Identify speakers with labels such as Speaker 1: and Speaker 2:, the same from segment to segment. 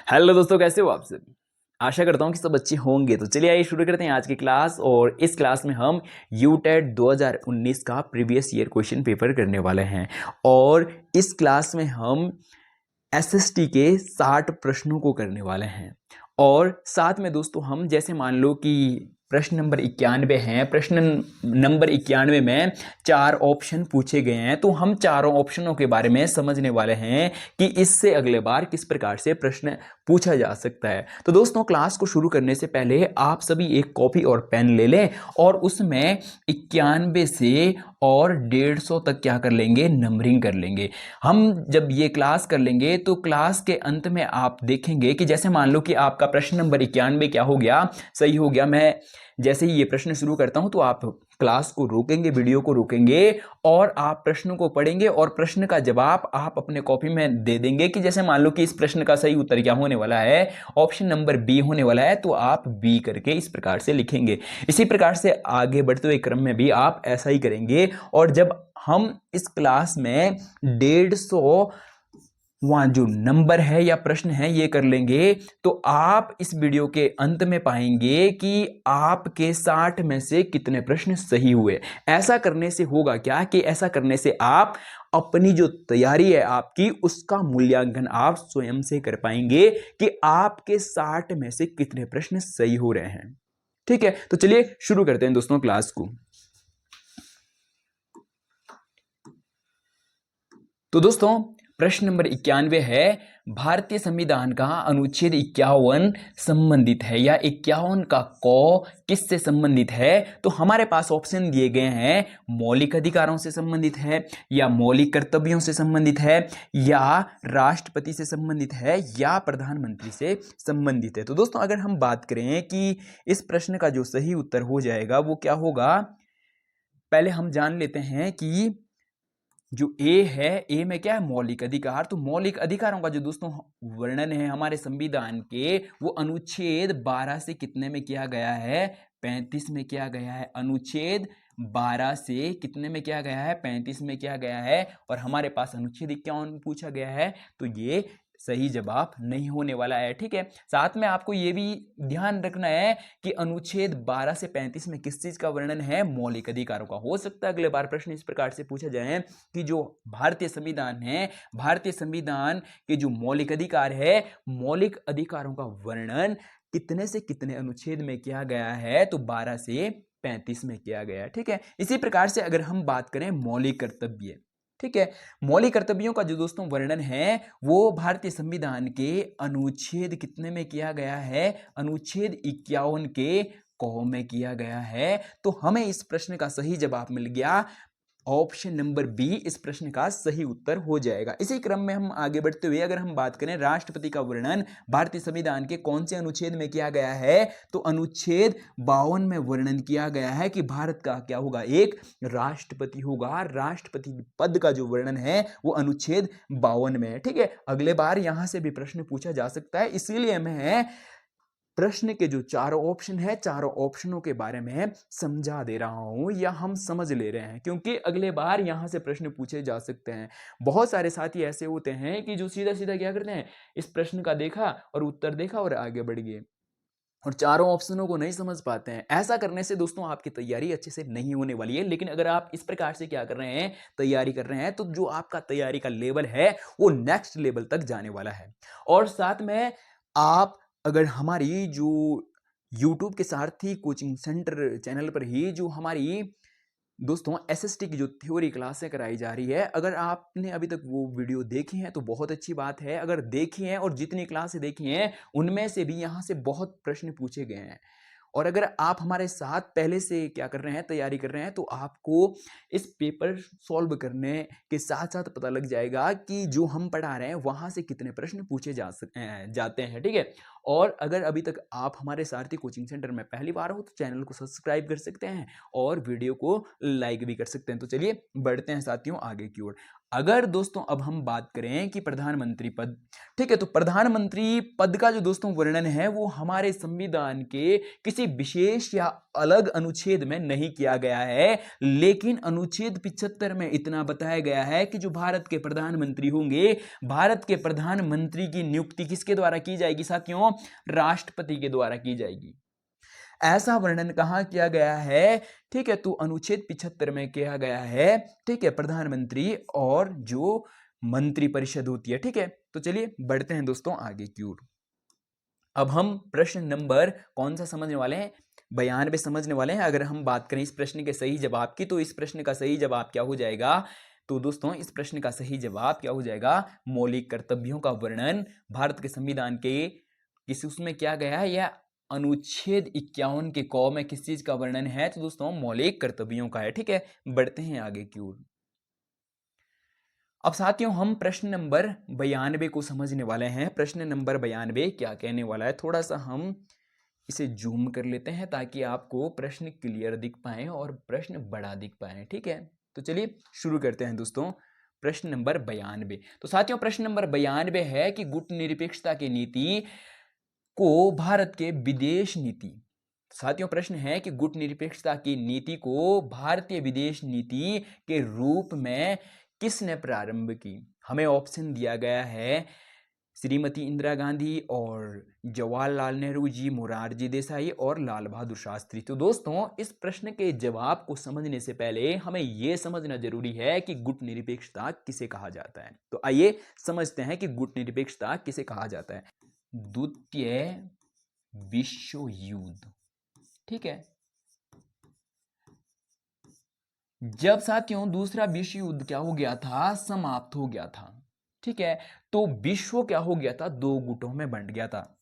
Speaker 1: Hello दोस्तों, कैसे हो आप सब। आशा करता हूँ कि सब अच्छे होंगे। तो चलिए आइए शुरू करते हैं आज की क्लास। और इस क्लास में हम यूटेट 2019 का प्रीवियस ईयर क्वेश्चन पेपर करने वाले हैं। और इस क्लास में हम एसएसटी के 60 प्रश्नों को करने वाले हैं। और साथ में दोस्तों हम जैसे मान लो कि प्रश्न नंबर 91 है, प्रश्न नंबर 91 में 4 ऑप्शन पूछे गए हैं, तो हम चारों ऑप्शनों के बारे में समझने वाले हैं कि इससे अगले बार किस प्रकार से प्रश्न पूछा जा सकता है। तो दोस्तों क्लास को शुरू करने से पहले आप सभी एक कॉपी और पेन ले लें और उसमें 91 से और 150 तक क्या कर लेंगे, नंबरिंग कर लेंगे। हम जब ये क्लास कर लेंगे तो क्लास के अंत में आप देखेंगे कि जैसे मान लो कि आपका प्रश्न नंबर 91 क्या हो गया, सही हो गया। मैं जैसे ही ये प्रश्न शुरू करता हूं तो आप क्लास को रोकेंगे, वीडियो को रोकेंगे और आप प्रश्नों को पढ़ेंगे और प्रश्न का जवाब आप अपने कॉपी में दे देंगे कि जैसे मान लो कि इस प्रश्न का सही उत्तर क्या होने वाला है, ऑप्शन नंबर बी होने वाला है, तो आप बी करके इस प्रकार से लिखेंगे। इसी प्रकार से आगे बढ़ते हुए क्रम में भी आप ऐसा ही करेंगे। और जब हम इस क्लास में 150 वहां जो नंबर है या प्रश्न है ये कर लेंगे, तो आप इस वीडियो के अंत में पाएंगे कि आपके 60 में से कितने प्रश्न सही हुए। ऐसा करने से होगा क्या कि ऐसा करने से आप अपनी जो तैयारी है आपकी, उसका मूल्यांकन आप स्वयं से कर पाएंगे कि आपके 60 में से कितने प्रश्न सही हो रहे हैं। ठीक है, तो चलिए शुरू करते हैं दोस्तों क्लास को। तो दोस्तों प्रश्न नंबर 91 है, भारतीय संविधान का अनुच्छेद 51 संबंधित है या 51 का क किससे संबंधित है। तो हमारे पास ऑप्शन दिए गए हैं, मौलिक अधिकारों से संबंधित है, या मौलिक कर्तव्यों से संबंधित है, या राष्ट्रपति से संबंधित है, या प्रधानमंत्री से संबंधित है। तो दोस्तों अगर हम बात करें कि इस प्रश्न का जो सही उत्तर हो जाएगा वो क्या होगा, पहले हम जान लेते हैं कि जो ए है, ए में क्या है, मौलिक अधिकार। तो मौलिक अधिकारों का जो दोस्तों वर्णन है हमारे संविधान के, वो अनुच्छेद 12 से कितने में किया गया है, 35 में किया गया है। अनुच्छेद 12 से कितने में किया गया है, 35 में किया गया है। और हमारे पास अनुच्छेद 51 पूछा गया है, तो ये सही जवाब नहीं होने वाला है। ठीक है, साथ में आपको ये भी ध्यान रखना है कि अनुच्छेद 12 से 35 में किस चीज का वर्णन है, मौलिक अधिकारों का। हो सकता है अगले बार प्रश्न इस प्रकार से पूछा जाए कि जो भारतीय संविधान है, भारतीय संविधान के जो मौलिक अधिकार है, मौलिक अधिकारों का वर्णन कितने से कितने अनुच्छेद में किया गया है, तो 12 से 35 में किया गया है। ठीक है, इसी प्रकार से अगर हम बात करें मौलिक कर्तव्य, ठीक है, मौलिक कर्तव्यों का जो दोस्तों वर्णन है वो भारतीय संविधान के अनुच्छेद कितने में किया गया है, अनुच्छेद 51 के क में किया गया है। तो हमें इस प्रश्न का सही जवाब मिल गया, ऑप्शन नंबर बी इस प्रश्न का सही उत्तर हो जाएगा। इसी क्रम में हम आगे बढ़ते हुए अगर हम बात करें राष्ट्रपति का वर्णन भारतीय संविधान के कौन से अनुच्छेद में किया गया है, तो अनुच्छेद 52 में वर्णन किया गया है कि भारत का क्या होगा, एक राष्ट्रपति होगा। राष्ट्रपति पद का जो वर्णन है वो अनुच्छेद 52 में है। ठीक है, अगले बार यहां से भी प्रश्न पूछा जा सकता है, इसलिए मैं प्रश्न के जो चारों ऑप्शन है, चारों ऑप्शनों के बारे में समझा दे रहा हूं या हम समझ ले रहे हैं, क्योंकि अगले बार यहां से प्रश्न पूछे जा सकते हैं। बहुत सारे साथी ऐसे होते हैं कि जो सीधा सीधा क्या करते हैं, इस प्रश्न का देखा और उत्तर देखा और आगे बढ़ गए और चारों ऑप्शनों को नहीं समझ पाते हैं। ऐसा करने से दोस्तों आपकी तैयारी अच्छे से नहीं होने वाली है। लेकिन अगर आप इस प्रकार से क्या कर रहे हैं, तैयारी कर रहे हैं, तो जो आपका तैयारी का लेवल है वो नेक्स्ट लेवल तक जाने वाला है। और साथ में आप अगर हमारी जो YouTube के सारथी कोचिंग सेंटर चैनल पर ही जो हमारी दोस्तों एसएसटी की जो थ्योरी क्लासें कराई जा रही है, अगर आपने अभी तक वो वीडियो देखी है तो बहुत अच्छी बात है। अगर देखी है और जितनी क्लासें देखी हैं उनमें से भी यहाँ से बहुत प्रश्न पूछे गए हैं। और अगर आप हमारे साथ पहले से क्या कर रहे हैं, तैयारी कर रहे हैं, तो आपको इस पेपर सॉल्व करने के साथ साथ पता लग जाएगा कि जो हम पढ़ा रहे हैं वहां से कितने प्रश्न पूछे जाते हैं। ठीक है, और अगर अभी तक आप हमारे सारथी कोचिंग सेंटर में पहली बार हो तो चैनल को सब्सक्राइब कर सकते हैं और वीडियो को लाइक भी कर सकते हैं। तो चलिए बढ़ते हैं साथियों आगे की ओर। अगर दोस्तों अब हम बात करें कि प्रधानमंत्री पद, ठीक है, तो प्रधानमंत्री पद का जो दोस्तों वर्णन है वो हमारे संविधान के किसी विशेष या अलग अनुच्छेद में नहीं किया गया है, लेकिन अनुच्छेद 75 में इतना बताया गया है कि जो भारत के प्रधानमंत्री होंगे, भारत के प्रधानमंत्री की नियुक्ति किसके द्वारा की जाएगी साथियों? राष्ट्रपति के द्वारा की जाएगी। ऐसा वर्णन कहां किया गया है? ठीक है, तो अनुच्छेद 75 में किया गया है। ठीक है, प्रधानमंत्री और जो मंत्री परिषद होती है। ठीक है, तो चलिए बढ़ते हैं दोस्तों आगे की ओर। अब हम प्रश्न नंबर कौन सा समझने वाले हैं? 92 समझने वाले हैं। अगर हम बात करें इस प्रश्न के सही जवाब की, तो इस प्रश्न का सही जवाब क्या हो जाएगा? तो दोस्तों इस प्रश्न का सही जवाब क्या हो जाएगा? मौलिक कर्तव्यों का वर्णन भारत के संविधान के किस उसमें किया गया है, या अनुच्छेद 51 के क में किस चीज का वर्णन है? तो दोस्तों मौलिक कर्तव्यों का है। ठीक है, बढ़ते हैं आगे की ओर। अब साथियों हम प्रश्न नंबर 92 को समझने वाले हैं। प्रश्न नंबर 92 क्या कहने वाला है? थोड़ा सा हम इसे जूम कर लेते हैं ताकि आपको प्रश्न क्लियर दिख पाए और प्रश्न बड़ा दिख पाए। ठीक है, तो चलिए शुरू करते हैं दोस्तों। प्रश्न नंबर 92, तो साथियों प्रश्न नंबर 92 है कि गुट निरपेक्षता की नीति को भारत के विदेश नीति, साथियों प्रश्न है कि गुट निरपेक्षता की नीति को भारतीय विदेश नीति के रूप में किसने प्रारंभ की? हमें ऑप्शन दिया गया है श्रीमती इंदिरा गांधी और जवाहरलाल नेहरू जी, मोरारजी देसाई और लाल बहादुर शास्त्री। तो दोस्तों इस प्रश्न के जवाब को समझने से पहले हमें यह समझना जरूरी है कि गुट निरपेक्षता किसे कहा जाता है। तो आइए समझते हैं कि गुट निरपेक्षता किसे कहा जाता है। द्वितीय विश्व युद्ध, ठीक है, जब साथियों दूसरा विश्व युद्ध क्या हो गया था? समाप्त हो गया था। ठीक है, तो विश्व क्या हो गया था? दो गुटों में बंट गया था।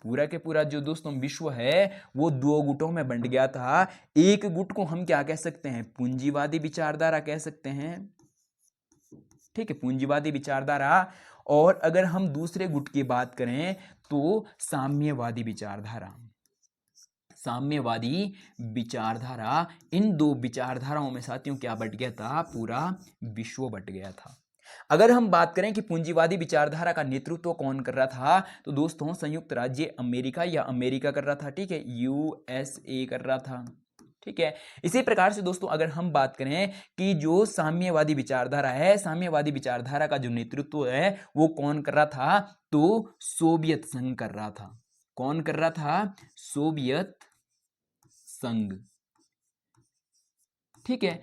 Speaker 1: पूरा के पूरा जो दोस्तों विश्व है वो दो गुटों में बंट गया था। एक गुट को हम क्या कह सकते हैं? पूंजीवादी विचारधारा कह सकते हैं। ठीक है, पूंजीवादी विचारधारा। और अगर हम दूसरे गुट की बात करें तो साम्यवादी विचारधारा, साम्यवादी विचारधारा। इन दो विचारधाराओं में साथियों क्या बट गया था? पूरा विश्व बट गया था। अगर हम बात करें कि पूंजीवादी विचारधारा का नेतृत्व कौन कर रहा था, तो दोस्तों संयुक्त राज्य अमेरिका या अमेरिका कर रहा था। ठीक है, यूएसए कर रहा था। ठीक है, इसी प्रकार से दोस्तों अगर हम बात करें कि जो साम्यवादी विचारधारा है, साम्यवादी विचारधारा का जो नेतृत्व है वो कौन कर रहा था? तो सोवियत संघ कर रहा था। कौन कर रहा था? सोवियत संघ। ठीक है,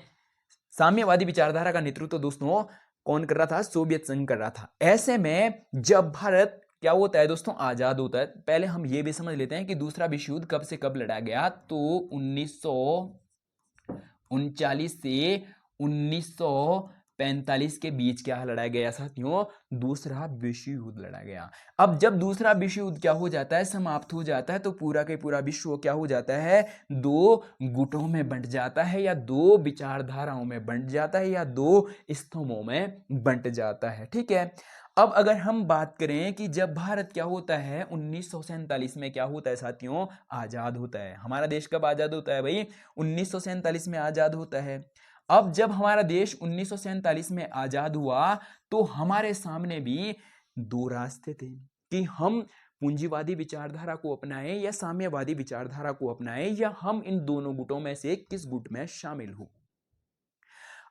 Speaker 1: साम्यवादी विचारधारा का नेतृत्व दोस्तों कौन कर रहा था? सोवियत संघ कर रहा था। ऐसे में जब भारत क्या होता है दोस्तों? आजाद होता है। पहले हम ये भी समझ लेते हैं कि दूसरा विश्व युद्ध कब से कब लड़ा गया। तो 1939 से 1945 के बीच क्या लड़ा गया साथियों? दूसरा विश्व युद्ध लड़ा गया। अब जब दूसरा विश्व युद्ध क्या हो जाता है? समाप्त हो जाता है, तो पूरा के पूरा विश्व क्या हो जाता है? दो गुटों में बंट जाता है, या दो विचारधाराओं में बंट जाता है, या दो स्तंभों में बंट जाता है। ठीक है, अब अगर हम बात करें कि जब भारत क्या होता है 1947 में क्या होता है साथियों? आजाद होता है। हमारा देश कब आजाद होता है भाई? 1947 में आजाद होता है। अब जब हमारा देश 1947 में आजाद हुआ तो हमारे सामने भी दो रास्ते थे कि हम पूंजीवादी विचारधारा को अपनाएं या साम्यवादी विचारधारा को अपनाएं, या हम इन दोनों गुटों में से किस गुट में शामिल हो।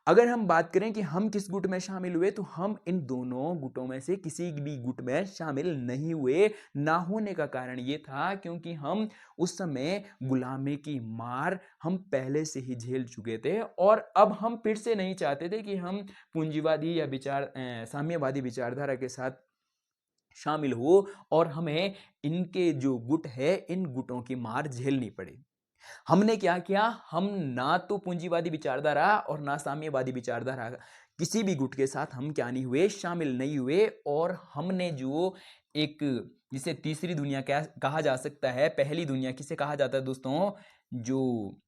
Speaker 1: अगर हम बात करें कि हम किस गुट में शामिल हुए, तो हम इन दोनों गुटों में से किसी भी गुट में शामिल नहीं हुए। ना होने का कारण ये था क्योंकि हम उस समय गुलामी की मार हम पहले से ही झेल चुके थे, और अब हम फिर से नहीं चाहते थे कि हम पूंजीवादी या साम्यवादी विचारधारा के साथ शामिल हो और हमें इनके जो गुट है इन गुटों की मार झेलनी पड़े। हमने क्या किया? हम ना तो पूंजीवादी विचारधारा और ना साम्यवादी विचारधारा किसी भी गुट के साथ हम क्या नहीं हुए? शामिल नहीं हुए। और हमने जो एक जिसे तीसरी दुनिया क्या कहा जा सकता है, पहली दुनिया किसे कहा जाता है दोस्तों? जो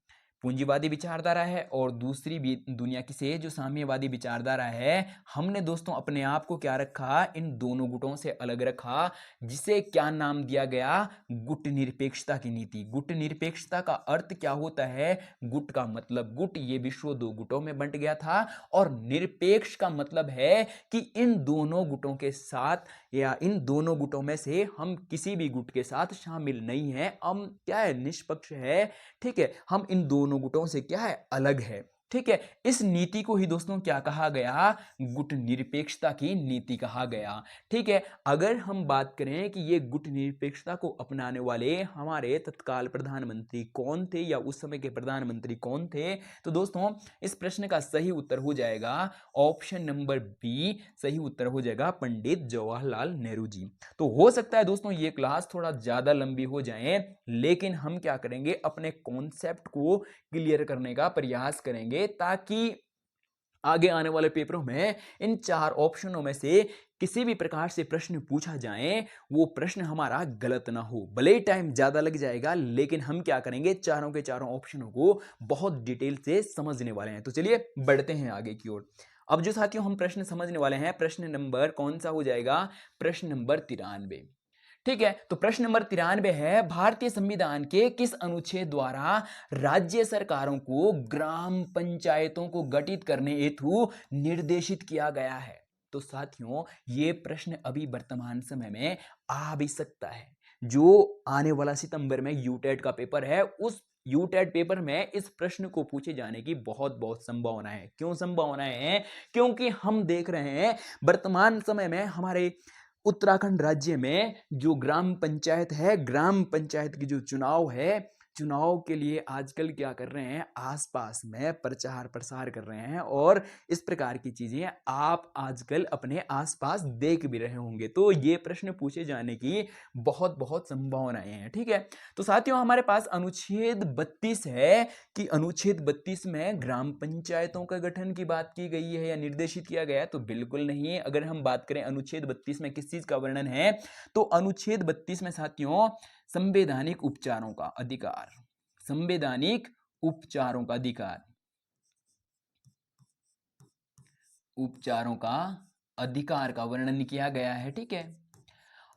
Speaker 1: पूंजीवादी विचारधारा है और दूसरी भी दुनिया की से जो साम्यवादी विचारधारा है। हमने दोस्तों अपने आप को क्या रखा, इन दोनों गुटों से अलग रखा, जिसे क्या नाम दिया गया, गुट निरपेक्षता की नीति। गुट निरपेक्षता का अर्थ क्या होता है, गुट का मतलब गुट, ये विश्व दो गुटों में बंट गया था, और निरपेक्ष का मतलब है कि इन दोनों गुटों के साथ या इन दोनों गुटों में से हम किसी भी गुट के साथ शामिल नहीं है, हम क्या है, निष्पक्ष है। ठीक है, हम इन दोनों गुटों से क्या है, अलग है। ठीक है, इस नीति को ही दोस्तों क्या कहा गया, गुट निरपेक्षता की नीति कहा गया। ठीक है, अगर हम बात करें कि ये गुट निरपेक्षता को अपनाने वाले हमारे तत्काल प्रधानमंत्री कौन थे या उस समय के प्रधानमंत्री कौन थे, तो दोस्तों इस प्रश्न का सही उत्तर हो जाएगा ऑप्शन नंबर बी, सही उत्तर हो जाएगा पंडित जवाहरलाल नेहरू जी। तो हो सकता है दोस्तों ये क्लास थोड़ा ज्यादा लंबी हो जाए, लेकिन हम क्या करेंगे, अपने कॉन्सेप्ट को क्लियर करने का प्रयास करेंगे, ताकि आगे आने वाले पेपरों में इन चार ऑप्शनों में से किसी भी प्रकार से प्रश्न पूछा जाए, वो प्रश्न हमारा गलत ना हो। भले ही टाइम ज्यादा लग जाएगा, लेकिन हम क्या करेंगे, चारों के चारों ऑप्शनों को बहुत डिटेल से समझने वाले हैं। तो चलिए बढ़ते हैं आगे की ओर। अब जो साथियों हम प्रश्न समझने वाले हैं, प्रश्न नंबर कौन सा हो जाएगा, प्रश्न नंबर 93। ठीक है, तो प्रश्न नंबर 93 है, भारतीय संविधान के किस अनुच्छेद द्वारा राज्य सरकारों को ग्राम पंचायतों को गठित करने हेतु निर्देशित किया गया है। तो साथियों ये प्रश्न अभी वर्तमान समय में आ भी सकता है। जो आने वाला सितंबर में यूटेट का पेपर है, उस यूटेट पेपर में इस प्रश्न को पूछे जाने की बहुत बहुत संभावना है। क्यों संभावना है, क्योंकि हम देख रहे हैं वर्तमान समय में हमारे उत्तराखंड राज्य में जो ग्राम पंचायत है, ग्राम पंचायत की जो चुनाव है, चुनाव के लिए आजकल क्या कर रहे हैं, आसपास में प्रचार प्रसार कर रहे हैं, और इस प्रकार की चीजें आप आजकल अपने आसपास देख भी रहे होंगे। तो ये प्रश्न पूछे जाने की बहुत बहुत संभावनाएं हैं। ठीक है, तो साथियों हमारे पास अनुच्छेद 32 है कि अनुच्छेद 32 में ग्राम पंचायतों का गठन की बात की गई है या निर्देशित किया गया है, तो बिल्कुल नहीं। अगर हम बात करें अनुच्छेद 32 में किस चीज का वर्णन है, तो अनुच्छेद 32 में साथियों संवैधानिक उपचारों का अधिकार, संवैधानिक उपचारों का अधिकार, उपचारों का अधिकार का वर्णन किया गया है। ठीक है,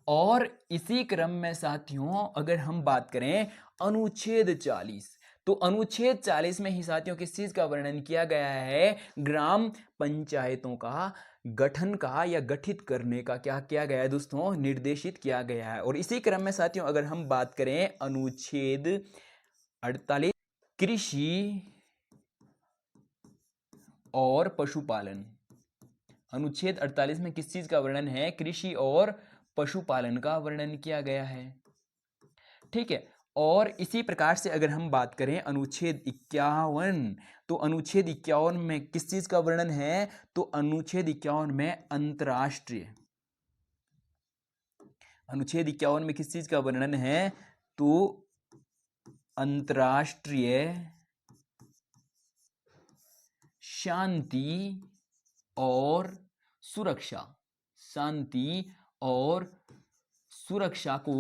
Speaker 1: और इसी क्रम में साथियों अगर हम बात करें अनुच्छेद 40, तो अनुच्छेद 40 में ही साथियों किस चीज का वर्णन किया गया है, ग्राम पंचायतों का गठन का या गठित करने का क्या किया गया है दोस्तों, निर्देशित किया गया है। और इसी क्रम में साथियों अगर हम बात करें अनुच्छेद 48, कृषि और पशुपालन, अनुच्छेद 48 में किस चीज का वर्णन है, कृषि और पशुपालन का वर्णन किया गया है। ठीक है, और इसी प्रकार से अगर हम बात करें अनुच्छेद 51, तो अनुच्छेद 51 में किस चीज का वर्णन है, तो अनुच्छेद 51 में अंतरराष्ट्रीय, अनुच्छेद 51 में किस चीज का वर्णन है, तो अंतरराष्ट्रीय शांति और सुरक्षा, शांति और सुरक्षा को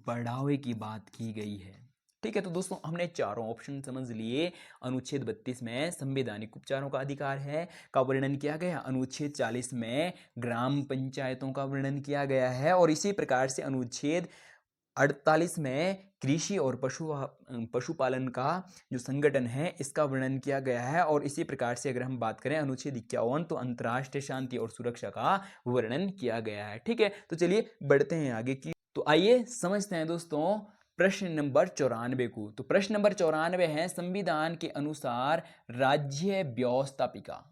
Speaker 1: बढ़ावे की बात की गई है। ठीक है, तो दोस्तों हमने चारों ऑप्शन समझ लिए। अनुच्छेद 32 में संवैधानिक उपचारों का अधिकार है का वर्णन किया गया, अनुच्छेद 40 में ग्राम पंचायतों का वर्णन किया गया है, और इसी प्रकार से अनुच्छेद 48 में कृषि और पशुपालन का जो संगठन है इसका वर्णन किया गया है। और इसी प्रकार से अगर हम बात करें अनुच्छेद 51, तो अंतर्राष्ट्रीय शांति और सुरक्षा का वर्णन किया गया है। ठीक है, तो चलिए बढ़ते हैं आगे की। तो आइए समझते हैं दोस्तों प्रश्न नंबर 94 को। तो प्रश्न नंबर 94 है, संविधान के अनुसार राज्य व्यवस्थापिका।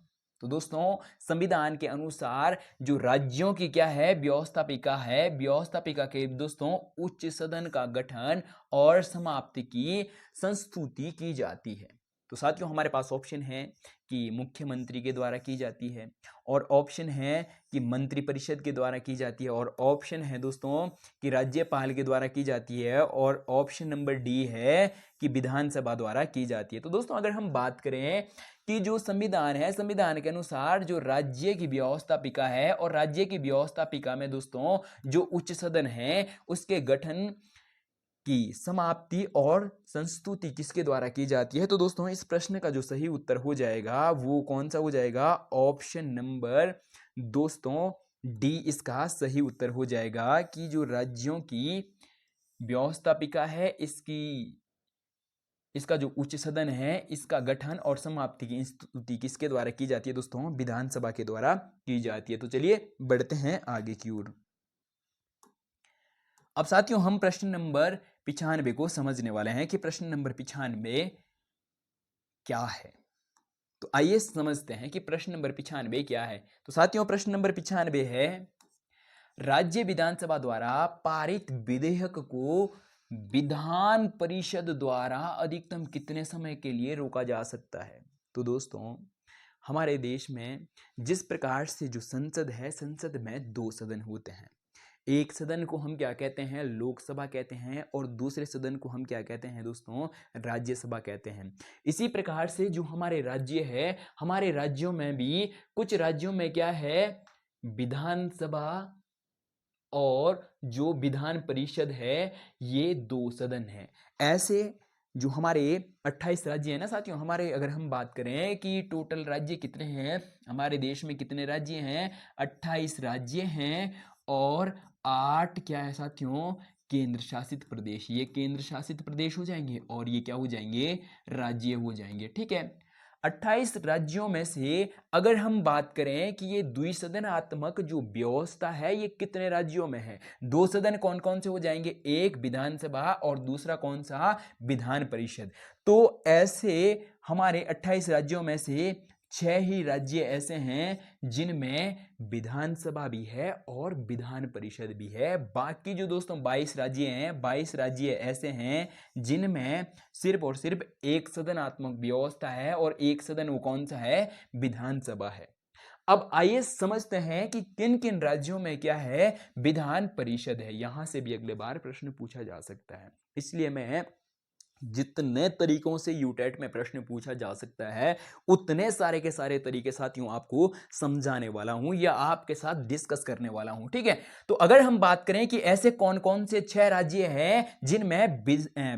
Speaker 1: तो दोस्तों संविधान के अनुसार जो राज्यों की क्या है, व्यवस्थापिका है, व्यवस्थापिका के दोस्तों उच्च सदन का गठन और समाप्ति की संस्तुति की जाती है। तो साथियों हमारे पास ऑप्शन है कि मुख्यमंत्री के द्वारा की जाती है, और ऑप्शन है कि मंत्रिपरिषद के द्वारा की जाती है, और ऑप्शन है दोस्तों कि राज्यपाल के द्वारा की जाती है, और ऑप्शन नंबर डी है कि विधानसभा द्वारा की जाती है। तो दोस्तों अगर हम बात करें कि जो संविधान है, संविधान के अनुसार जो राज्य की व्यवस्थापिका है, और राज्य की व्यवस्थापिका में दोस्तों जो उच्च सदन है उसके गठन की समाप्ति और संस्तुति किसके द्वारा की जाती है? तो दोस्तों इस प्रश्न का जो सही उत्तर हो जाएगा वो कौन सा हो जाएगा? ऑप्शन नंबर दोस्तों डी इसका सही उत्तर हो जाएगा कि जो राज्यों की व्यवस्थापिका है इसका जो उच्च सदन है इसका गठन और समाप्ति की स्तुति किसके द्वारा की जाती है? दोस्तों विधानसभा के द्वारा की जाती है। तो चलिए बढ़ते हैं आगे की ओर। अब साथियों हम प्रश्न नंबर 95 को समझने वाले हैं कि प्रश्न नंबर 95 क्या है। तो आइए समझते हैं कि प्रश्न नंबर 95 क्या है। तो साथियों प्रश्न नंबर 95 है, राज्य विधानसभा द्वारा पारित विधेयक को विधान परिषद द्वारा अधिकतम कितने समय के लिए रोका जा सकता है? तो दोस्तों हमारे देश में जिस प्रकार से जो संसद है, संसद में दो सदन होते हैं। एक सदन को हम क्या कहते हैं? लोकसभा कहते हैं, और दूसरे सदन को हम क्या कहते हैं दोस्तों? राज्यसभा कहते हैं। इसी प्रकार से जो हमारे राज्य है, हमारे राज्यों में भी कुछ राज्यों में क्या है? विधानसभा और जो विधान परिषद है ये दो सदन है। ऐसे जो हमारे 28 राज्य है ना साथियों, हमारे अगर हम बात करें कि टोटल राज्य कितने हैं, हमारे देश में कितने राज्य हैं? 28 राज्य हैं और 8 क्या है साथियों? केंद्र शासित प्रदेश। ये केंद्र शासित प्रदेश हो जाएंगे और ये क्या हो जाएंगे? राज्य हो जाएंगे। ठीक है, 28 राज्यों में से अगर हम बात करें कि ये द्विसदनात्मक जो व्यवस्था है ये कितने राज्यों में है? दो सदन कौन कौन से हो जाएंगे? एक विधानसभा और दूसरा कौन सा? विधान परिषद। तो ऐसे हमारे 28 राज्यों में से 6 ही राज्य ऐसे हैं जिनमें विधानसभा भी है और विधान परिषद भी है। बाकी जो दोस्तों 22 राज्य हैं, 22 राज्य ऐसे हैं जिनमें सिर्फ और सिर्फ एक सदनात्मक व्यवस्था है और एक सदन वो कौन सा है? विधानसभा है। अब आइए समझते हैं कि किन किन राज्यों में क्या है? विधान परिषद है। यहां से भी अगले बार प्रश्न पूछा जा सकता है, इसलिए मैं जितने तरीकों से यूटेट में प्रश्न पूछा जा सकता है उतने सारे के सारे तरीके साथियों आपको समझाने वाला हूं या आपके साथ डिस्कस करने वाला हूं। ठीक है, तो अगर हम बात करें कि ऐसे कौन कौन से 6 राज्य हैं जिनमें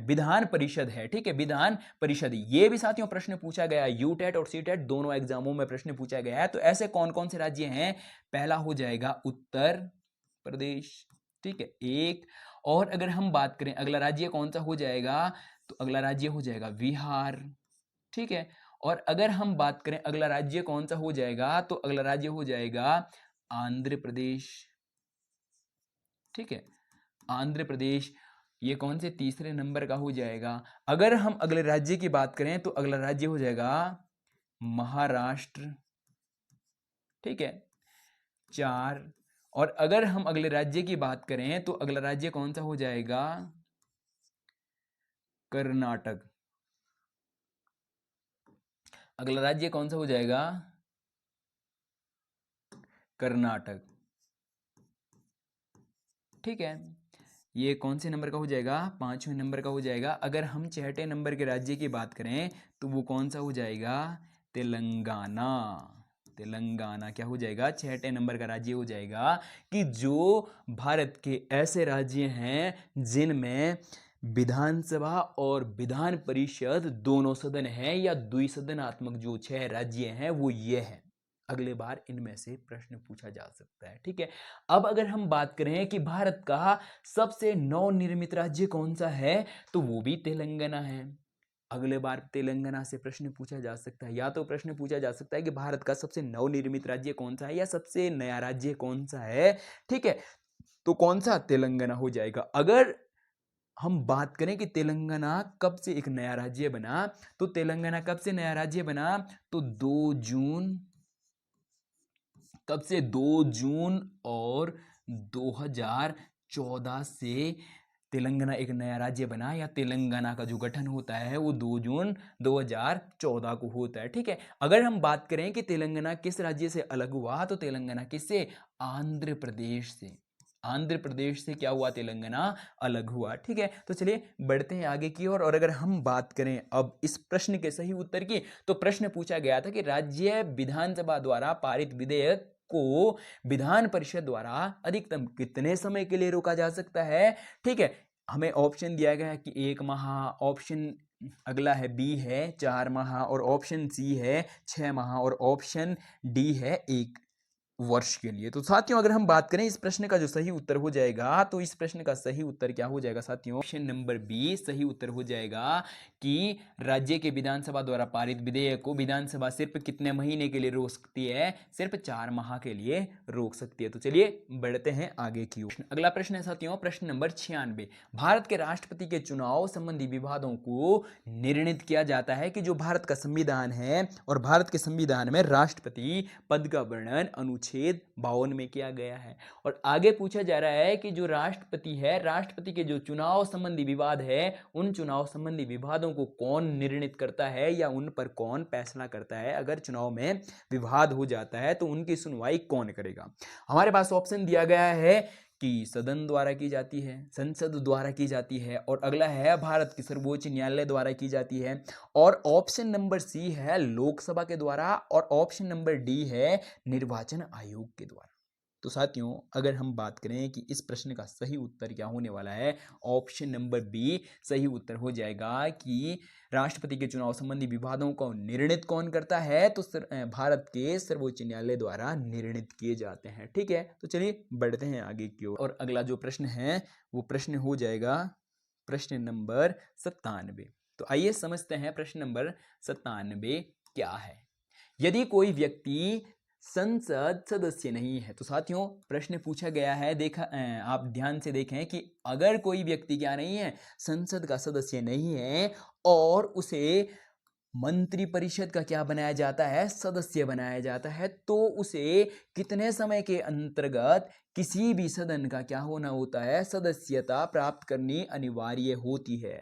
Speaker 1: विधान परिषद है। ठीक है, विधान परिषद, ये भी साथियों प्रश्न पूछा गया, यूटेट और सीटेट दोनों एग्जामों में प्रश्न पूछा गया है। तो ऐसे कौन कौन से राज्य हैं? पहला हो जाएगा उत्तर प्रदेश। ठीक है, एक। और अगर हम बात करें अगला राज्य कौन सा हो जाएगा, तो अगला राज्य हो जाएगा बिहार। ठीक है, और अगर हम बात करें अगला राज्य कौन सा हो जाएगा, तो अगला राज्य हो जाएगा आंध्र प्रदेश। ठीक है, आंध्र प्रदेश ये कौन से? तीसरे नंबर का हो जाएगा। अगर हम अगले राज्य की बात करें तो अगला राज्य हो जाएगा महाराष्ट्र। ठीक है, 4। और अगर हम अगले राज्य की बात करें तो अगला राज्य कौन सा हो जाएगा? कर्नाटक। अगला राज्य कौन सा हो जाएगा? कर्नाटक। ठीक है, ये कौन से नंबर का हो जाएगा? 5वें नंबर का हो जाएगा। अगर हम 6ठे नंबर के राज्य की बात करें तो वो कौन सा हो जाएगा? तेलंगाना। तेलंगाना क्या हो जाएगा? 6ठे नंबर का राज्य हो जाएगा कि जो भारत के ऐसे राज्य हैं जिनमें विधानसभा और विधान परिषद दोनों सदन है या द्विसदनात्मक जो 6 राज्य हैं वो ये हैं। अगले बार इनमें से प्रश्न पूछा जा सकता है। ठीक है, अब अगर हम बात करें कि भारत का सबसे नवनिर्मित राज्य कौन सा है, तो वो भी तेलंगाना है। अगले बार तेलंगाना से प्रश्न पूछा जा सकता है, या तो प्रश्न पूछा जा सकता है कि भारत का सबसे नवनिर्मित राज्य कौन सा है या सबसे नया राज्य कौन सा है। ठीक है, तो कौन सा? तेलंगाना हो जाएगा। अगर हम बात करें कि तेलंगाना कब से एक नया राज्य बना, तो तेलंगाना कब से नया राज्य बना? तो 2 जून, कब से? 2 जून और 2014 से तेलंगाना एक नया राज्य बना, या तेलंगाना का जो गठन होता है वो 2 जून 2014 को होता है। ठीक है, अगर हम बात करें कि तेलंगाना किस राज्य से अलग हुआ, तो तेलंगाना किससे? आंध्र प्रदेश से। आंध्र प्रदेश से क्या हुआ? तेलंगाना अलग हुआ। ठीक है, तो चलिए बढ़ते हैं आगे की ओर। और अगर हम बात करें अब इस प्रश्न के सही उत्तर की, तो प्रश्न पूछा गया था कि राज्य विधानसभा द्वारा पारित विधेयक को विधान परिषद द्वारा अधिकतम कितने समय के लिए रोका जा सकता है? ठीक है, हमें ऑप्शन दिया गया है कि 1 माह, ऑप्शन अगला है बी है 4 माह, और ऑप्शन सी है 6 माह, और ऑप्शन डी है 1 वर्ष के लिए। तो साथियों अगर हम बात करें इस प्रश्न का जो सही उत्तर हो जाएगा, तो इस प्रश्न का सही उत्तर क्या हो जाएगा साथियों? ऑप्शन नंबर बी सही उत्तर हो जाएगा कि राज्य के विधानसभा द्वारा पारित विधेयक को विधानसभा सिर्फ कितने महीने के लिए रोक सकती है? सिर्फ 4 माह के लिए रोक सकती है। तो चलिए बढ़ते हैं आगे की ओर। अगला प्रश्न है साथियों प्रश्न नंबर 96। भारत के राष्ट्रपति के चुनाव संबंधी विवादों को निर्णित किया जाता है कि जो भारत का संविधान है, और भारत के संविधान में राष्ट्रपति पद का वर्णन अनुच्छेद 52 में किया गया है। और आगे पूछा जा रहा है कि जो राष्ट्रपति है, राष्ट्रपति के जो चुनाव संबंधी विवाद है, उन चुनाव संबंधी विवादों को कौन निर्णित करता है या उन पर कौन फैसला करता है? अगर चुनाव में विवाद हो जाता है तो उनकी सुनवाई कौन करेगा? हमारे पास ऑप्शन दिया गया है कि सदन द्वारा की जाती है, संसद द्वारा की जाती है, और अगला है भारत के सर्वोच्च न्यायालय द्वारा की जाती है, और ऑप्शन नंबर सी है लोकसभा के द्वारा, और ऑप्शन नंबर डी है निर्वाचन आयोग के द्वारा। तो साथियों अगर हम बात करें कि इस प्रश्न का सही उत्तर क्या होने वाला है, ऑप्शन नंबर बी सही उत्तर हो जाएगा कि राष्ट्रपति के चुनाव संबंधी विवादों को निर्णित कौन करता है? तो भारत के सर्वोच्च न्यायालय द्वारा निर्णित किए जाते हैं। ठीक है, तो चलिए बढ़ते हैं आगे की ओर। और अगला जो प्रश्न है वो प्रश्न हो जाएगा प्रश्न नंबर 97। तो आइए समझते हैं प्रश्न नंबर 97 क्या है। यदि कोई व्यक्ति संसद सदस्य नहीं है, तो साथियों प्रश्न पूछा गया है, देखा आप ध्यान से देखें कि अगर कोई व्यक्ति क्या नहीं है, संसद का सदस्य नहीं है, और उसे मंत्रिपरिषद का क्या बनाया जाता है? सदस्य बनाया जाता है, तो उसे कितने समय के अंतर्गत किसी भी सदन का क्या होना होता है? सदस्यता प्राप्त करनी अनिवार्य होती है।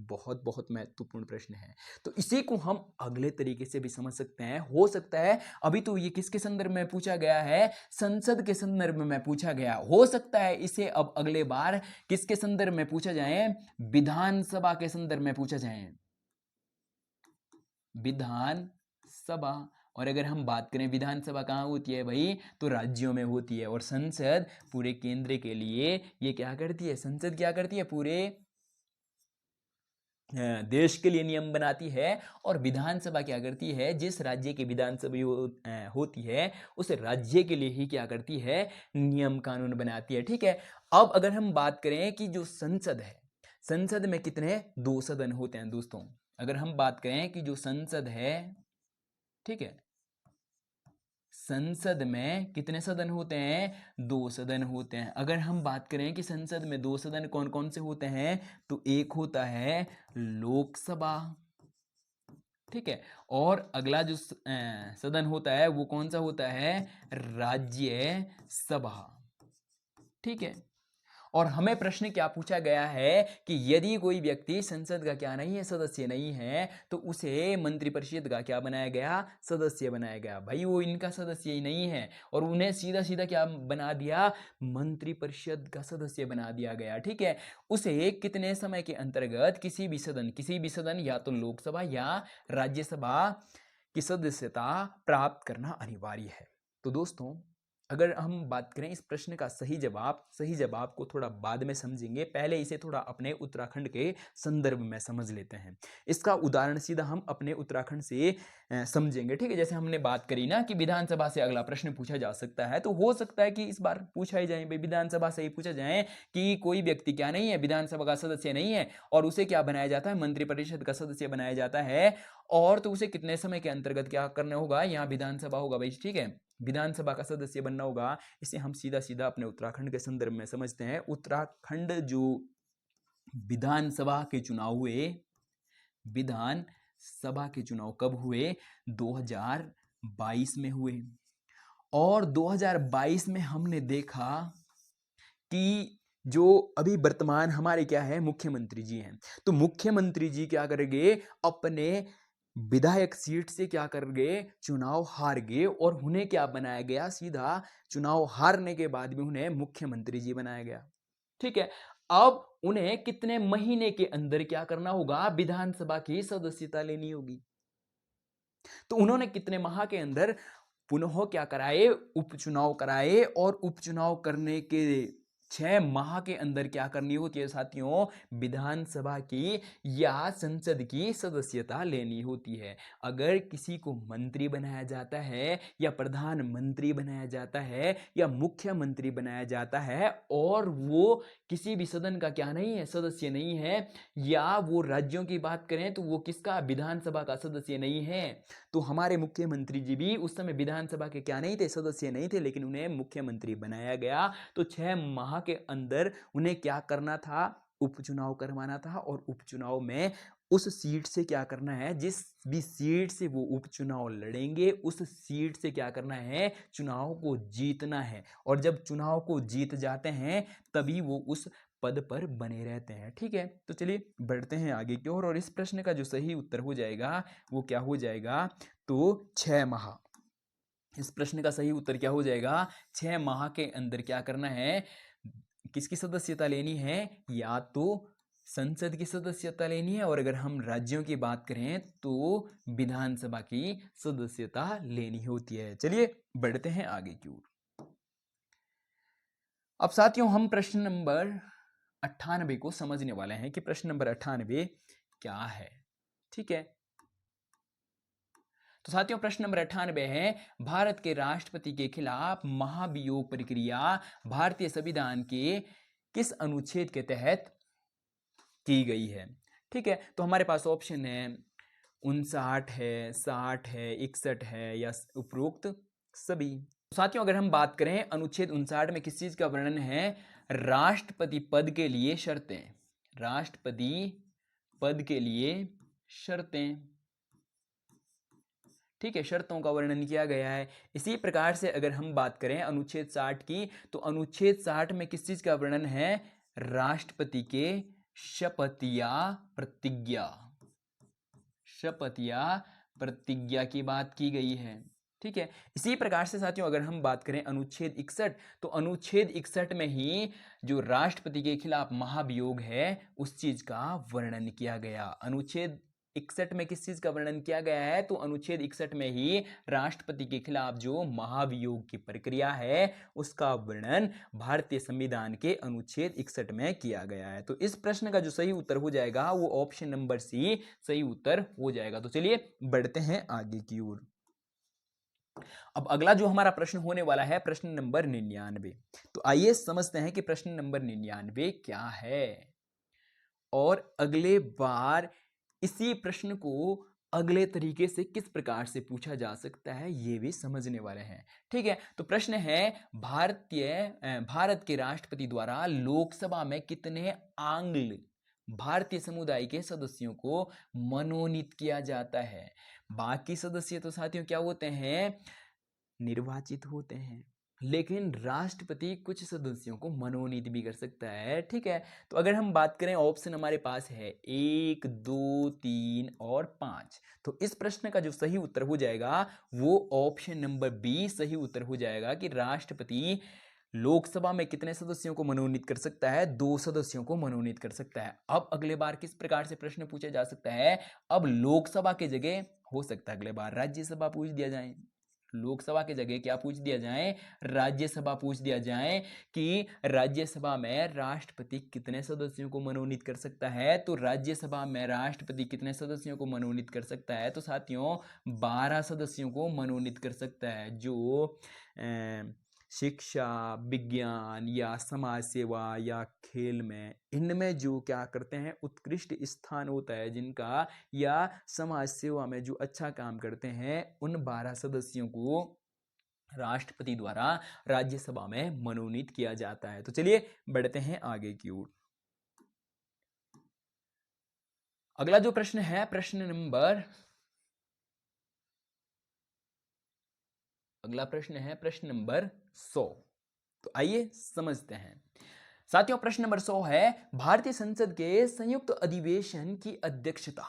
Speaker 1: बहुत बहुत महत्वपूर्ण प्रश्न है। तो इसी को हम अगले तरीके से भी समझ सकते हैं। हो सकता है अभी तो ये किसके संदर्भ में पूछा गया है? संसद के संदर्भ में पूछा गया। हो सकता है इसे अब अगले बार किसके संदर्भ में पूछा जाए? विधानसभा के संदर्भ में पूछा जाए, विधानसभा। और अगर हम बात करें विधानसभा कहाँ होती है भाई? तो राज्यों में होती है। और संसद पूरे केंद्र के लिए ये क्या करती है? संसद क्या करती है? पूरे देश के लिए नियम बनाती है। और विधानसभा क्या करती है? जिस राज्य की विधानसभा होती है उस राज्य के लिए ही क्या करती है? नियम कानून बनाती है। ठीक है, अब अगर हम बात करें कि जो संसद है, संसद में कितने? 2 सदन होते हैं दोस्तों। अगर हम बात करें कि जो संसद है, ठीक है, संसद में कितने सदन होते हैं? 2 सदन होते हैं। अगर हम बात करें कि संसद में 2 सदन कौन कौन से होते हैं, तो एक होता है लोकसभा, ठीक है, और अगला जो सदन होता है वो कौन सा होता है? राज्यसभा। ठीक है, और हमें प्रश्न क्या पूछा गया है कि यदि कोई व्यक्ति संसद का क्या नहीं है? सदस्य नहीं है, तो उसे मंत्रिपरिषद का क्या बनाया गया? सदस्य बनाया गया। भाई वो इनका सदस्य ही नहीं है, और उन्हें सीधा सीधा क्या बना दिया? मंत्रिपरिषद का सदस्य बना दिया गया। ठीक है, उसे कितने समय के अंतर्गत किसी भी सदन या तो लोकसभा या राज्यसभा की सदस्यता प्राप्त करना अनिवार्य है। तो दोस्तों अगर हम बात करें इस प्रश्न का सही जवाब को थोड़ा बाद में समझेंगे, पहले इसे थोड़ा अपने उत्तराखंड के संदर्भ में समझ लेते हैं। इसका उदाहरण सीधा हम अपने उत्तराखंड से समझेंगे। ठीक है, जैसे हमने बात करी ना कि विधानसभा से अगला प्रश्न पूछा जा सकता है, तो हो सकता है कि इस बार पूछा ही जाए, विधानसभा से ही पूछा जाए कि कोई व्यक्ति क्या नहीं है? विधानसभा का सदस्य नहीं है, और उसे क्या बनाया जाता है? मंत्रिपरिषद का सदस्य बनाया जाता है। और तो उसे कितने समय के अंतर्गत क्या करना होगा? यहाँ विधानसभा होगा भाई। ठीक है, विधानसभा का सदस्य बनना होगा। इसे हम सीधा सीधा अपने उत्तराखंड के संदर्भ में समझते हैं। उत्तराखंड जो विधानसभा के चुनाव हुए, विधानसभा के चुनाव कब हुए? 2022 में हुए। और 2022 में हमने देखा कि जो अभी वर्तमान हमारे क्या है? मुख्यमंत्री जी हैं। तो मुख्यमंत्री जी क्या करेंगे? अपने विधायक सीट से क्या कर गए? चुनाव हार गए, और उन्हें क्या बनाया गया? सीधा चुनाव हारने के बाद भी उन्हें मुख्यमंत्री जी बनाया गया। ठीक है, अब उन्हें कितने महीने के अंदर क्या करना होगा? विधानसभा की सदस्यता लेनी होगी। तो उन्होंने कितने माह के अंदर पुनः क्या कराए? उपचुनाव कराए, और उपचुनाव करने के 6 माह के अंदर क्या करनी होती है साथियों, विधानसभा की या संसद की सदस्यता लेनी होती है। अगर किसी को मंत्री बनाया जाता है या प्रधानमंत्री बनाया जाता है या मुख्यमंत्री बनाया जाता है और वो किसी भी सदन का क्या नहीं है, सदस्य नहीं है, या वो राज्यों की बात करें तो वो किसका, विधानसभा का सदस्य नहीं है, तो हमारे मुख्यमंत्री जी भी उस समय विधानसभा के क्या नहीं थे, सदस्य नहीं थे, लेकिन उन्हें मुख्यमंत्री बनाया गया। तो 6 माह के अंदर उन्हें क्या करना था, उपचुनाव करवाना था, और उपचुनाव में उस सीट से क्या करना है, जिस भी सीट से वो उपचुनाव लड़ेंगे उस सीट से क्या करना है, चुनाव को जीतना है। और जब चुनाव को जीत जाते हैं तभी वो उस पद पर बने रहते हैं। ठीक है, तो चलिए बढ़ते हैं आगे की ओर, और इस प्रश्न का जो सही उत्तर हो जाएगा वो क्या हो जाएगा, तो 6 माह। इस प्रश्न का सही उत्तर क्या हो जाएगा, 6 माह के अंदर क्या करना है, किसकी सदस्यता लेनी है, या तो संसद की सदस्यता लेनी है, और अगर हम राज्यों की बात करें तो विधानसभा की सदस्यता लेनी होती है। चलिए बढ़ते हैं आगे की ओर। अब साथियों हम प्रश्न नंबर 98 को समझने वाले हैं कि प्रश्न नंबर 98 क्या है। ठीक है, तो साथियों प्रश्न नंबर 98 है, भारत के राष्ट्रपति के खिलाफ महाभियोग प्रक्रिया भारतीय संविधान के किस अनुच्छेद के तहत की गई है। ठीक है, तो हमारे पास ऑप्शन है 59 है, 60 है, 61 है, या उपरोक्त सभी। साथियों अगर हम बात करें अनुच्छेद 59 में किस चीज का वर्णन है, राष्ट्रपति पद के लिए शर्तें, राष्ट्रपति पद के लिए शर्तें। ठीक है, शर्तों का वर्णन किया गया है। इसी प्रकार से अगर हम बात करें अनुच्छेद 60 की, तो अनुच्छेद 60 में किस चीज का वर्णन है, राष्ट्रपति के शपथ या प्रतिज्ञा, शपथ या प्रतिज्ञा की बात की गई है। ठीक है, इसी प्रकार से साथियों अगर हम बात करें अनुच्छेद 61, तो अनुच्छेद 61 में ही जो राष्ट्रपति के खिलाफ महाभियोग है उस चीज का वर्णन किया गया। अनुच्छेद 61 में किस चीज का वर्णन किया गया है, तो अनुच्छेद 61 में ही राष्ट्रपति के खिलाफ जो महाभियोग की प्रक्रिया है उसका वर्णन भारतीय संविधान के अनुच्छेद 61 में किया गया है। तो इस प्रश्न का जो सही उत्तर हो जाएगा वो ऑप्शन नंबर सी सही उत्तर हो जाएगा। तो चलिए बढ़ते हैं आगे की ओर। अब अगला जो हमारा प्रश्न होने वाला है प्रश्न नंबर 99। तो आइए समझते हैं कि प्रश्न नंबर 99 क्या है, और अगले बार इसी प्रश्न को अगले तरीके से किस प्रकार से पूछा जा सकता है ये भी समझने वाले हैं। ठीक है, तो प्रश्न है भारत के राष्ट्रपति द्वारा लोकसभा में कितने आंग्ल भारतीय समुदाय के सदस्यों को मनोनीत किया जाता है। बाकी सदस्य तो साथियों क्या होते हैं, निर्वाचित होते हैं, लेकिन राष्ट्रपति कुछ सदस्यों को मनोनीत भी कर सकता है। ठीक है, तो अगर हम बात करें ऑप्शन हमारे पास है 1, 2, 3 और 5, तो इस प्रश्न का जो सही उत्तर हो जाएगा वो ऑप्शन नंबर बी सही उत्तर हो जाएगा कि राष्ट्रपति लोकसभा में कितने सदस्यों को मनोनीत कर सकता है, 2 सदस्यों को मनोनीत कर सकता है। अब अगले बार किस प्रकार से प्रश्न पूछा जा सकता है, अब लोकसभा के जगह हो सकता है अगले बार राज्यसभा पूछ दिया जाए, लोकसभा के जगह क्या पूछ दिया जाए, राज्यसभा पूछ दिया जाए कि राज्यसभा में राष्ट्रपति कितने सदस्यों को मनोनीत कर सकता है। तो राज्यसभा में राष्ट्रपति कितने सदस्यों को मनोनीत कर सकता है, तो साथियों 12 सदस्यों को मनोनीत कर सकता है, जो शिक्षा, विज्ञान या समाज सेवा या खेल में, इनमें जो क्या करते हैं उत्कृष्ट स्थान होता है जिनका, या समाज सेवा में जो अच्छा काम करते हैं, उन 12 सदस्यों को राष्ट्रपति द्वारा राज्यसभा में मनोनीत किया जाता है। तो चलिए बढ़ते हैं आगे की ओर। अगला जो प्रश्न है अगला प्रश्न है प्रश्न नंबर 100। तो आइए समझते हैं साथियों, प्रश्न नंबर 100 है, भारतीय संसद के संयुक्त अधिवेशन की अध्यक्षता,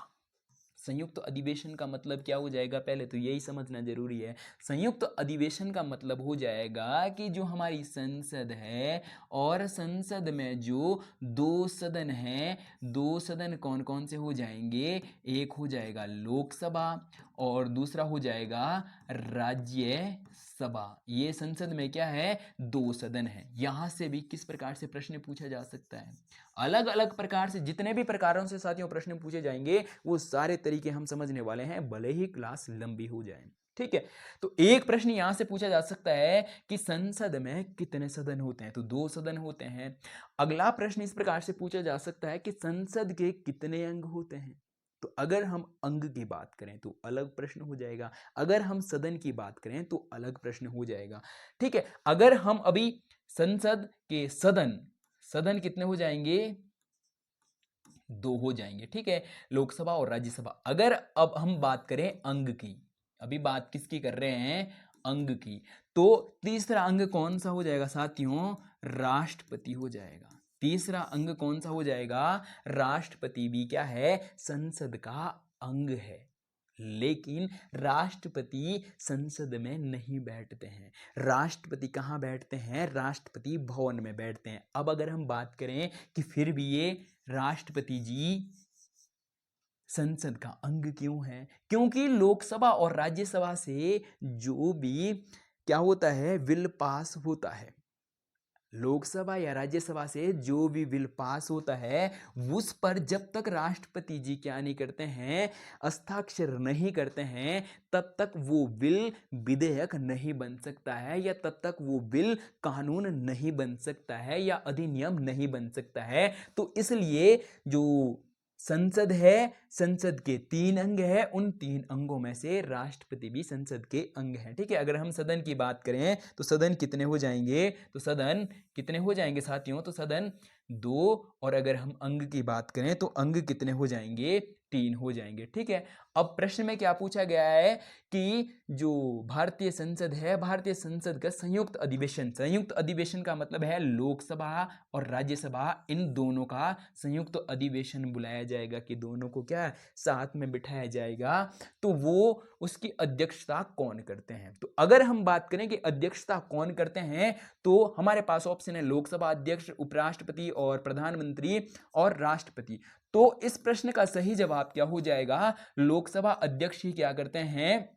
Speaker 1: संयुक्त अधिवेशन का मतलब क्या हो जाएगा, पहले तो यही समझना जरूरी है। संयुक्त अधिवेशन का मतलब हो जाएगा कि जो हमारी संसद है और संसद में जो 2 सदन हैं, 2 सदन कौन कौन से हो जाएंगे, एक हो जाएगा लोकसभा और दूसरा हो जाएगा राज्यसभा। सभा, ये संसद में क्या है, 2 सदन है। यहां से भी किस प्रकार से प्रश्न पूछा जा सकता है, अलग अलग प्रकार से, जितने भी प्रकारों से साथियों प्रश्न पूछे जाएंगे वो सारे तरीके हम समझने वाले हैं, भले ही क्लास लंबी हो जाए। ठीक है, तो एक प्रश्न यहां से पूछा जा सकता है कि संसद में कितने सदन होते हैं, तो 2 सदन होते हैं। अगला प्रश्न इस प्रकार से पूछा जा सकता है कि संसद के कितने अंग होते हैं, तो अगर हम अंग की बात करें तो अलग प्रश्न हो जाएगा, अगर हम सदन की बात करें तो अलग प्रश्न हो जाएगा। ठीक है, अगर हम अभी संसद के सदन, सदन कितने हो जाएंगे, 2 हो जाएंगे। ठीक है, लोकसभा और राज्यसभा। अगर अब हम बात करें अंग की, अभी बात किसकी कर रहे हैं, अंग की, तो तीसरा अंग कौन सा हो जाएगा साथियों, राष्ट्रपति हो जाएगा। तीसरा अंग कौन सा हो जाएगा, राष्ट्रपति भी क्या है, संसद का अंग है। लेकिन राष्ट्रपति संसद में नहीं बैठते हैं। राष्ट्रपति कहाँ बैठते हैं, राष्ट्रपति भवन में बैठते हैं। अब अगर हम बात करें कि फिर भी ये राष्ट्रपति जी संसद का अंग क्यों है, क्योंकि लोकसभा और राज्यसभा से जो भी क्या होता है, बिल पास होता है, लोकसभा या राज्यसभा से जो भी बिल पास होता है उस पर जब तक राष्ट्रपति जी क्या नहीं करते हैं, हस्ताक्षर नहीं करते हैं, तब तक वो बिल विधेयक नहीं बन सकता है, या तब तक वो बिल कानून नहीं बन सकता है, या अधिनियम नहीं बन सकता है। तो इसलिए जो संसद है, संसद के 3 अंग है, उन 3 अंगों में से राष्ट्रपति भी संसद के अंग हैं। ठीक है, अगर हम सदन की बात करें तो सदन कितने हो जाएंगे, तो सदन कितने हो जाएंगे साथियों, तो सदन 2, और अगर हम अंग की बात करें तो अंग कितने हो जाएंगे, 3 हो जाएंगे। ठीक है, अब प्रश्न में क्या पूछा गया है कि जो भारतीय संसद है, भारतीय संसद का संयुक्त अधिवेशन, संयुक्त अधिवेशन का मतलब है लोकसभा और राज्यसभा, इन दोनों का संयुक्त अधिवेशन बुलाया जाएगा कि दोनों को क्या साथ में बिठाया जाएगा, तो वो उसकी अध्यक्षता कौन करते हैं। तो अगर हम बात करें कि अध्यक्षता कौन करते हैं, तो हमारे पास ऑप्शन है लोकसभा अध्यक्ष, उपराष्ट्रपति और प्रधानमंत्री और राष्ट्रपति। तो इस प्रश्न का सही जवाब क्या हो जाएगा, लोकसभा अध्यक्ष ही क्या करते हैं,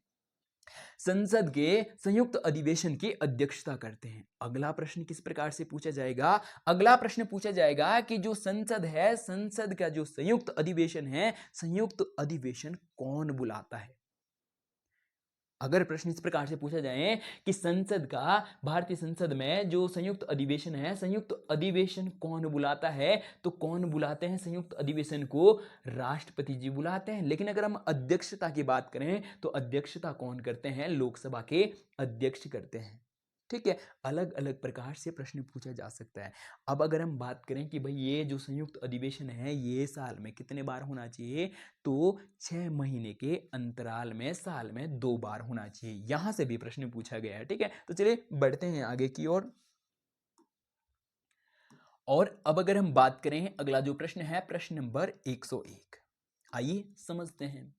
Speaker 1: संसद के संयुक्त अधिवेशन की अध्यक्षता करते हैं। अगला प्रश्न किस प्रकार से पूछा जाएगा, अगला प्रश्न पूछा जाएगा कि जो संसद है, संसद का जो संयुक्त अधिवेशन है, संयुक्त अधिवेशन कौन बुलाता है। अगर प्रश्न इस प्रकार से पूछा जाए कि संसद का, भारतीय संसद में जो संयुक्त अधिवेशन है, संयुक्त अधिवेशन कौन बुलाता है, तो कौन बुलाते हैं संयुक्त अधिवेशन को, राष्ट्रपति जी बुलाते हैं। लेकिन अगर हम अध्यक्षता की बात करें तो अध्यक्षता कौन करते हैं, लोकसभा के अध्यक्ष करते हैं। ठीक है, अलग अलग प्रकार से प्रश्न पूछा जा सकता है। अब अगर हम बात करें कि भाई ये जो संयुक्त अधिवेशन है ये साल में कितने बार होना चाहिए, तो 6 महीने के अंतराल में साल में 2 बार होना चाहिए। यहां से भी प्रश्न पूछा गया है। ठीक है, तो चलिए बढ़ते हैं आगे की ओर। और अब अगर हम बात करें, अगला जो प्रश्न है प्रश्न नंबर 101, आइए समझते हैं।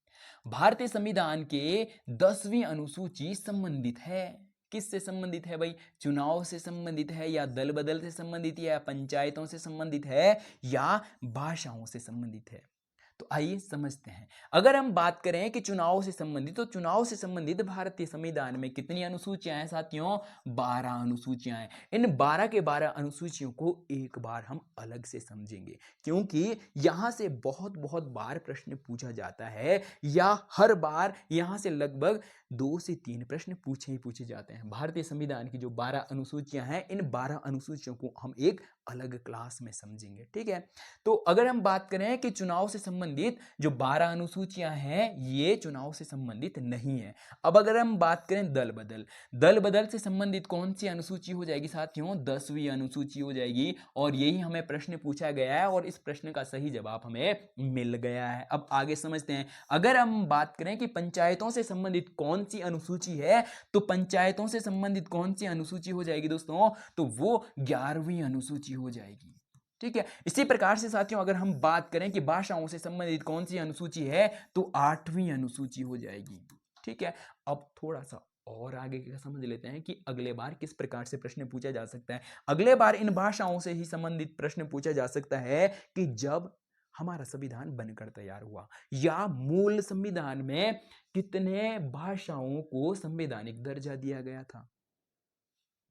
Speaker 1: भारतीय संविधान के 10वीं अनुसूची संबंधित है, किससे संबंधित है भाई, चुनाव से संबंधित है, या दल बदल से संबंधित है, या पंचायतों से संबंधित है, या भाषाओं से संबंधित है। तो आइए समझते हैं। अगर हम बात करें कि चुनाव से संबंधित, तो चुनाव से संबंधित भारतीय संविधान में कितनी अनुसूचियां हैं साथियों, 12 अनुसूचियां हैं। इन 12 के 12 अनुसूचियों को एक बार हम अलग से समझेंगे, क्योंकि यहां से बहुत बहुत बार प्रश्न पूछा जाता है, या हर बार यहां से लगभग 2 से 3 प्रश्न पूछे ही पूछे जाते हैं। भारतीय संविधान की जो 12 अनुसूचियां हैं, इन 12 अनुसूचियों को हम एक अलग क्लास में समझेंगे। ठीक है, तो अगर हम बात करें कि चुनाव से संबंधित जो 12 अनुसूचियां हैं, ये चुनाव से संबंधित नहीं है। अब अगर हम बात करें दल बदल, दल बदल से संबंधित कौन सी अनुसूची हो जाएगी साथियों, 10वीं अनुसूची हो जाएगी। और यही हमें प्रश्न पूछा गया है, और इस प्रश्न का सही जवाब हमें मिल गया है। अब आगे समझते हैं। अगर हम बात करें कि पंचायतों से संबंधित कौन सी अनुसूची है, तो पंचायतों से संबंधित कौन सी अनुसूची हो जाएगी दोस्तों, तो वो 11वीं अनुसूची हो जाएगी। ठीक है, इसी प्रकार से साथियों अगर हम बात करें कि भाषाओं से संबंधित कौन सी अनुसूची है, तो 8वीं अनुसूची हो जाएगी। ठीक है, अब थोड़ा सा और आगे का समझ लेते हैं कि अगले बार किस प्रकार से प्रश्न पूछा जा सकता है। अगले बार इन भाषाओं से ही संबंधित प्रश्न पूछा जा सकता है कि जब हमारा संविधान बनकर तैयार हुआ, या मूल संविधान में कितने भाषाओं को संवैधानिक दर्जा दिया गया था।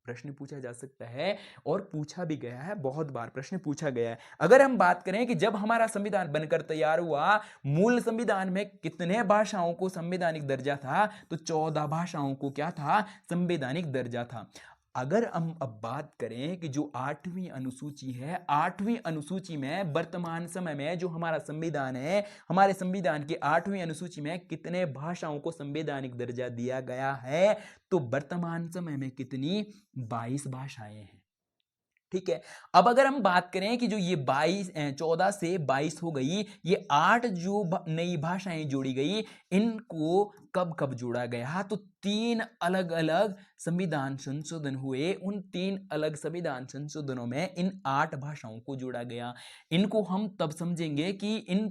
Speaker 1: प्रश्न पूछा जा सकता है और पूछा भी गया है, बहुत बार प्रश्न पूछा गया है। अगर हम बात करें कि जब हमारा संविधान बनकर तैयार हुआ, मूल संविधान में कितने भाषाओं को संवैधानिक दर्जा था, तो 14 भाषाओं को क्या था, संवैधानिक दर्जा था। अगर हम अब बात करें कि जो 8वीं अनुसूची है, 8वीं अनुसूची में वर्तमान समय में जो हमारा संविधान है, हमारे संविधान की 8वीं अनुसूची में कितने भाषाओं को संवैधानिक दर्जा दिया गया है, तो वर्तमान समय में कितनी, 22 भाषाएं हैं। ठीक है, अब अगर हम बात करें कि जो ये 14 से 22 हो गई, ये 8 जो नई भाषाएं जोड़ी गई, इनको कब कब जोड़ा गया, तो 3 अलग अलग संविधान संशोधन हुए। उन 3 अलग संविधान संशोधनों में इन 8 भाषाओं को जोड़ा गया। इनको हम तब समझेंगे कि इन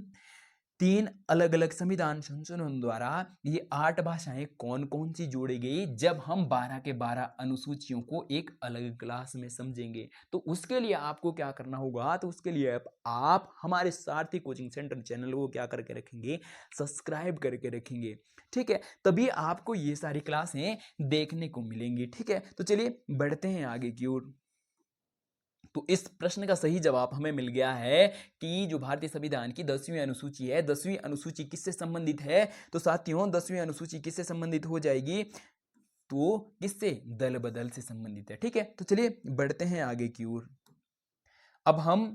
Speaker 1: 3 अलग अलग संविधान संशोधन द्वारा ये 8 भाषाएं कौन कौन सी जोड़ी गई, जब हम 12 के 12 अनुसूचियों को एक अलग क्लास में समझेंगे। तो उसके लिए आपको क्या करना होगा, तो उसके लिए आप हमारे सारथी कोचिंग सेंटर चैनल को क्या करके रखेंगे, सब्सक्राइब करके रखेंगे। ठीक है, तभी आपको ये सारी क्लासें देखने को मिलेंगी। ठीक है, तो चलिए बढ़ते हैं आगे की ओर। तो इस प्रश्न का सही जवाब हमें मिल गया है कि जो भारतीय संविधान की 10वीं अनुसूची है, 10वीं अनुसूची किससे संबंधित है, तो साथियों 10वीं अनुसूची किससे संबंधित हो जाएगी, तो किससे, दल बदल से संबंधित है। ठीक है, तो चलिए बढ़ते हैं आगे की ओर। अब हम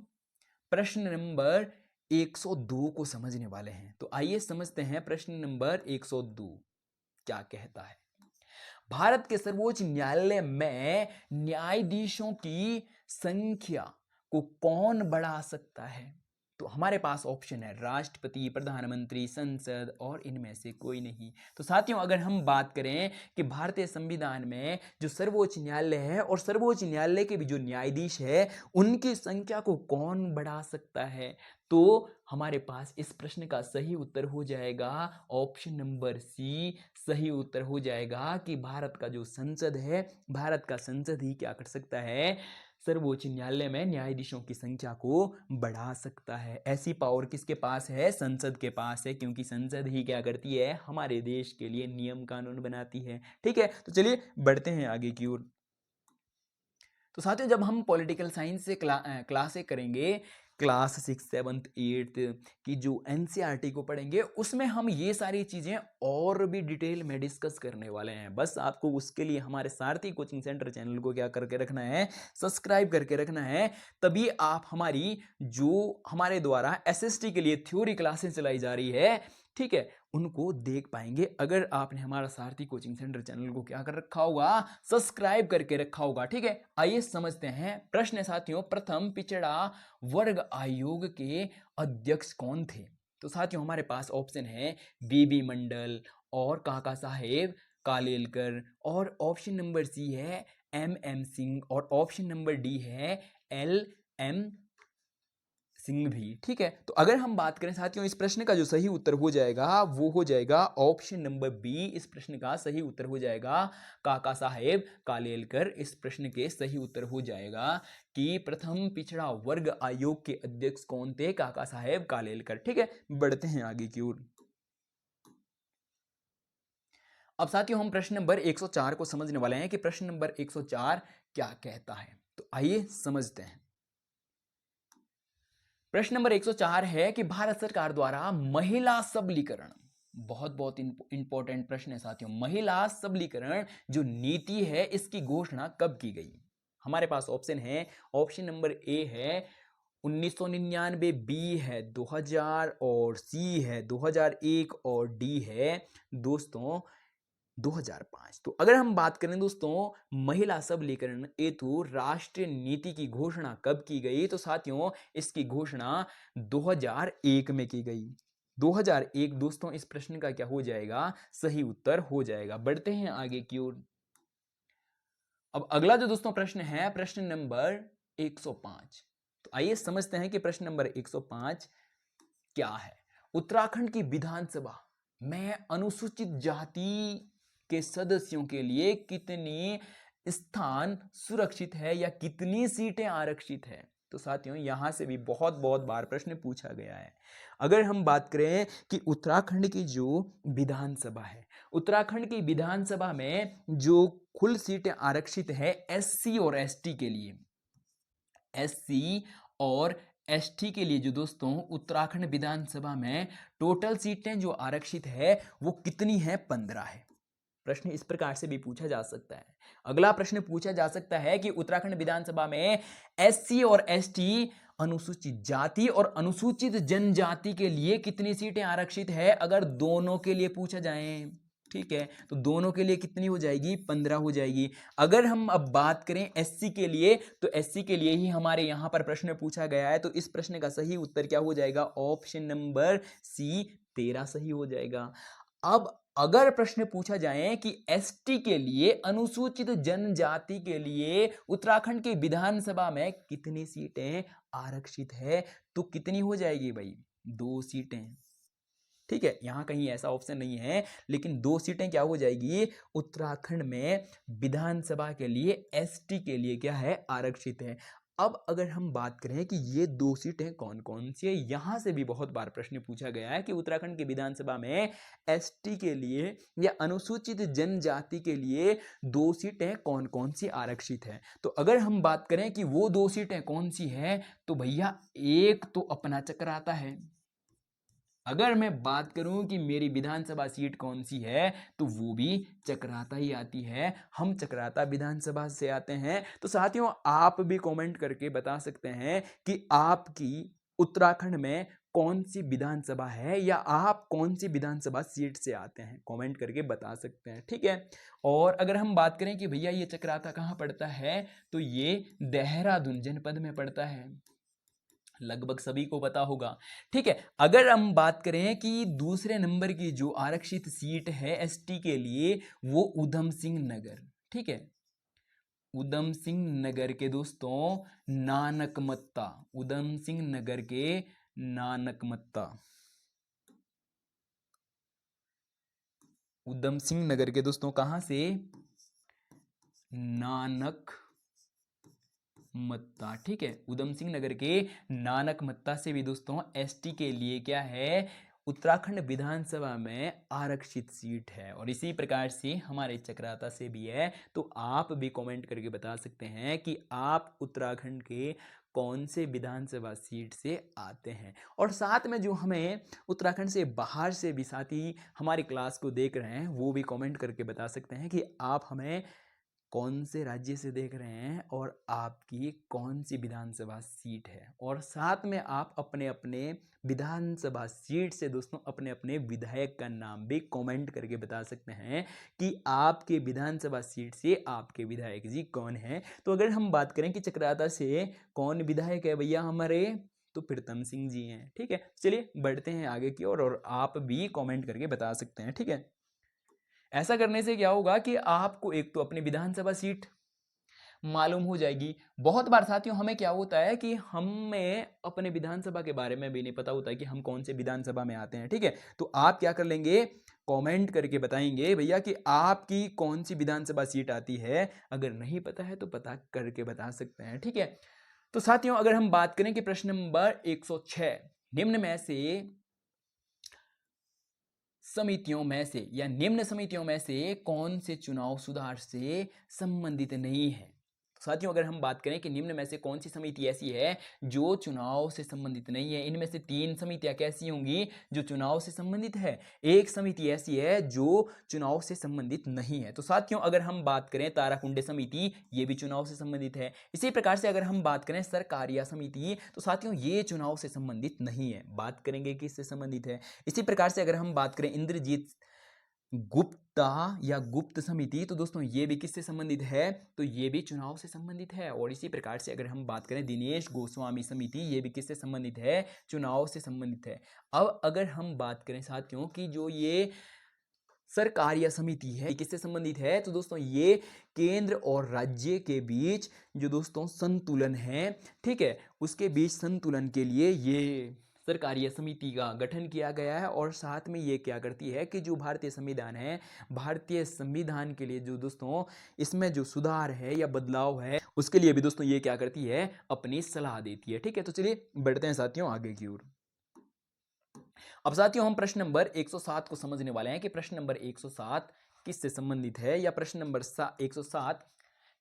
Speaker 1: प्रश्न नंबर 102 को समझने वाले हैं। तो आइए समझते हैं प्रश्न नंबर 102 क्या कहता है। भारत के सर्वोच्च न्यायालय में न्यायाधीशों की संख्या को कौन बढ़ा सकता है, तो हमारे पास ऑप्शन है राष्ट्रपति, प्रधानमंत्री, संसद और इनमें से कोई नहीं। तो साथियों अगर हम बात करें कि भारतीय संविधान में जो सर्वोच्च न्यायालय है और सर्वोच्च न्यायालय के भी जो न्यायाधीश है, उनकी संख्या को कौन बढ़ा सकता है, तो हमारे पास इस प्रश्न का सही उत्तर हो जाएगा ऑप्शन नंबर सी। सही उत्तर हो जाएगा कि भारत का जो संसद है, भारत का संसद ही क्या कर सकता है, सर्वोच्च न्यायालय में न्यायाधीशों की संख्या को बढ़ा सकता है। ऐसी पावर किसके पास है, संसद के पास है, क्योंकि संसद ही क्या करती है, हमारे देश के लिए नियम कानून बनाती है। ठीक है, तो चलिए बढ़ते हैं आगे की ओर। तो साथियों जब हम पॉलिटिकल साइंस से क्लासें करेंगे, क्लास 6, 7, 8 की जो एनसीईआरटी को पढ़ेंगे, उसमें हम ये सारी चीज़ें और भी डिटेल में डिस्कस करने वाले हैं। बस आपको उसके लिए हमारे सारथी कोचिंग सेंटर चैनल को क्या करके रखना है, सब्सक्राइब करके रखना है। तभी आप हमारी जो हमारे द्वारा एसएसटी के लिए थ्योरी क्लासें चलाई जा रही है, ठीक है, उनको देख पाएंगे। अगर आपने हमारा सारथी कोचिंग सेंटर चैनल को क्या कर रखा होगा, सब्सक्राइब करके रखा होगा। ठीक है, आइए समझते हैं प्रश्न साथियों। प्रथम पिछड़ा वर्ग आयोग के अध्यक्ष कौन थे, तो साथियों हमारे पास ऑप्शन है बीबी मंडल और काका साहेब कालेलकर, और ऑप्शन नंबर सी है एम सिंह, और ऑप्शन नंबर डी है LM सिंह भी। ठीक है, तो अगर हम बात करें साथियों, इस प्रश्न का जो सही उत्तर हो जाएगा वो हो जाएगा ऑप्शन नंबर बी। इस प्रश्न का सही उत्तर हो जाएगा काका साहेब कालेलकर। इस प्रश्न के सही उत्तर हो जाएगा कि प्रथम पिछड़ा वर्ग आयोग के अध्यक्ष कौन थे, काका साहेब कालेलकर। ठीक है, बढ़ते हैं आगे की ओर। अब साथियों हम प्रश्न नंबर 104 को समझने वाले हैं कि प्रश्न नंबर 104 क्या कहता है। तो आइए समझते हैं। प्रश्न नंबर 104 है कि भारत सरकार द्वारा महिला सबलीकरण, बहुत बहुत इंपॉर्टेंट प्रश्न है साथियों, महिला सबलीकरण जो नीति है इसकी घोषणा कब की गई। हमारे पास ऑप्शन है, ऑप्शन नंबर ए है 1999, बी है 2000, और सी है 2001, और डी है दोस्तों 2005। तो अगर हम बात करें दोस्तों महिला सबलीकरण हेतु राष्ट्रीय नीति की घोषणा कब की गई, तो साथियों इसकी घोषणा 2001 में की गई। 2001 दोस्तों इस प्रश्न का क्या हो जाएगा, सही उत्तर हो जाएगा। बढ़ते हैं आगे की ओर। अब अगला जो दोस्तों प्रश्न है प्रश्न नंबर 105। तो आइए समझते हैं कि प्रश्न नंबर 105 क्या है। उत्तराखंड की विधानसभा में अनुसूचित जाति के सदस्यों के लिए कितनी स्थान सुरक्षित है या कितनी सीटें आरक्षित है, तो साथियों यहां से भी बहुत बहुत बार प्रश्न पूछा गया है। अगर हम बात करें कि उत्तराखंड की जो विधानसभा है, उत्तराखंड की विधानसभा में जो कुल सीटें आरक्षित है एससी और एसटी के लिए, एससी और एसटी के लिए जो दोस्तों उत्तराखंड विधानसभा में टोटल सीटें जो आरक्षित है वो कितनी है? 15 है। प्रश्न इस प्रकार से भी पूछा जा सकता है। अगला प्रश्न पूछा जा सकता है कि उत्तराखंड विधानसभा में एससी और एसटी, अनुसूचित जाति और अनुसूचित जनजाति के लिए कितनी सीटें आरक्षित है? अगर दोनों के लिए पूछा जाए, ठीक है, तो दोनों के लिए कितनी हो जाएगी? 15 हो जाएगी। अगर हम अब बात करें एससी के लिए, तो एससी के लिए ही हमारे यहां पर प्रश्न पूछा गया है, तो इस प्रश्न का सही उत्तर क्या हो जाएगा? ऑप्शन नंबर सी 13 सही हो जाएगा। अब अगर प्रश्न पूछा जाए कि एसटी के लिए, अनुसूचित जनजाति के लिए उत्तराखंड की विधानसभा में कितनी सीटें आरक्षित है, तो कितनी हो जाएगी भाई? 2 सीटें। ठीक है, यहां कहीं ऐसा ऑप्शन नहीं है, लेकिन 2 सीटें क्या हो जाएगी? उत्तराखंड में विधानसभा के लिए एसटी के लिए क्या है? आरक्षित है। अब अगर हम बात करें कि ये 2 सीटें कौन कौन सी है, यहां से भी बहुत बार प्रश्न पूछा गया है कि उत्तराखंड की विधानसभा में एसटी के लिए या अनुसूचित जनजाति के लिए 2 सीटें कौन कौन सी आरक्षित है। तो अगर हम बात करें कि वो 2 सीटें कौन सी है, तो भैया एक तो अपना चक्राता है। अगर मैं बात करूं कि मेरी विधानसभा सीट कौन सी है, तो वो भी चक्राता ही आती है। हम चक्राता विधानसभा से आते हैं। तो साथियों आप भी कमेंट करके बता सकते हैं कि आपकी उत्तराखंड में कौन सी विधानसभा है या आप कौन सी विधानसभा सीट से आते हैं, कमेंट करके बता सकते हैं। ठीक है, और अगर हम बात करें कि भैया ये चक्राता कहाँ पड़ता है, तो ये देहरादून जनपद में पड़ता है, लगभग सभी को पता होगा। ठीक है, अगर हम बात करें कि दूसरे नंबर की जो आरक्षित सीट है एसटी के लिए, वो उधम सिंह नगर, ठीक है, उधम सिंह नगर के दोस्तों नानकमत्ता, उधम सिंह नगर के नानकमत्ता, उधम सिंह नगर के दोस्तों कहां से? नानक मत्ता। ठीक है, उधम सिंह नगर के नानक मत्ता से भी दोस्तों एसटी के लिए क्या है? उत्तराखंड विधानसभा में आरक्षित सीट है। और इसी प्रकार से हमारे चक्राता से भी है। तो आप भी कमेंट करके बता सकते हैं कि आप उत्तराखंड के कौन से विधानसभा सीट से आते हैं। और साथ में जो हमें उत्तराखंड से बाहर से भी साथी हमारी क्लास को देख रहे हैं, वो भी कमेंट करके बता सकते हैं कि आप हमें कौन से राज्य से देख रहे हैं और आपकी कौन सी विधानसभा सीट है। और साथ में आप अपने अपने विधानसभा सीट से दोस्तों अपने अपने विधायक का नाम भी कमेंट करके बता सकते हैं कि आपके विधानसभा सीट से आपके विधायक जी कौन हैं। तो अगर हम बात करें कि चक्राता से कौन विधायक है भैया हमारे, तो प्रीतम सिंह जी हैं। ठीक है, चलिए बढ़ते हैं आगे की ओर और आप भी कमेंट करके बता सकते हैं। ठीक है, ऐसा करने से क्या होगा कि आपको एक तो अपनी विधानसभा सीट मालूम हो जाएगी। बहुत बार साथियों हमें क्या होता है कि हमें अपने विधानसभा के बारे में भी नहीं पता होता है कि हम कौन से विधानसभा में आते हैं। ठीक है, तो आप क्या कर लेंगे, कमेंट करके बताएंगे भैया कि आपकी कौन सी विधानसभा सीट आती है। अगर नहीं पता है तो पता करके बता सकते हैं। ठीक है, तो साथियों अगर हम बात करें कि प्रश्न नंबर 106, निम्न में से समितियों में से या निम्न समितियों में से कौन से चुनाव सुधार से संबंधित नहीं है। साथियों अगर हम बात करें कि निम्न में से कौन सी समिति ऐसी है जो चुनाव से संबंधित नहीं है, इनमें से 3 समितियां कैसी होंगी जो चुनाव से संबंधित है, एक समिति ऐसी है जो चुनाव से संबंधित नहीं है। तो साथियों अगर हम बात करें ताराकुंडे समिति, ये भी चुनाव से संबंधित है। इसी प्रकार से अगर हम बात करें सरकारिया समिति, तो साथियों ये चुनाव से संबंधित नहीं है। बात करेंगे कि इससे संबंधित है। इसी प्रकार से अगर हम बात करें इंद्रजीत गुप्ता या गुप्त समिति, तो दोस्तों ये भी किससे संबंधित है, तो ये भी चुनाव से संबंधित है। और इसी प्रकार से अगर हम बात करें दिनेश गोस्वामी समिति, ये भी किससे संबंधित है, चुनाव से संबंधित है। अब अगर हम बात करें साथियों कि जो ये सरकारिया समिति है किससे संबंधित है, तो दोस्तों ये केंद्र और राज्य के बीच जो दोस्तों संतुलन है, ठीक है, उसके बीच संतुलन के लिए ये सरकारीय समिति का गठन किया गया है और साथ में ये क्या करती है कि जो भारतीय संविधान है, भारतीय संविधान के लिए जो दोस्तों इसमें जो सुधार है या बदलाव है उसके लिए भी दोस्तों ये क्या करती है, अपनी सलाह देती है। ठीक है, तो चलिए बढ़ते हैं साथियों आगे की ओर। अब साथियों हम प्रश्न नंबर 107 को समझने वाले हैं कि प्रश्न नंबर 107 किससे संबंधित है या प्रश्न नंबर 107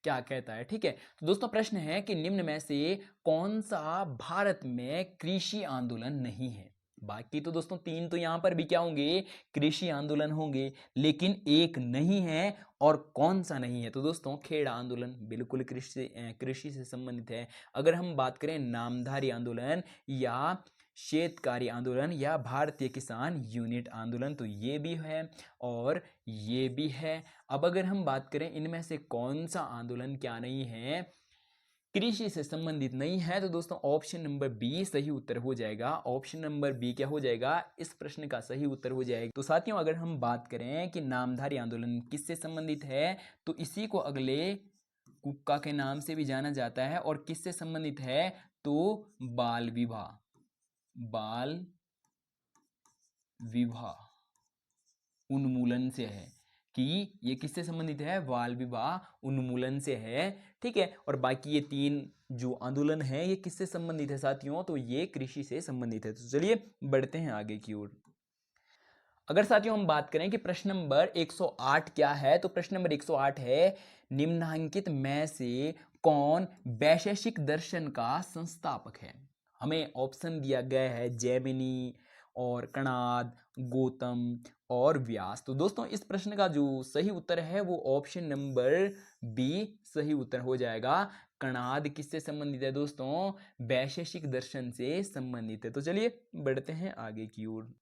Speaker 1: क्या कहता है। ठीक है, तो दोस्तों प्रश्न है कि निम्न में से कौन सा भारत में कृषि आंदोलन नहीं है। बाकी तो दोस्तों तीन तो यहां पर भी क्या होंगे, कृषि आंदोलन होंगे, लेकिन एक नहीं है। और कौन सा नहीं है, तो दोस्तों खेड़ा आंदोलन बिल्कुल कृषि से संबंधित है। अगर हम बात करें नामधारी आंदोलन या शेतकारी आंदोलन या भारतीय किसान यूनिट आंदोलन, तो ये भी है और ये भी है। अब अगर हम बात करें इनमें से कौन सा आंदोलन क्या नहीं है, कृषि से संबंधित नहीं है, तो दोस्तों ऑप्शन नंबर बी सही उत्तर हो जाएगा। ऑप्शन नंबर बी क्या हो जाएगा, इस प्रश्न का सही उत्तर हो जाएगा। तो साथियों अगर हम बात करें कि नामधारी आंदोलन किससे संबंधित है, तो इसी को अगले कुक्का के नाम से भी जाना जाता है। और किससे संबंधित है, तो बाल विवाह उन्मूलन से है। कि ये किससे संबंधित है, बाल विवाह उन्मूलन से है। ठीक है, और बाकी ये तीन जो आंदोलन है ये किससे संबंधित है साथियों, तो ये कृषि से संबंधित है। तो चलिए बढ़ते हैं आगे की ओर। अगर साथियों हम बात करें कि प्रश्न नंबर 108 क्या है, तो प्रश्न नंबर 108 है निम्नलिखित में से कौन वैशेषिक दर्शन का संस्थापक है। हमें ऑप्शन दिया गया है जैमिनी और कणाद, गौतम और व्यास। तो दोस्तों इस प्रश्न का जो सही उत्तर है वो ऑप्शन नंबर बी सही उत्तर हो जाएगा। कणाद किससे संबंधित है दोस्तों, वैशेषिक दर्शन से संबंधित है। तो चलिए बढ़ते हैं आगे की ओर।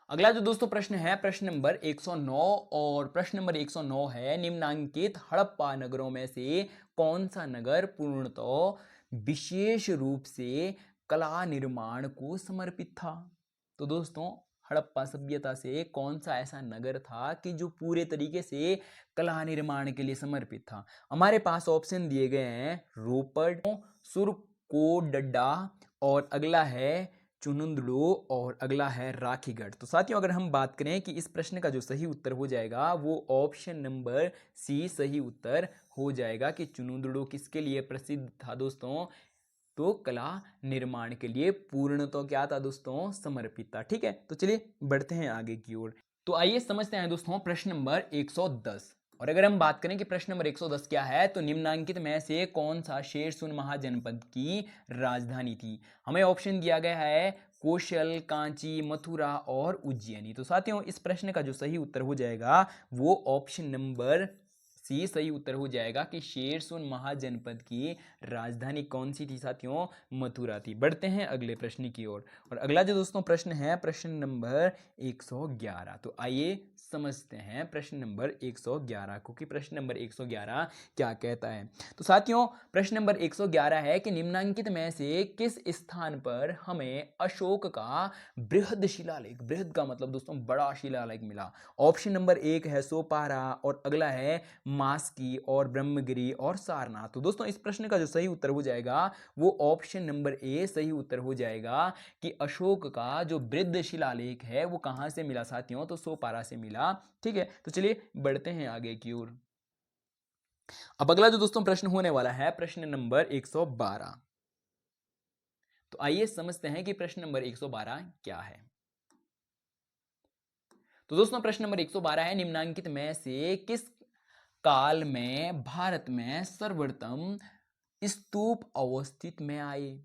Speaker 1: अगला जो दोस्तों प्रश्न है प्रश्न नंबर 109, और प्रश्न नंबर 109 है निम्नांकित हड़प्पा नगरों में से कौन सा नगर पूर्णतः विशेष रूप से कला निर्माण को समर्पित था। तो दोस्तों हड़प्पा सभ्यता से कौन सा ऐसा नगर था कि जो पूरे तरीके से कला निर्माण के लिए समर्पित था। हमारे पास ऑप्शन दिए गए हैं रोपड़, सुरकोडड्डा, और अगला है चुनिंदड़ो, और अगला है राखीगढ़। तो साथियों अगर हम बात करें कि इस प्रश्न का जो सही उत्तर हो जाएगा वो ऑप्शन नंबर सी सही उत्तर हो जाएगा कि चुनिंदड़ो किसके लिए प्रसिद्ध था दोस्तों, तो कला निर्माण के लिए पूर्ण तो क्या था दोस्तों, समर्पित था। ठीक है, तो चलिए बढ़ते हैं आगे की ओर। तो आइए समझते हैं दोस्तों प्रश्न नंबर 110। और अगर हम बात करें कि प्रश्न नंबर 110 क्या है, तो निम्नांकित में से कौन सा शेरसुन महाजनपद की राजधानी थी। हमें ऑप्शन दिया गया है कौशल, कांची, मथुरा और उज्जैनी। तो साथियों इस प्रश्न का जो सही उत्तर हो जाएगा वो ऑप्शन नंबर सी सही उत्तर हो जाएगा कि शेरसुन महाजनपद की राजधानी कौन सी थी साथियों, मथुरा थी। बढ़ते हैं अगले प्रश्न की ओर। और अगला जो दोस्तों प्रश्न है प्रश्न नंबर 111। तो आइए समझते हैं प्रश्न नंबर 111 को कि प्रश्न नंबर 111 क्या कहता है। तो साथियों प्रश्न नंबर 111 है कि निम्नांकित में से किस स्थान पर हमें अशोक का बृहद शिलालेख, बृहद का मतलब दोस्तों बड़ा शिलालेख मिला। ऑप्शन नंबर 1 है सोपारा, और अगला है मास्की और ब्रह्मगिरी और सारनाथ। तो दोस्तों इस प्रश्न का जो सही उत्तर हो जाएगा वो ऑप्शन नंबर ए सही उत्तर हो जाएगा कि अशोक का जो बृहद शिलालेख है वो कहां से मिला साथियों, तो सोपारा से मिला। ठीक है, तो चलिए बढ़ते हैं आगे की ओर। अब अगला जो दोस्तों प्रश्न होने वाला है प्रश्न नंबर 112। तो आइए समझते हैं कि प्रश्न नंबर 112 क्या है। तो दोस्तों प्रश्न नंबर 112 है निम्नांकित में से किस काल में भारत में सर्वप्रथम स्तूप अवस्थित में आए।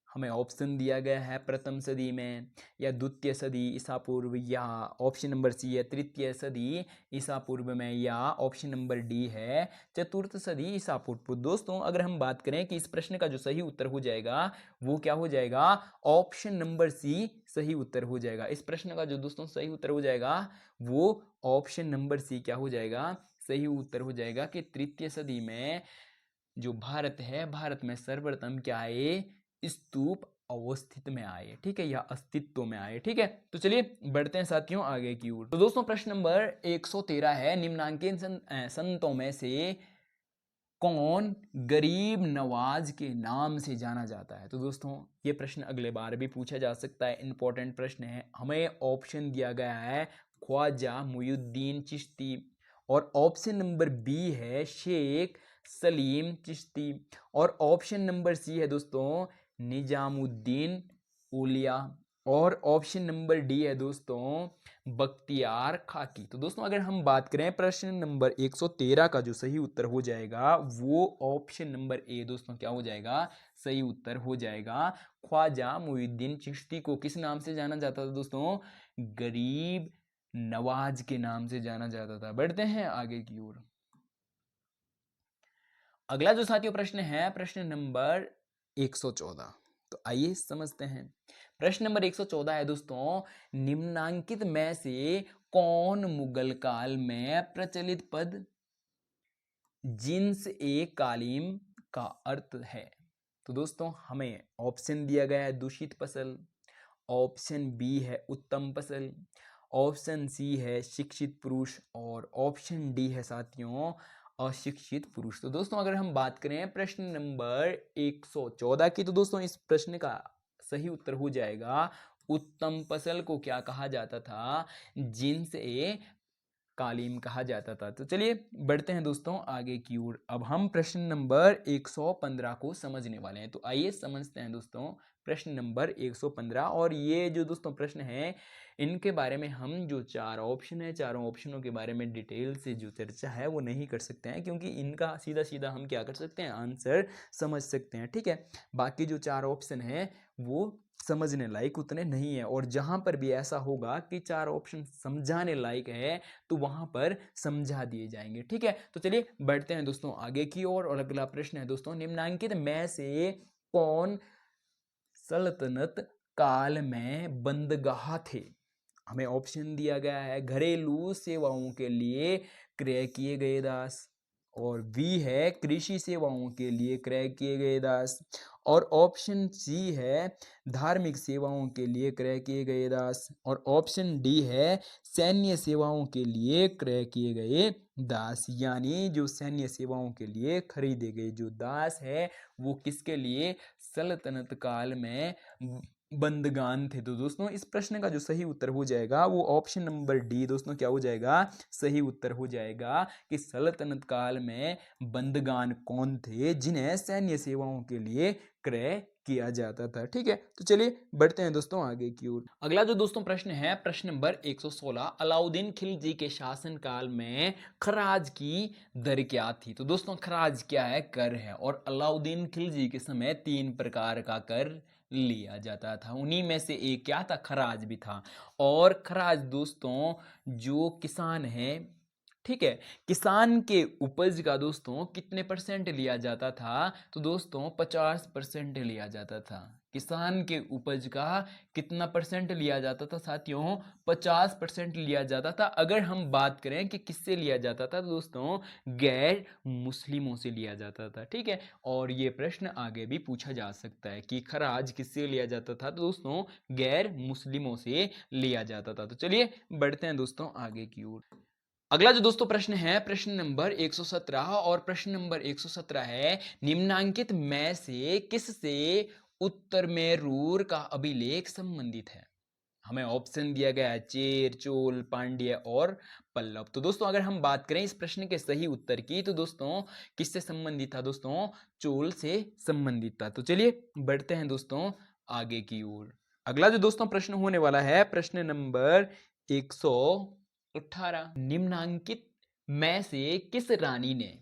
Speaker 1: हमें ऑप्शन दिया गया है प्रथम सदी में या द्वितीय सदी ईसा पूर्व, या ऑप्शन नंबर सी है तृतीय सदी ईसा पूर्व में, या ऑप्शन नंबर डी है चतुर्थ सदी ईसा पूर्व। दोस्तों अगर हम बात करें कि इस प्रश्न का जो सही उत्तर हो जाएगा वो क्या हो जाएगा, ऑप्शन नंबर सी सही उत्तर हो जाएगा। इस प्रश्न का जो दोस्तों सही उत्तर हो जाएगा वो ऑप्शन नंबर सी क्या हो जाएगा, सही उत्तर हो जाएगा कि तृतीय सदी में जो भारत है, भारत में सर्वप्रथम क्या आए, स्तूप अवस्थित में आए। ठीक है, या अस्तित्व में आए। ठीक है, तो चलिए बढ़ते हैं साथियों आगे की ओर। तो दोस्तों प्रश्न नंबर 113 है निम्नांकित संतों में से कौन गरीब नवाज के नाम से जाना जाता है? तो दोस्तों ये प्रश्न अगले बार भी पूछा जा सकता है, इंपॉर्टेंट प्रश्न है। हमें ऑप्शन दिया गया है ख्वाजा मुइनुद्दीन चिश्ती, और ऑप्शन नंबर बी है शेख सलीम चिश्ती, और ऑप्शन नंबर सी है दोस्तों निजामुद्दीन औलिया, और ऑप्शन नंबर डी है दोस्तों बख्तियार खाकी। तो दोस्तों अगर हम बात करें प्रश्न नंबर 113 का जो सही उत्तर हो जाएगा वो ऑप्शन नंबर ए दोस्तों क्या हो जाएगा, सही उत्तर हो जाएगा। ख्वाजा मुइनुद्दीन चिश्ती को किस नाम से जाना जाता था दोस्तों? गरीब नवाज के नाम से जाना जाता था। बढ़ते हैं आगे की ओर। अगला जो साथियों प्रश्न है प्रश्न नंबर 114, तो आइए समझते हैं। प्रश्न नंबर 114 है दोस्तों, निम्नांकित में से कौन मुगल काल में प्रचलित पद जिन्स ए कालीम का अर्थ है? तो दोस्तों हमें ऑप्शन दिया गया है दूषित फसल, ऑप्शन बी है उत्तम फसल, ऑप्शन सी है शिक्षित पुरुष, और ऑप्शन डी है साथियों अशिक्षित पुरुष। तो दोस्तों अगर हम बात करें प्रश्न नंबर 114 की, तो दोस्तों इस प्रश्न का सही उत्तर हो जाएगा उत्तम फसल को क्या कहा जाता था? जिन्स ए कालीम कहा जाता था। तो चलिए बढ़ते हैं दोस्तों आगे की ओर। अब हम प्रश्न नंबर 115 को समझने वाले हैं, तो आइए समझते हैं दोस्तों प्रश्न नंबर 115। और ये जो दोस्तों प्रश्न है इनके बारे में हम जो चार ऑप्शन है, चारों ऑप्शनों के बारे में डिटेल से जो चर्चा है वो नहीं कर सकते हैं, क्योंकि इनका सीधा सीधा हम क्या कर सकते हैं, आंसर समझ सकते हैं। ठीक है, बाकी जो चार ऑप्शन है वो समझने लायक उतने नहीं है, और जहां पर भी ऐसा होगा कि चार ऑप्शन समझाने लायक है तो वहां पर समझा दिए जाएंगे। ठीक है, तो चलिए बढ़ते हैं दोस्तों आगे की ओर। और अगला प्रश्न है दोस्तों, निम्नांकित में से कौन सल्तनत काल में बंदगाह थे? हमें ऑप्शन दिया गया है घरेलू सेवाओं के लिए क्रय किए गए दास, और बी है कृषि सेवाओं के लिए क्रय किए गए दास, और ऑप्शन सी है धार्मिक सेवाओं के लिए क्रय किए गए दास, और ऑप्शन डी है सैन्य सेवाओं के लिए क्रय किए गए दास। यानी जो सैन्य सेवाओं के लिए खरीदे गए जो दास है वो किसके लिए? सल्तनत काल में बंदगान थे। तो दोस्तों इस प्रश्न का जो सही उत्तर हो जाएगा वो ऑप्शन नंबर डी दोस्तों क्या हो जाएगा, सही उत्तर हो जाएगा कि सल्तनत काल में बंदगान कौन थे जिन्हें सैन्य सेवाओं के लिए क्रय किया जाता था। ठीक है, तो चलिए बढ़ते हैं दोस्तों आगे की ओर। अगला जो दोस्तों प्रश्न है प्रश्न नंबर 116, अलाउद्दीन खिलजी के शासन काल में खराज की दर क्या थी? तो दोस्तों खराज क्या है? कर है, और अलाउद्दीन खिलजी के समय 3 प्रकार का कर लिया जाता था, उन्हीं में से एक क्या था? खराज भी था। और खराज दोस्तों जो किसान है, ठीक है, किसान के उपज का दोस्तों कितने परसेंट लिया जाता था? तो दोस्तों 50% लिया जाता था। किसान के उपज का कितना परसेंट लिया जाता था साथियों? 50% लिया जाता था। अगर हम बात करें कि किससे लिया जाता था, तो दोस्तों गैर मुस्लिमों से लिया जाता था। ठीक है, और ये प्रश्न आगे भी पूछा जा सकता है कि खराज किससे लिया जाता था? तो दोस्तों गैर मुस्लिमों से लिया जाता था। तो चलिए बढ़ते हैं दोस्तों आगे की ओर। अगला जो दोस्तों प्रश्न है प्रश्न नंबर 117, और प्रश्न नंबर 117 है निम्नांकित में से किससे उत्तर में रूर का अभिलेख संबंधित है? हमें ऑप्शन दिया गया है चेर, चोल, पांड्य और पल्लव। तो दोस्तों अगर हम बात करें इस प्रश्न के सही उत्तर की, तो दोस्तों किससे संबंधित था? दोस्तों चोल से संबंधित था। तो चलिए बढ़ते हैं दोस्तों आगे की ओर। अगला जो दोस्तों प्रश्न होने वाला है प्रश्न नंबर 118, निम्नांकित में से किस रानी ने,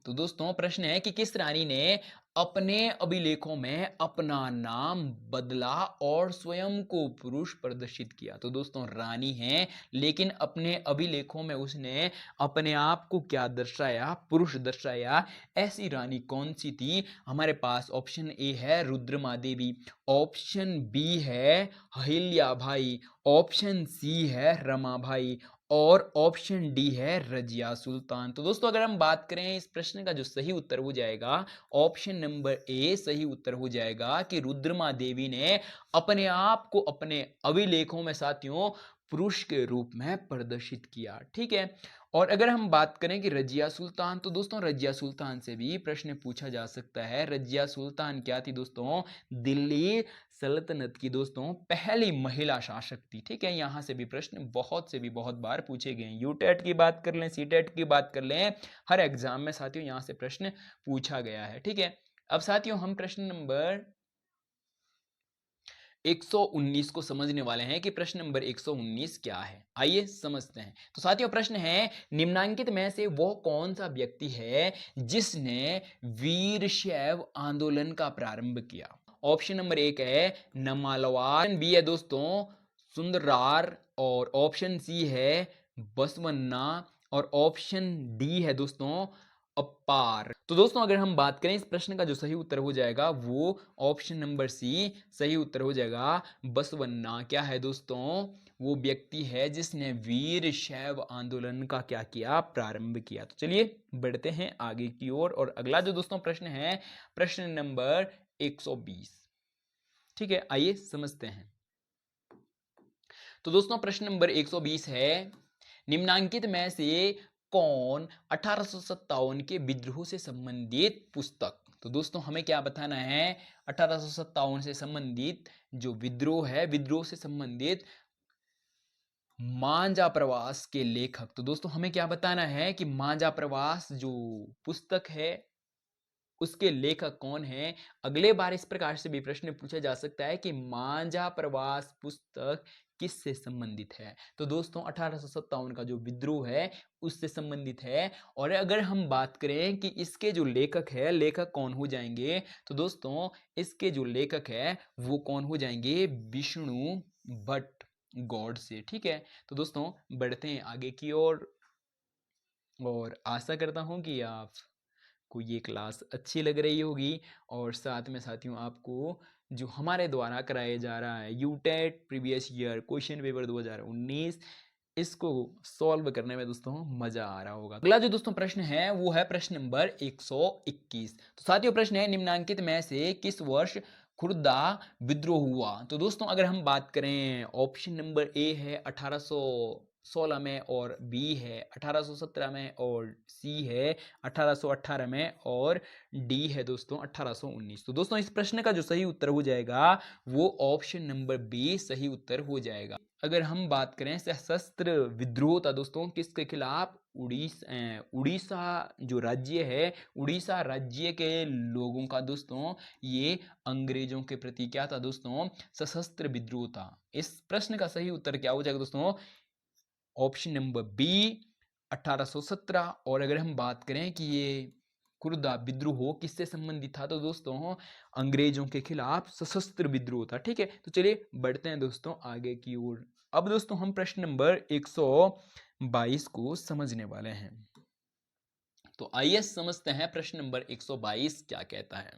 Speaker 1: तो दोस्तों प्रश्न है कि किस रानी ने अपने अभिलेखों में अपना नाम बदला और स्वयं को पुरुष प्रदर्शित किया? तो दोस्तों रानी है, लेकिन अपने अभिलेखों में उसने अपने आप को क्या दर्शाया? पुरुष दर्शाया। ऐसी रानी कौन सी थी? हमारे पास ऑप्शन ए है रुद्रमा देवी, ऑप्शन बी है अहिल्या भाई, ऑप्शन सी है रमा भाई, और ऑप्शन डी है रजिया सुल्तान। तो दोस्तों अगर हम बात करें इस प्रश्न का जो सही उत्तर हो जाएगा ऑप्शन नंबर ए सही उत्तर हो जाएगा कि रुद्रमा देवी ने अपने आप को अपने अभिलेखों में साथियों पुरुष के रूप में प्रदर्शित किया। ठीक है, और अगर हम बात करें कि रजिया सुल्तान, तो दोस्तों रजिया सुल्तान से भी प्रश्न पूछा जा सकता है। रजिया सुल्तान क्या थी दोस्तों? दिल्ली सल्तनत की दोस्तों पहली महिला शासक थी। ठीक है, यहां से भी प्रश्न बहुत से भी बहुत बार पूछे गए हैं। यूटेट की बात कर लें, सीटेट की बात कर लें, हर एग्जाम में साथियों यहां से प्रश्न पूछा गया है। ठीक है, अब साथियों हम प्रश्न नंबर 119 को समझने वाले हैं कि प्रश्न नंबर 119 क्या है। आइए समझते हैं। तो साथियों प्रश्न है, निम्नांकित में से वो कौन सा व्यक्ति है जिसने वीर शैव आंदोलन का प्रारंभ किया? ऑप्शन नंबर 1 है नमालवार, बी है दोस्तों सुंदरार, और ऑप्शन सी है बसवन्ना, और ऑप्शन डी है दोस्तों अपार। तो दोस्तों अगर हम बात करें इस प्रश्न का जो सही उत्तर हो जाएगा वो ऑप्शन नंबर सी सही उत्तर हो जाएगा। बसवन्ना क्या है दोस्तों? वो व्यक्ति है जिसने वीर शैव आंदोलन का क्या किया? प्रारंभ किया। तो चलिए बढ़ते हैं आगे की ओर और अगला जो दोस्तों प्रश्न है प्रश्न नंबर 120। ठीक है, आइए समझते हैं। तो दोस्तों प्रश्न नंबर 120 है, निम्नांकित में से कौन 1857 के विद्रोह से संबंधित पुस्तक? तो दोस्तों हमें क्या बताना है? 1857 से संबंधित जो विद्रोह है, विद्रोह से संबंधित मांझा प्रवास के लेखक। तो दोस्तों हमें क्या बताना है कि मांझा प्रवास जो पुस्तक है उसके लेखक कौन है? अगले बार इस प्रकार से भी प्रश्न पूछा जा सकता है कि मांझा प्रवास पुस्तक किससे संबंधित है? तो दोस्तों 1857 का जो विद्रोह है उससे संबंधित है। और अगर हम बात करें कि इसके जो लेखक है, लेखक कौन हो जाएंगे? तो दोस्तों इसके जो लेखक है वो कौन हो जाएंगे? विष्णु भट्ट गॉड से। ठीक है, तो दोस्तों बढ़ते हैं आगे की ओर और आशा करता हूं कि आप को ये क्लास अच्छी लग रही होगी और साथ में साथियों आपको जो हमारे द्वारा कराया जा रहा है UTET previous year question paper 2019 इसको सॉल्व करने में दोस्तों मजा आ रहा होगा। अगला जो दोस्तों प्रश्न है वो है प्रश्न नंबर 121। तो साथियों प्रश्न है, निम्नांकित में से किस वर्ष खुर्दा विद्रोह हुआ? तो दोस्तों अगर हम बात करें ऑप्शन नंबर ए है 1816 में, और बी है 1817 में, और सी है 1818 में, और डी है दोस्तों 1819। तो दोस्तों इस प्रश्न का जो सही उत्तर हो जाएगा वो ऑप्शन नंबर बी सही उत्तर हो जाएगा। अगर हम बात करें सशस्त्र विद्रोह था दोस्तों किसके खिलाफ? उड़ीसा जो राज्य है, उड़ीसा राज्य के लोगों का दोस्तों ये अंग्रेजों के प्रति क्या था दोस्तों? सशस्त्र विद्रोह था। इस प्रश्न का सही उत्तर क्या हो जाएगा दोस्तों? Option number B 1817। और अगर हम बात करें कि ये खुर्दा विद्रोह किससे संबंधित था? तो दोस्तों अंग्रेजों के खिलाफ सशस्त्र विद्रोह था। ठीक है, तो चलिए बढ़ते हैं दोस्तों आगे की ओर। अब दोस्तों हम प्रश्न नंबर 122 को समझने वाले हैं। तो आइए समझते हैं प्रश्न नंबर 122 क्या कहता है।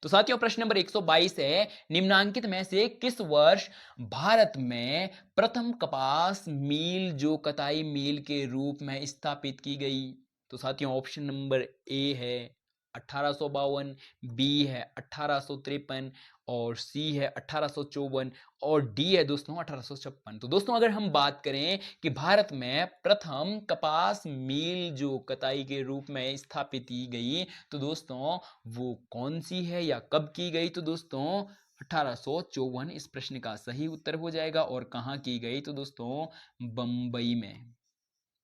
Speaker 1: तो साथियों प्रश्न नंबर 122 है, निम्नांकित में से किस वर्ष भारत में प्रथम कपास मिल जो कताई मिल के रूप में स्थापित की गई? तो साथियों ऑप्शन नंबर ए है 1852, बी है 1853, और सी है 1854, और डी है दोस्तों 1856। तो दोस्तों अगर हम बात करें कि भारत में प्रथम कपास मिल जो कताई के रूप में स्थापित की गई तो दोस्तों वो कौन सी है या कब की गई? तो दोस्तों 1854 इस प्रश्न का सही उत्तर हो जाएगा। और कहाँ की गई? तो दोस्तों बंबई में।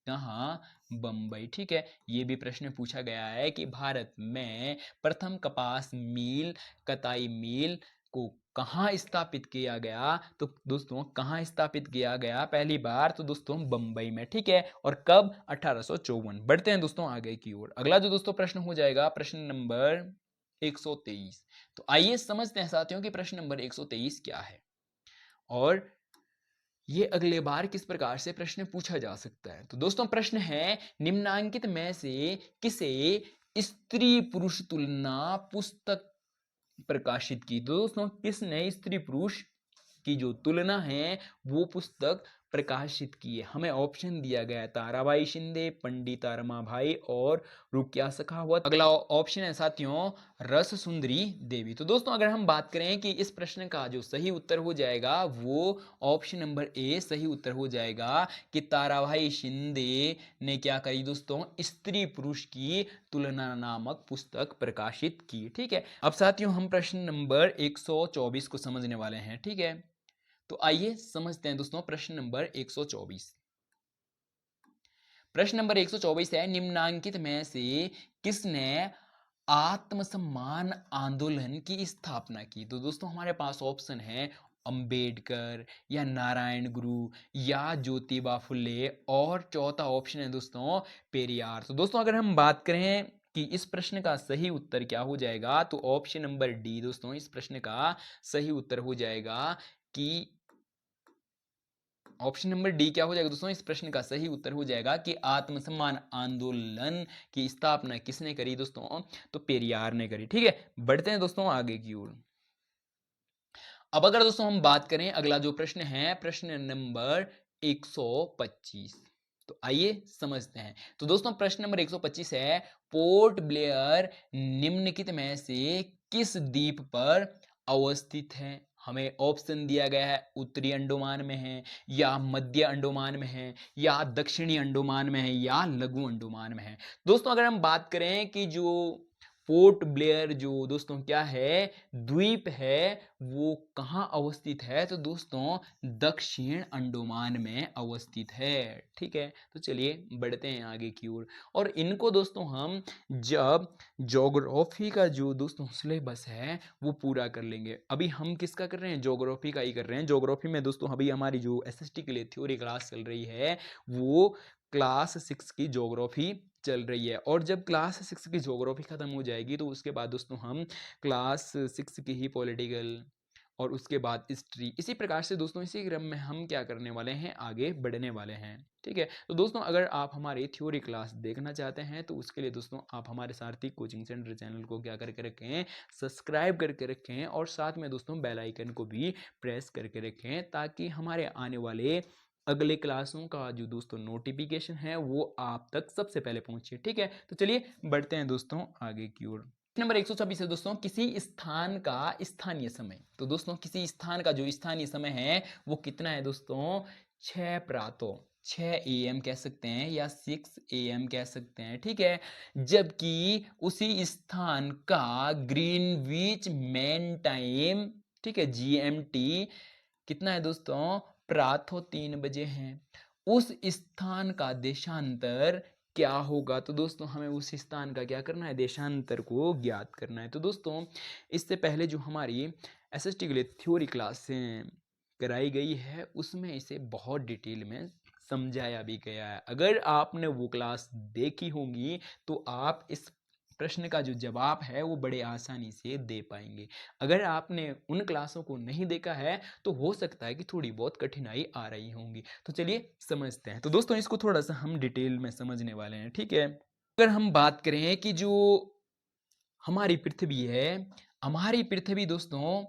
Speaker 1: कहाँ? बंबई। ठीक है, ये भी प्रश्न पूछा गया है कि भारत में प्रथम कपास मिल कताई मिल को कहाँ स्थापित किया गया? तो दोस्तों कहाँ स्थापित किया गया पहली बार? तो दोस्तों बंबई में। ठीक है, और कब? 1854। बढ़ते हैं दोस्तों आगे की ओर। अगला जो दोस्तों प्रश्न हो जाएगा प्रश्न नंबर 123। तो आइए समझते हैं साथियों कि प्रश्न नंबर 123 क्या है और ये अगले बार किस प्रकार से प्रश्न पूछा जा सकता है। तो दोस्तों प्रश्न है, निम्नांकित में से किसे स्त्री पुरुष तुलना पुस्तक प्रकाशित की? तो दोस्तों किसने स्त्री पुरुष की जो तुलना है वो पुस्तक प्रकाशित किए? हमें ऑप्शन दिया गया है ताराबाई शिंदे, पंडिता रमाबाई और रुकिया सखावत। अगला ऑप्शन है साथियों रस सुंदरी देवी। तो दोस्तों अगर हम बात करें कि इस प्रश्न का जो सही उत्तर हो जाएगा वो ऑप्शन नंबर ए सही उत्तर हो जाएगा कि ताराबाई शिंदे ने क्या करी दोस्तों, स्त्री पुरुष की तुलना नामक पुस्तक प्रकाशित की। ठीक है, अब साथियों हम प्रश्न नंबर 124 को समझने वाले हैं। ठीक है, तो आइए समझते हैं दोस्तों प्रश्न नंबर 124। प्रश्न नंबर 124 है निम्नांकित में से किसने आत्मसम्मान आंदोलन की स्थापना की? तो दोस्तों हमारे पास ऑप्शन है अंबेडकर या नारायण गुरु या ज्योतिबा फुले और चौथा ऑप्शन है दोस्तों पेरियार। तो दोस्तों अगर हम बात करें कि इस प्रश्न का सही उत्तर क्या हो जाएगा, तो ऑप्शन नंबर डी दोस्तों इस प्रश्न का सही उत्तर हो जाएगा कि ऑप्शन नंबर डी क्या हो जाएगा दोस्तों, इस प्रश्न का सही उत्तर हो जाएगा कि आत्मसम्मान आंदोलन की स्थापना किसने करी दोस्तों, तो पेरियार ने करी। ठीक है, बढ़ते हैं दोस्तों आगे की ओर। अब अगर दोस्तों हम बात करें अगला जो प्रश्न है प्रश्न नंबर 125, तो आइए समझते हैं। तो दोस्तों प्रश्न नंबर 125 है पोर्ट ब्लेयर निम्नलिखित में से किस द्वीप पर अवस्थित है? हमें ऑप्शन दिया गया है उत्तरी अंडमान में है या मध्य अंडमान में है या दक्षिणी अंडमान में है या लघु अंडमान में है। दोस्तों अगर हम बात करें कि जो पोर्ट ब्लेयर जो दोस्तों क्या है द्वीप है वो कहाँ अवस्थित है, तो दोस्तों दक्षिण अंडमान में अवस्थित है। ठीक है, तो चलिए बढ़ते हैं आगे की ओर। और इनको दोस्तों हम जब ज्योग्राफी का जो दोस्तों सिलेबस है वो पूरा कर लेंगे। अभी हम किसका कर रहे हैं, ज्योग्राफी का ही कर रहे हैं। ज्योग्राफी में दोस्तों अभी हमारी जो एसएसटी के लिए थ्योरी क्लास चल रही है वो क्लास 6 की ज्योग्राफी चल रही है। और जब क्लास 6 की ज्योग्राफी खत्म हो जाएगी तो उसके बाद दोस्तों हम क्लास 6 की ही पॉलिटिकल और उसके बाद हिस्ट्री, इसी प्रकार से दोस्तों इसी क्रम में हम क्या करने वाले हैं, आगे बढ़ने वाले हैं। ठीक है, तो दोस्तों अगर आप हमारी थ्योरी क्लास देखना चाहते हैं तो उसके लिए दोस्तों आप हमारे सारथी कोचिंग सेंटर चैनल को क्या करके रखें, सब्सक्राइब करके रखें और साथ में दोस्तों बेल आइकन को भी प्रेस करके रखें ताकि हमारे आने वाले अगले क्लासों का जो दोस्तों नोटिफिकेशन है वो आप तक सबसे पहले पहुंचे। ठीक है, तो चलिए बढ़ते हैं दोस्तों आगे की ओर। नंबर 126 है दोस्तों किसी स्थान का स्थानीय समय। तो दोस्तों किसी स्थान का जो स्थानीय समय है वो कितना है दोस्तों, 6 प्रातः 6 AM कह सकते हैं या 6 AM कह सकते हैं। ठीक है, जबकि उसी स्थान का ग्रीनविच मेन टाइम, ठीक है GMT कितना है दोस्तों, प्रातः 3 बजे हैं। उस स्थान का देशांतर क्या होगा, तो दोस्तों हमें उस स्थान का क्या करना है, देशांतर को ज्ञात करना है। तो दोस्तों इससे पहले जो हमारी एसएसटी के लिए थ्योरी क्लासें कराई गई है उसमें इसे बहुत डिटेल में समझाया भी गया है। अगर आपने वो क्लास देखी होगी तो आप इस प्रश्न का जो जवाब है वो बड़े आसानी से दे पाएंगे। अगर आपने उन क्लासों को नहीं देखा है तो हो सकता है कि थोड़ी बहुत कठिनाई आ रही होंगी। तो चलिए समझते हैं। तो दोस्तों इसको थोड़ा सा हम डिटेल में समझने वाले हैं। ठीक है, अगर हम बात करें कि जो हमारी पृथ्वी है, हमारी पृथ्वी दोस्तों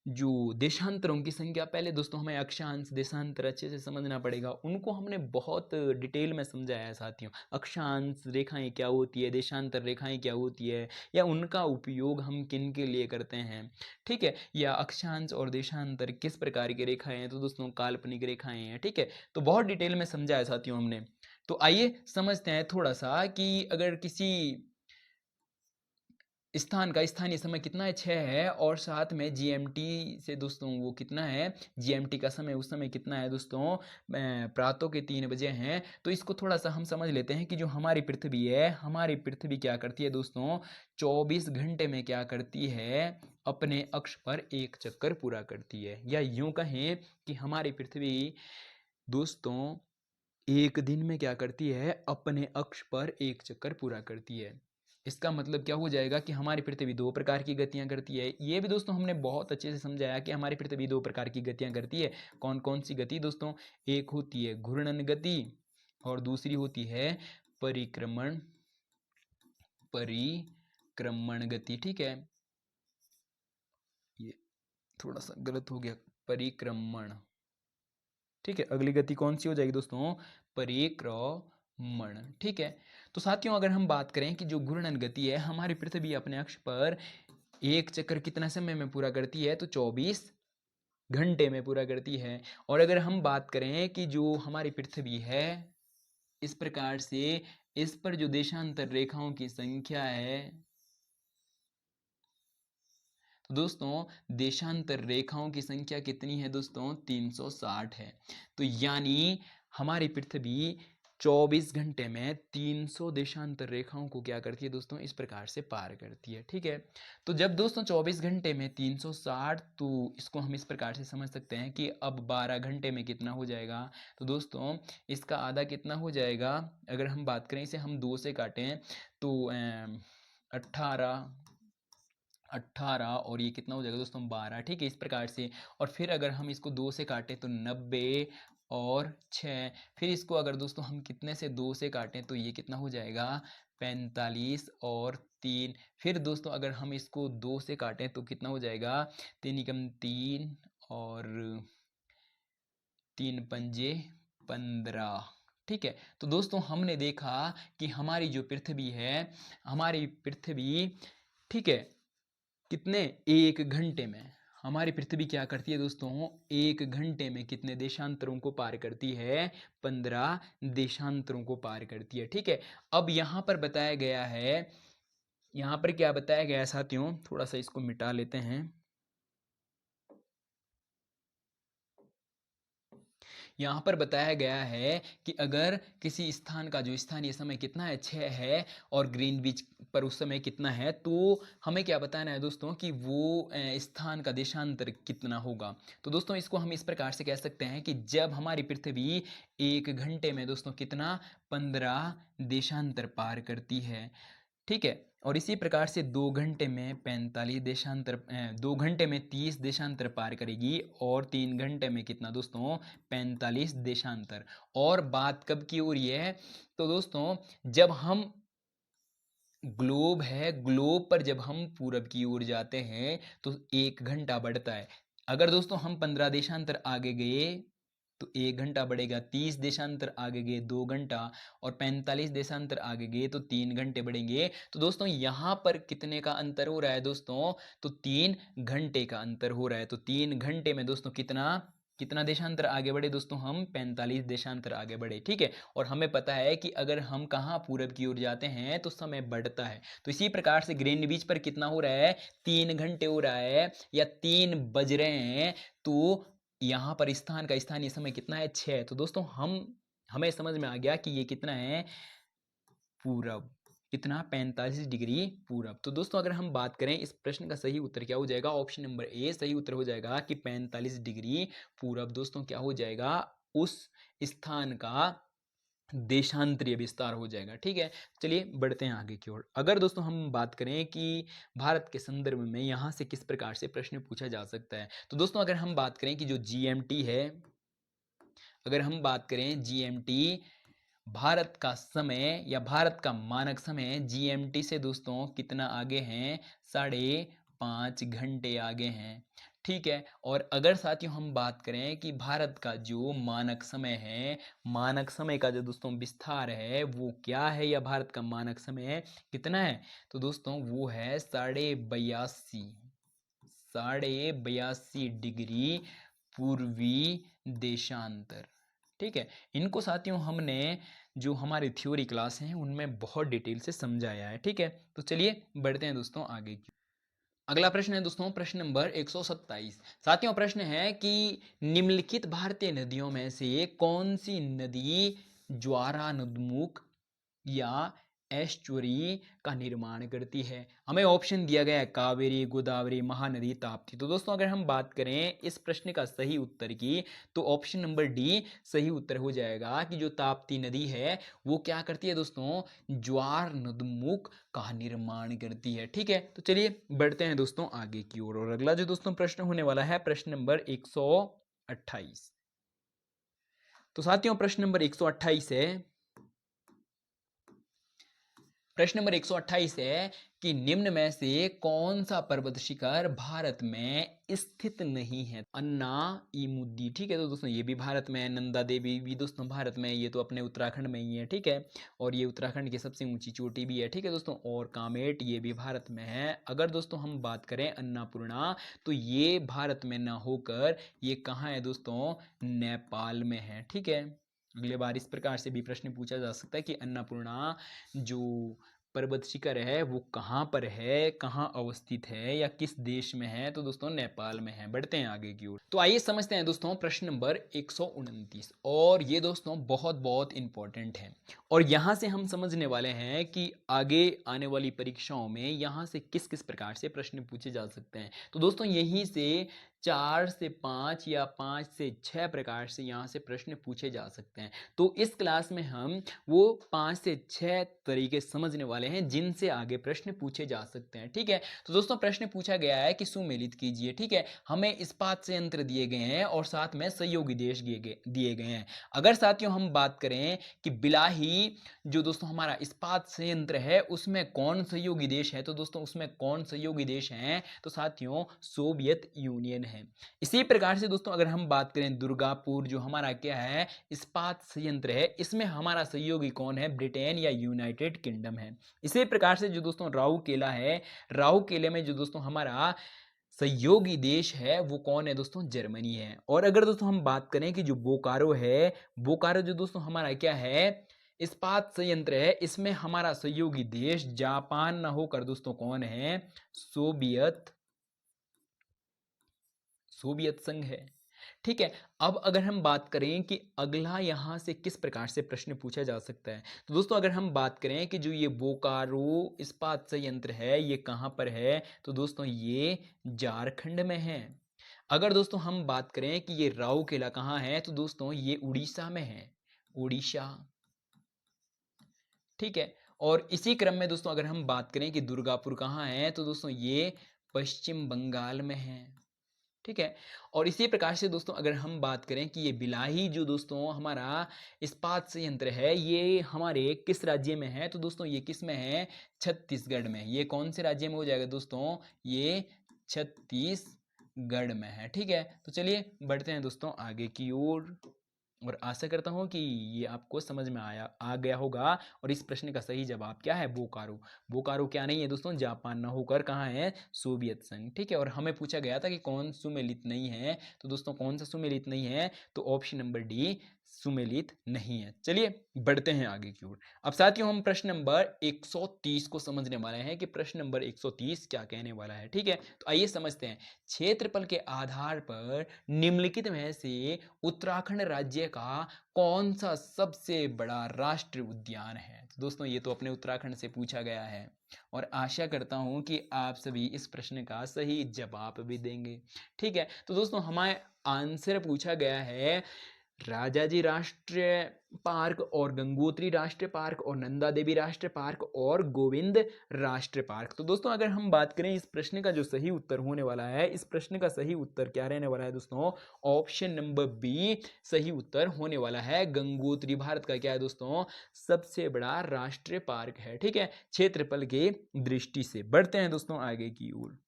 Speaker 1: जो देशांतरों की संख्या, पहले दोस्तों हमें अक्षांश देशांतर अच्छे से समझना पड़ेगा। उनको हमने बहुत डिटेल में समझाया है साथियों। अक्षांश रेखाएं क्या होती है, देशांतर रेखाएं क्या होती है या उनका उपयोग हम किन के लिए करते हैं। ठीक है, या अक्षांश और देशांतर किस प्रकार की रेखाएं हैं, तो दोस्तों काल्पनिक रेखाएं हैं। ठीक है, तो बहुत डिटेल में समझाया साथियों हमने। तो आइए समझते हैं थोड़ा सा कि अगर किसी स्थान का स्थानीय समय कितना है, 6 है और साथ में जीएमटी से दोस्तों वो कितना है, जीएमटी का समय उस समय कितना है दोस्तों, प्रातः के 3 बजे हैं। तो इसको थोड़ा सा हम समझ लेते हैं कि जो हमारी पृथ्वी है, हमारी पृथ्वी क्या करती है दोस्तों, 24 घंटे में क्या करती है, अपने अक्ष पर एक चक्कर पूरा करती है। या यूं कहें कि हमारी पृथ्वी दोस्तों एक दिन में क्या करती है, अपने अक्ष पर एक चक्कर पूरा करती है। इसका मतलब क्या हो जाएगा कि हमारी पृथ्वी 2 प्रकार की गतियां करती है। ये भी दोस्तों हमने बहुत अच्छे से समझाया कि हमारी पृथ्वी 2 प्रकार की गतियां करती है। कौन कौन सी गति दोस्तों, एक होती है घूर्णन गति और दूसरी होती है परिक्रमण परिक्रमण गति। ठीक है, ये थोड़ा सा गलत हो गया, परिक्रमण ठीक है, अगली गति कौन सी हो जाएगी दोस्तों? परिक्रमण। ठीक है, तो साथियों अगर हम बात करें कि जो घूर्णन गति है हमारी पृथ्वी अपने अक्ष पर एक चक्कर कितना समय में पूरा करती है? तो 24 घंटे में पूरा करती है। और अगर हम बात करें कि जो हमारी पृथ्वी है इस प्रकार से इस पर जो देशांतर रेखाओं की संख्या है, तो दोस्तों देशांतर रेखाओं की संख्या कितनी है दोस्तों? 360 है। तो यानी हमारी पृथ्वी 24 घंटे में 300 देशांतर रेखाओं को क्या करती है दोस्तों? इस प्रकार से पार करती है। ठीक है, तो जब दोस्तों 24 घंटे में 360, तो इसको हम इस प्रकार से समझ सकते हैं कि अब 12 घंटे में कितना हो जाएगा? तो दोस्तों इसका आधा कितना हो जाएगा? अगर हम बात करें इसे हम 2 से काटें तो 18 और ये कितना हो जाएगा दोस्तों? 12। ठीक है, इस प्रकार से। और फिर अगर हम इसको 2 से काटें तो 90 और 6, फिर इसको अगर दोस्तों हम कितने से 2 से काटें तो ये कितना हो जाएगा? 45 और 3। फिर दोस्तों अगर हम इसको 2 से काटें तो कितना हो जाएगा? 3 एकम 3 और 3 पंजे 15। ठीक है, तो दोस्तों हमने देखा कि हमारी जो पृथ्वी है, हमारी पृथ्वी, ठीक है, कितने? 1 घंटे में हमारी पृथ्वी क्या करती है दोस्तों? 1 घंटे में कितने देशांतरों को पार करती है? 15 देशांतरों को पार करती है। ठीक है, अब यहाँ पर बताया गया है, यहाँ पर क्या बताया गया है साथियों? थोड़ा सा इसको मिटा लेते हैं। यहाँ पर बताया गया है कि अगर किसी स्थान का जो स्थानीय समय कितना है? 6 है, और ग्रीनविच पर उस समय कितना है, तो हमें क्या बताना है दोस्तों कि वो स्थान का देशांतर कितना होगा। तो दोस्तों इसको हम इस प्रकार से कह सकते हैं कि जब हमारी पृथ्वी 1 घंटे में दोस्तों कितना? 15 देशांतर पार करती है। ठीक है, और इसी प्रकार से 2 घंटे में 45 देशांतर, 2 घंटे में 30 देशांतर पार करेगी, और 3 घंटे में कितना दोस्तों? 45 देशांतर। और बात कब की हो रही है? तो दोस्तों जब हम ग्लोब है, ग्लोब पर जब हम पूरब की ओर जाते हैं तो 1 घंटा बढ़ता है। अगर दोस्तों हम 15 देशांतर आगे गए तो 1 घंटा बढ़ेगा, 30 देशांतर आगे गए 2 घंटा, और 45 देशांतर आगे गए तो 3 घंटे बढ़ेंगे। तो दोस्तों यहाँ पर कितने का अंतर हो रहा है दोस्तों? तो 3 घंटे का अंतर हो रहा है। तो 3 घंटे में दोस्तों कितना कितना देशांतर आगे बढ़े दोस्तों? हम 45 देशांतर आगे बढ़े। ठीक है, और हमें पता है कि अगर हम कहाँ पूरब की ओर जाते हैं तो समय बढ़ता है। तो इसी प्रकार से ग्रीनविच पर कितना हो रहा है? 3 घंटे हो रहा है, या 3 बज रहे हैं। तो यहाँ पर स्थान का स्थानीय समय कितना है? 6। तो दोस्तों हमें समझ में आ गया कि ये कितना है? पूरब। कितना? 45 डिग्री पूरब। तो दोस्तों अगर हम बात करें इस प्रश्न का सही उत्तर क्या हो जाएगा? ऑप्शन नंबर ए सही उत्तर हो जाएगा कि 45 डिग्री पूरब दोस्तों क्या हो जाएगा? उस स्थान का देशांतरीय विस्तार हो जाएगा। ठीक है, चलिए बढ़ते हैं आगे की ओर। अगर दोस्तों हम बात करें कि भारत के संदर्भ में यहाँ से किस प्रकार से प्रश्न पूछा जा सकता है, तो दोस्तों अगर हम बात करें कि जो जीएमटी है, अगर हम बात करें जीएमटी, भारत का समय या भारत का मानक समय जीएमटी से दोस्तों कितना आगे हैं? 5.5 घंटे आगे हैं। ठीक है, और अगर साथियों हम बात करें कि भारत का जो मानक समय है, मानक समय का जो दोस्तों विस्तार है वो क्या है, या भारत का मानक समय कितना है, तो दोस्तों वो है 82.5 डिग्री पूर्वी देशांतर। ठीक है, इनको साथियों हमने जो हमारी थ्योरी क्लास हैं उनमें बहुत डिटेल से समझाया है। ठीक है, तो चलिए बढ़ते हैं दोस्तों आगे की। अगला प्रश्न है दोस्तों प्रश्न नंबर 127। साथियों प्रश्न है कि निम्नलिखित भारतीय नदियों में से कौन सी नदी ज्वारानुद्मुख या एस्चुरी का निर्माण करती है? हमें ऑप्शन दिया गया है कावेरी, गोदावरी, महानदी, ताप्ती। तो दोस्तों अगर हम बात करें इस प्रश्न का सही उत्तर की, तो ऑप्शन नंबर डी सही उत्तर हो जाएगा कि जो ताप्ती नदी है वो क्या करती है दोस्तों? ज्वार नदमुख का निर्माण करती है। ठीक है, तो चलिए बढ़ते हैं दोस्तों आगे की ओर। और अगला जो दोस्तों प्रश्न होने वाला है प्रश्न नंबर 128। तो साथियों प्रश्न नंबर 128 है, प्रश्न नंबर 128 है कि निम्न में से कौन सा पर्वत शिखर भारत में स्थित नहीं है। अन्ना इमुद्दी, ठीक है, तो दोस्तों ये भी भारत में है। नंदा देवी भी दोस्तों भारत में है, ये तो अपने उत्तराखंड में ही है, ठीक है। और ये उत्तराखंड की सबसे ऊंची चोटी भी है, ठीक है दोस्तों। और कामेट ये भी भारत में है। अगर दोस्तों हम बात करें अन्नपूर्णा, तो ये भारत में ना होकर ये कहाँ है दोस्तों, नेपाल में है, ठीक है। अगले बार इस प्रकार से भी प्रश्न पूछा जा सकता है कि अन्नपूर्णा जो पर्वत शिखर है वो कहाँ पर है, कहाँ अवस्थित है या किस देश में है, तो दोस्तों नेपाल में है। बढ़ते हैं आगे की ओर। तो आइए समझते हैं दोस्तों प्रश्न नंबर 129, और ये दोस्तों बहुत बहुत इंपॉर्टेंट है। और यहाँ से हम समझने वाले हैं कि आगे आने वाली परीक्षाओं में यहाँ से किस किस प्रकार से प्रश्न पूछे जा सकते हैं। तो दोस्तों यहीं से 4 से 5 या 5 से 6 प्रकार से यहाँ से प्रश्न पूछे जा सकते हैं। तो इस क्लास में हम वो 5 से 6 तरीके समझने वाले हैं जिनसे आगे प्रश्न पूछे जा सकते हैं, ठीक है। तो दोस्तों प्रश्न पूछा गया है कि सुमेलित कीजिए, ठीक है। हमें इस्पात संयंत्र दिए गए हैं और साथ में सहयोगी देश दिए गए हैं। अगर साथियों हम बात करें कि बिलाही जो दोस्तों हमारा इस्पात संयंत्र है उसमें कौन सहयोगी देश है, तो दोस्तों उसमें कौन सहयोगी देश है, तो साथियों सोवियत यूनियन है। इसी प्रकार से दोस्तों अगर हम बात करें दुर्गापुर जो हमारा क्या है, इस्पात संयंत्र है, इसमें हमारा सहयोगी कौन है, ब्रिटेन या यूनाइटेड किंगडम है। इसी प्रकार से जो दोस्तों राउरकेला है, राउरकेले में जो दोस्तों हमारा सहयोगी देश है वो कौन है दोस्तों, जर्मनी है। और अगर दोस्तों हम बात करें कि जो बोकारो है, बोकारो जो दोस्तों हमारा क्या है, इस्पात संयंत्र है, इसमें हमारा सहयोगी देश जापान ना होकर दोस्तों कौन है, सोवियत संघ है, ठीक है। अब अगर हम बात करें कि अगला यहां से किस प्रकार से प्रश्न पूछा जा सकता है, तो दोस्तों अगर हम बात करें कि जो ये बोकारो इस्पात संयंत्र है ये कहां पर है, तो दोस्तों ये झारखंड में है। अगर दोस्तों हम बात करें कि ये राउरकेला कहां है, तो दोस्तों ये उड़ीसा में है, उड़ीसा, ठीक है। और इसी क्रम में दोस्तों अगर हम बात करें कि दुर्गापुर कहां है, तो दोस्तों ये पश्चिम बंगाल में है, ठीक है। और इसी प्रकार से दोस्तों अगर हम बात करें कि ये बिलाही जो दोस्तों हमारा इस्पात संयंत्र है ये हमारे किस राज्य में है, तो दोस्तों ये किस में है, छत्तीसगढ़ में। ये कौन से राज्य में हो जाएगा दोस्तों, ये छत्तीसगढ़ में है, ठीक है। तो चलिए बढ़ते हैं दोस्तों आगे की ओर, और आशा करता हूं कि ये आपको समझ में आ गया होगा। और इस प्रश्न का सही जवाब क्या है, बोकारो। बोकारो क्या नहीं है दोस्तों, जापान ना होकर कहाँ है, सोवियत संघ, ठीक है। और हमें पूछा गया था कि कौन सुमेलित नहीं है, तो दोस्तों कौन सा सुमेलित नहीं है, तो ऑप्शन नंबर डी सुमेलित नहीं है। चलिए बढ़ते हैं आगे की ओर। अब साथियों हम प्रश्न नंबर 130 को समझने वाले हैं कि प्रश्न नंबर 130 क्या कहने वाला है, ठीक है। तो आइए समझते हैं। क्षेत्रफल के आधार पर निम्नलिखित में से उत्तराखंड राज्य का कौन सा सबसे बड़ा राष्ट्रीय उद्यान है, तो दोस्तों ये तो अपने उत्तराखंड से पूछा गया है। और आशा करता हूं कि आप सभी इस प्रश्न का सही जवाब भी देंगे, ठीक है। तो दोस्तों हमारे आंसर पूछा गया है राजाजी राष्ट्रीय पार्क और गंगोत्री राष्ट्रीय पार्क और नंदा देवी राष्ट्रीय पार्क और गोविंद राष्ट्रीय पार्क। तो दोस्तों अगर हम बात करें इस प्रश्न का जो सही उत्तर होने वाला है, इस प्रश्न का सही उत्तर क्या रहने वाला है दोस्तों, ऑप्शन नंबर बी सही उत्तर होने वाला है। गंगोत्री भारत का क्या है दोस्तों, सबसे बड़ा राष्ट्रीय पार्क है, ठीक है, क्षेत्रफल की दृष्टि से। बढ़ते हैं दोस्तों आगे की ओर।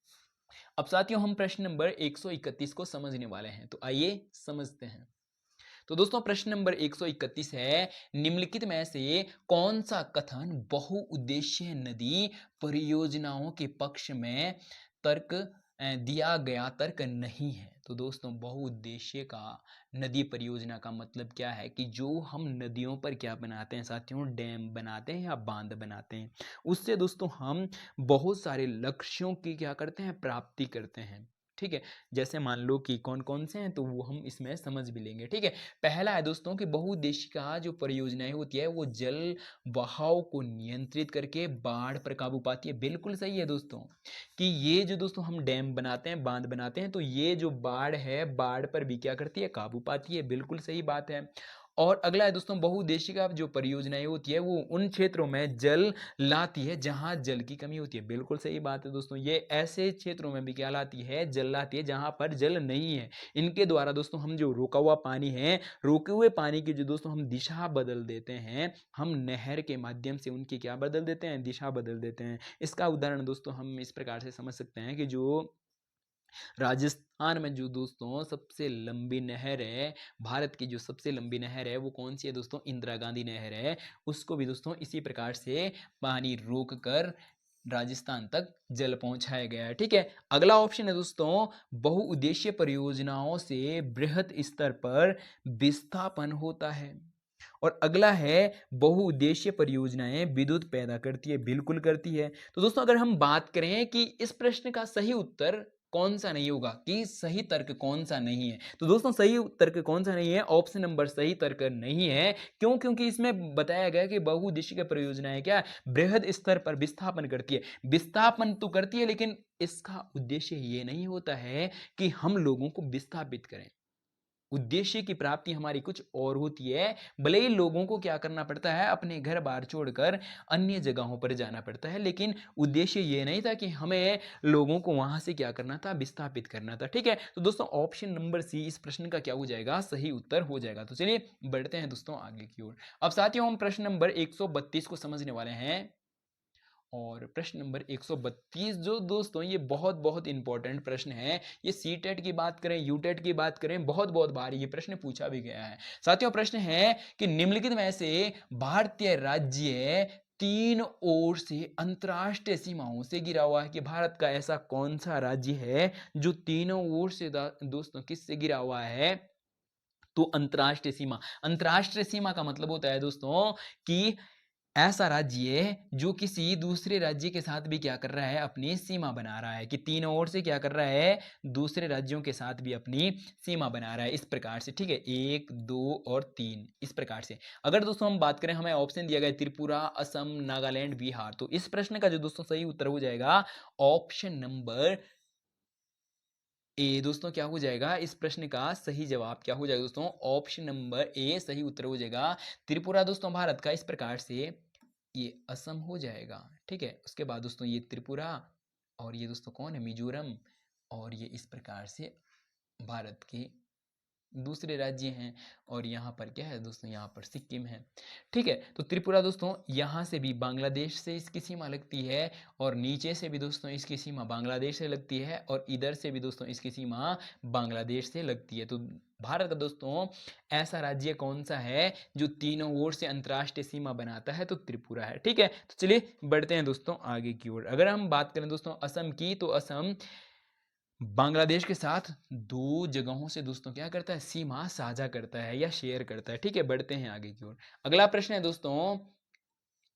Speaker 1: अब साथियों हम प्रश्न नंबर 131 को समझने वाले हैं, तो आइए समझते हैं। तो दोस्तों प्रश्न नंबर 131 है, निम्नलिखित में से कौन सा कथन बहुउद्देशीय नदी परियोजनाओं के पक्ष में तर्क दिया गया तर्क नहीं है। तो दोस्तों बहुउद्देशीय का नदी परियोजना का मतलब क्या है कि जो हम नदियों पर क्या बनाते हैं साथियों, डैम बनाते हैं या बांध बनाते हैं, उससे दोस्तों हम बहुत सारे लक्ष्यों की क्या करते हैं, प्राप्ति करते हैं, ठीक है। जैसे मान लो कि कौन कौन से हैं, तो वो हम इसमें समझ भी लेंगे, ठीक है। पहला है दोस्तों कि बहुउद्देशीय का जो परियोजनाएं होती है वो जल बहाव को नियंत्रित करके बाढ़ पर काबू पाती है। बिल्कुल सही है दोस्तों कि ये जो दोस्तों हम डैम बनाते हैं, बांध बनाते हैं, तो ये जो बाढ़ है, बाढ़ पर भी क्या करती है, काबू पाती है। बिल्कुल सही बात है। और अगला है दोस्तों बहुउद्देशीय का जो परियोजनाएं होती है वो उन क्षेत्रों में जल लाती है जहां जल की कमी होती है। बिल्कुल सही बात है दोस्तों, ये ऐसे क्षेत्रों में भी क्या लाती है, जल लाती है जहां पर जल नहीं है। इनके द्वारा दोस्तों हम जो रोका हुआ पानी है, रोके हुए पानी की जो दोस्तों हम दिशा बदल देते हैं, हम नहर के माध्यम से उनकी क्या बदल देते हैं, दिशा बदल देते हैं। इसका उदाहरण दोस्तों हम इस प्रकार से समझ सकते हैं कि जो राजस्थान में जो दोस्तों सबसे लंबी नहर है, भारत की जो सबसे लंबी नहर है वो कौन सी है दोस्तों, इंदिरा गांधी नहर है। उसको भी दोस्तों इसी प्रकार से पानी रोक कर राजस्थान तक जल पहुंचाया गया है। ठीक है, अगला ऑप्शन है दोस्तों बहुउद्देशीय परियोजनाओं से बृहद स्तर पर विस्थापन होता है। और अगला है बहुउद्देशीय परियोजनाएं विद्युत पैदा करती है। बिल्कुल करती है। तो दोस्तों अगर हम बात करें कि इस प्रश्न का सही उत्तर कौन सा नहीं होगा, कि सही तर्क कौन सा नहीं है, तो दोस्तों सही तर्क कौन सा नहीं है, ऑप्शन नंबर सही तर्क नहीं है। क्यों? क्योंकि इसमें बताया गया कि बहुउद्देशीय परियोजनाएं क्या बृहद स्तर पर विस्थापन करती है। विस्थापन तो करती है लेकिन इसका उद्देश्य ये नहीं होता है कि हम लोगों को विस्थापित करें। उद्देश्य की प्राप्ति हमारी कुछ और होती है। भले ही लोगों को क्या करना पड़ता है, अपने घर बार छोड़कर अन्य जगहों पर जाना पड़ता है, लेकिन उद्देश्य ये नहीं था कि हमें लोगों को वहां से क्या करना था, विस्थापित करना था। ठीक है, तो दोस्तों ऑप्शन नंबर सी इस प्रश्न का क्या हो जाएगा, सही उत्तर हो जाएगा। तो चलिए बढ़ते हैं दोस्तों आगे की ओर। अब साथियों हम प्रश्न नंबर 132 को समझने वाले हैं। और प्रश्न नंबर 132 जो दोस्तों ये बहुत बहुत इंपॉर्टेंट प्रश्न है। ये सीटेट की बात करें, यूटेट की बात करें, बहुत बहुत बार ये प्रश्न पूछा भी गया है। साथियों प्रश्न है कि निम्नलिखित में से भारतीय राज्य तीन ओर से अंतरराष्ट्रीय सीमाओं से घिरा हुआ है, कि भारत का ऐसा कौन सा राज्य है जो तीनों ओर से दोस्तों किससे घिरा हुआ है, तो अंतरराष्ट्रीय सीमा। अंतरराष्ट्रीय सीमा का मतलब होता है दोस्तों कि ऐसा राज्य जो किसी दूसरे राज्य के साथ भी क्या कर रहा है, अपनी सीमा बना रहा है, कि तीनों ओर से क्या कर रहा है, दूसरे राज्यों के साथ भी अपनी सीमा बना रहा है, इस प्रकार से। ठीक है, 1 2 और 3 इस प्रकार से। अगर दोस्तों हम बात करें, हमें ऑप्शन दिया गया त्रिपुरा, असम, नागालैंड, बिहार, तो इस प्रश्न का जो दोस्तों सही उत्तर हो जाएगा ऑप्शन नंबर ए। दोस्तों क्या हो जाएगा, इस प्रश्न का सही जवाब क्या हो जाएगा दोस्तों, ऑप्शन नंबर ए सही उत्तर हो जाएगा। त्रिपुरा दोस्तों भारत का इस प्रकार से ये असम हो जाएगा। ठीक है, उसके बाद दोस्तों ये त्रिपुरा, और ये दोस्तों कौन है, मिजोरम, और ये इस प्रकार से भारत के दूसरे राज्य हैं। और यहाँ पर क्या है दोस्तों, यहाँ पर सिक्किम है। ठीक है, तो त्रिपुरा दोस्तों यहाँ से भी बांग्लादेश से इसकी सीमा लगती है, और नीचे से भी दोस्तों इसकी सीमा बांग्लादेश से लगती है, और इधर से भी दोस्तों इसकी सीमा बांग्लादेश से लगती है। तो भारत का दोस्तों ऐसा राज्य कौन सा है जो तीनों ओर से अंतरराष्ट्रीय सीमा बनाता है, तो त्रिपुरा है। ठीक है, तो चलिए बढ़ते हैं दोस्तों आगे की ओर। अगर हम बात करें दोस्तों असम की, तो असम बांग्लादेश के साथ दो जगहों से दोस्तों क्या करता है, सीमा साझा करता है या शेयर करता है। ठीक है, बढ़ते हैं आगे की ओर। अगला प्रश्न है दोस्तों,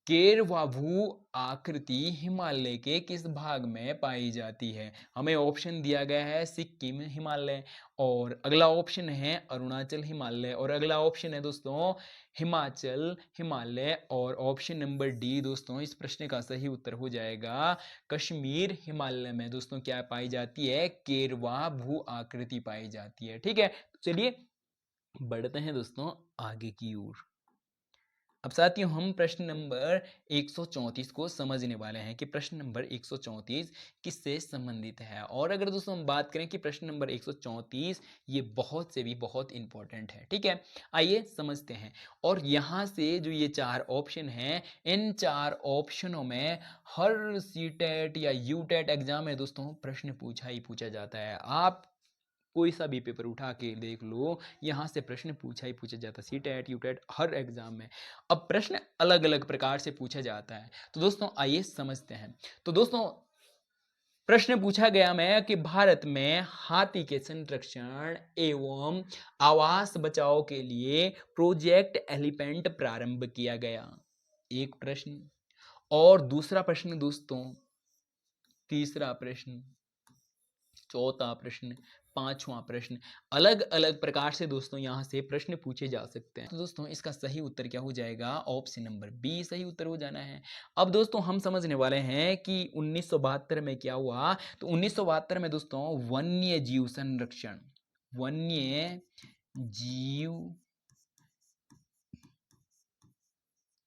Speaker 1: केरवाभू आकृति हिमालय के किस भाग में पाई जाती है। हमें ऑप्शन दिया गया है सिक्किम हिमालय, और अगला ऑप्शन है अरुणाचल हिमालय, और अगला ऑप्शन है दोस्तों हिमाचल हिमालय, और ऑप्शन नंबर डी दोस्तों इस प्रश्न का सही उत्तर हो जाएगा कश्मीर हिमालय में दोस्तों क्या पाई जाती है, केरवाभू आकृति पाई जाती है। ठीक है, चलिए बढ़ते हैं दोस्तों आगे की ओर। अब साथियों हम प्रश्न नंबर 134 को समझने वाले हैं कि प्रश्न नंबर 134 किससे संबंधित है। और अगर दोस्तों हम बात करें कि प्रश्न नंबर 134 ये बहुत से भी बहुत इंपॉर्टेंट है। ठीक है, आइए समझते हैं। और यहाँ से जो ये चार ऑप्शन हैं, इन चार ऑप्शनों में हर सीटेट या यूटेट एग्जाम में दोस्तों प्रश्न पूछा ही पूछा जाता है। आप कोई सा भी पेपर उठा के देख लो, यहाँ से प्रश्न पूछा ही पूछा जाता है, सीटेट यूटेट हर एग्जाम में। अब प्रश्न अलग अलग प्रकार से पूछा जाता है, तो दोस्तों आइए समझते हैं। तो दोस्तों प्रश्न पूछा गया मैं कि भारत में हाथी के संरक्षण एवं आवास बचाव के लिए प्रोजेक्ट एलिफेंट प्रारंभ किया गया, एक प्रश्न। और दूसरा प्रश्न दोस्तों, तीसरा प्रश्न, चौथा प्रश्न, पांचवा प्रश्न, अलग अलग प्रकार से दोस्तों यहां से प्रश्न पूछे जा सकते हैं। तो दोस्तों इसका सही उत्तर क्या हो जाएगा, ऑप्शन नंबर बी सही उत्तर हो जाना है। अब दोस्तों हम समझने वाले हैं कि 1972 में क्या हुआ। तो 1972 में दोस्तों वन्य जीव संरक्षण, वन्य जीव